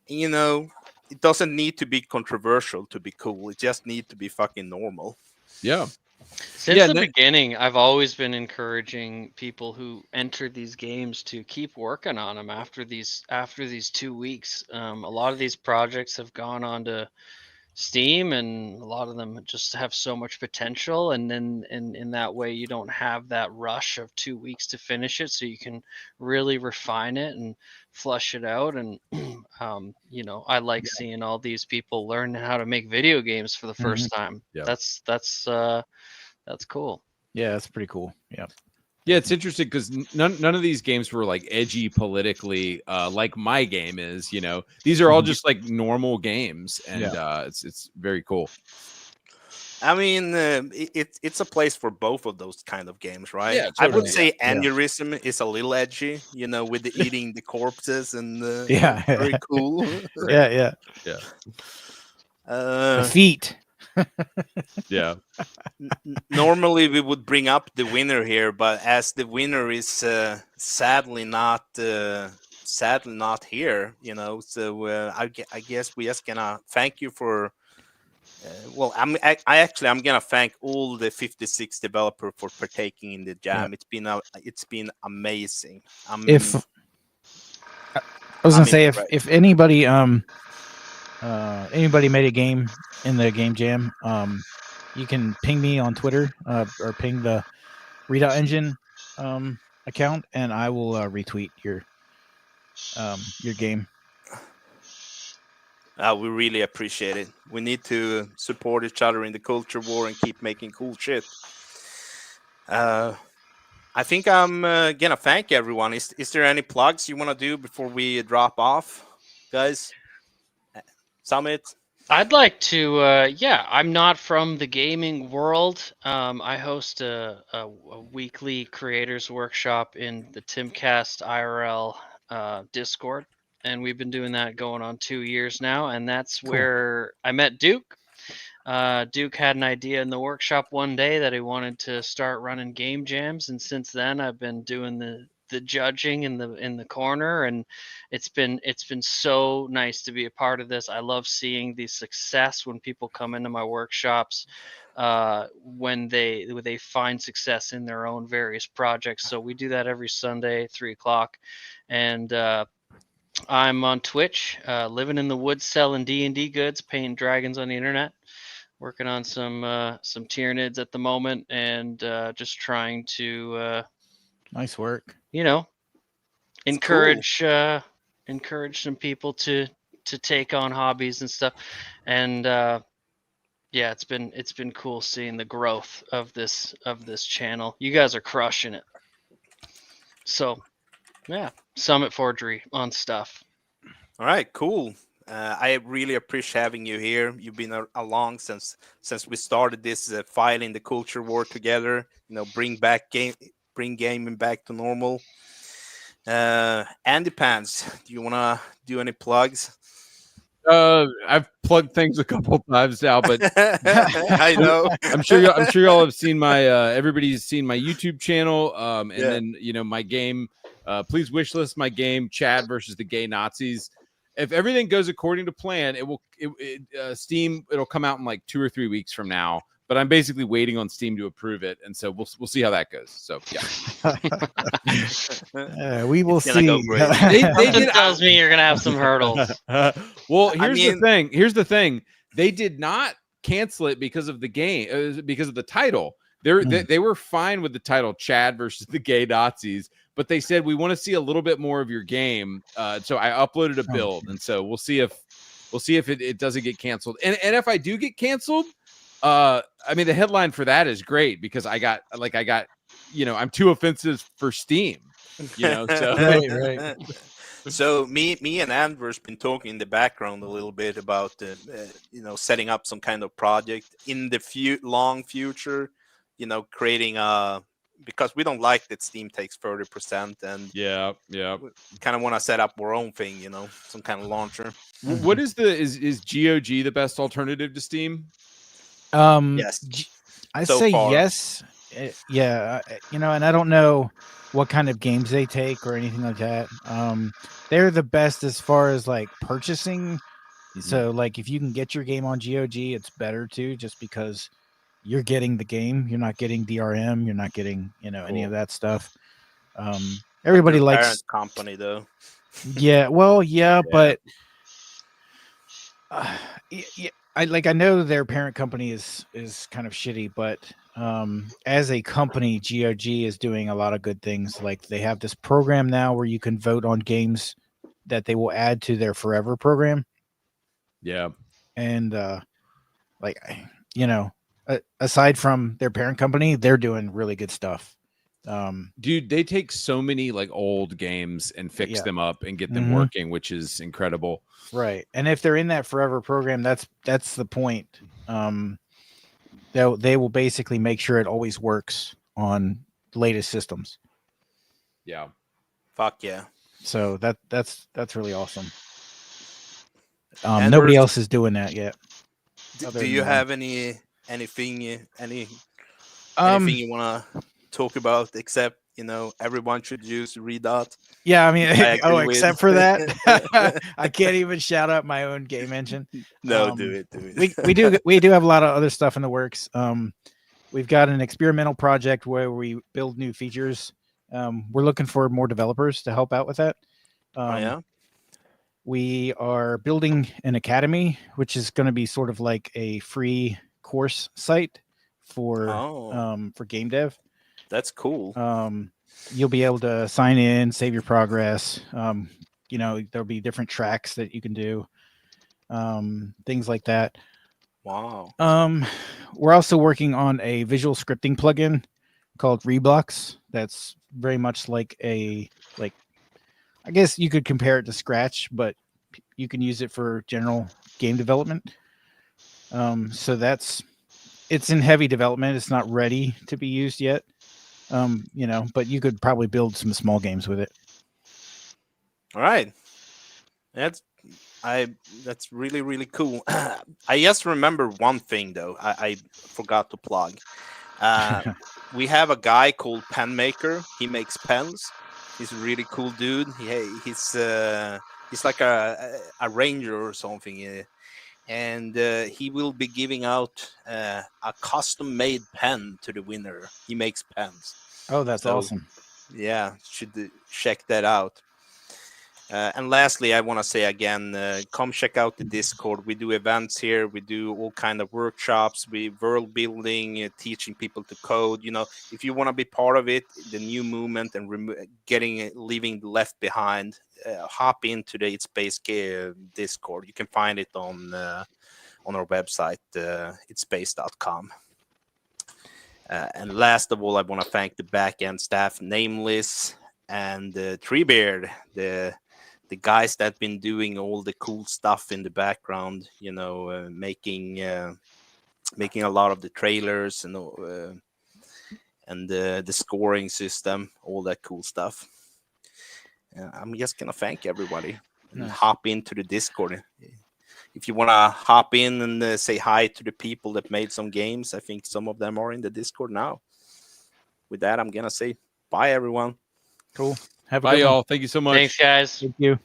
And, it doesn't need to be controversial to be cool. It just needs to be fucking normal. Yeah. Since the beginning, I've always been encouraging people who enter these games to keep working on them after these 2 weeks. A lot of these projects have gone on to Steam, and a lot of them just have so much potential, and then in that way you don't have that rush of 2 weeks to finish it, so you can really refine it and flush it out. And I like seeing all these people learn how to make video games for the first time. Yeah. That's cool. Yeah, that's pretty cool. Yeah. Yeah, it's interesting because none of these games were like edgy politically, like my game is. These are all just like normal games, and it's very cool. I mean, it's a place for both of those kind of games, right? Yeah, I would totally. say Aneurysm is a little edgy, with the eating the corpses and very cool. Yeah. The feet. Yeah. Normally we would bring up the winner here, but as the winner is sadly not here, so I guess we just gonna thank you for. I'm gonna thank all the 56 developers for partaking in the jam. It's been amazing. I was gonna say if anybody anybody made a game in the game jam, you can ping me on Twitter or ping the Readout Engine account, and I will retweet your game. We really appreciate it. We need to support each other in the culture war and keep making cool shit. I think I'm gonna thank everyone. Is there any plugs you want to do before we drop off, guys? Summit. I'd like to, I'm not from the gaming world. I host a weekly creators workshop in the Timcast IRL Discord, and we've been doing that going on 2 years now, and that's where I met Duke. Duke had an idea in the workshop one day that he wanted to start running game jams, and since then I've been doing the judging in the corner, and it's been so nice to be a part of this. I love seeing the success when people come into my workshops, when they find success in their own various projects. So we do that every Sunday, 3:00, and I'm on Twitch, living in the woods, selling D&D goods, painting dragons on the internet, working on some Tyranids at the moment, and just trying to nice work. Encourage some people to take on hobbies and stuff, and it's been cool seeing the growth of this channel. You guys are crushing it. So, Summit Forgery on stuff. All right, cool. I really appreciate having you here. You've been along since we started this fighting the culture war together. Bring gaming back to normal. Andy Pants, do you wanna do any plugs? I've plugged things a couple times now, but I know. I'm sure y'all have seen my everybody's seen my YouTube channel. And then my game. Please wishlist my game, Chad versus the Gay Nazis. If everything goes according to plan, Steam it'll come out in like 2 or 3 weeks from now. But I'm basically waiting on Steam to approve it, and so we'll see how that goes. So yeah, we will see. Something tells me you're gonna have some hurdles. Well, here's the thing. They did not cancel it because of the game, because of the title. They were fine with the title, Chad versus the Gay Nazis, but they said we want to see a little bit more of your game. So I uploaded a build, and so we'll see if it doesn't get canceled. And if I do get canceled. I mean, the headline for that is great because I got, I'm too offensive for Steam, so. Right. So me and Andrew's been talking in the background a little bit about, setting up some kind of project in the long future, creating because we don't like that Steam takes 30%, and yeah, we kind of want to set up our own thing, some kind of launcher. What is is GOG the best alternative to Steam? Yes, I so say far. yes. Yeah, and I don't know what kind of games they take or anything like that. They're the best as far as like purchasing. So like if you can get your game on GOG, it's better too, just because you're getting the game. You're not getting DRM. You're not getting any of that stuff. Everybody Their likes parent company though. Yeah, well, yeah. But I know their parent company is kind of shitty, but as a company, GOG is doing a lot of good things. Like they have this program now where you can vote on games that they will add to their Forever program. Yeah, and aside from their parent company, they're doing really good stuff. Dude, they take so many like old games and fix them up and get them working, which is incredible. Right. And if they're in that Forever program, that's the point. They will basically make sure it always works on latest systems. Yeah. Fuck yeah. So that's really awesome. And Nobody else is doing that yet. Do you have anything you want to talk about except everyone should use Redot? Yeah, I mean, except for that, that. I can't even shout out my own game engine. No, do it. We do have a lot of other stuff in the works. We've got an experimental project where we build new features. We're looking for more developers to help out with that. We are building an academy, which is going to be sort of like a free course site for game dev. That's cool. You'll be able to sign in, save your progress. There'll be different tracks that you can do, things like that. Wow. We're also working on a visual scripting plugin called Reblocks. That's very much like I guess you could compare it to Scratch, but you can use it for general game development. So it's in heavy development. It's not ready to be used yet. But you could probably build some small games with it. All right. That's really, really cool. I just remember one thing though. I forgot to plug. We have a guy called Penmaker. He makes pens. He's a really cool dude. He's like a ranger or something. And he will be giving out a custom-made pen to the winner. He makes pens. Oh, that's awesome. Yeah, should check that out. And lastly, I want to say again, come check out the Discord. We do events here. We do all kind of workshops. We world building, teaching people to code. If you want to be part of it, the new movement and leaving the left behind, hop into the It's Base Discord. You can find it on our website, itsbase.com. And last of all, I want to thank the back end staff, Nameless and Treebeard, the the guys that been doing all the cool stuff in the background, making a lot of the trailers and the scoring system, all that cool stuff. I'm just gonna thank everybody and hop into the Discord. If you want to hop in and say hi to the people that made some games, I think some of them are in the Discord now. With that, I'm gonna say bye, everyone. Cool. Have a Bye, good one. y'all. Thank you so much. Thanks, guys. Thank you.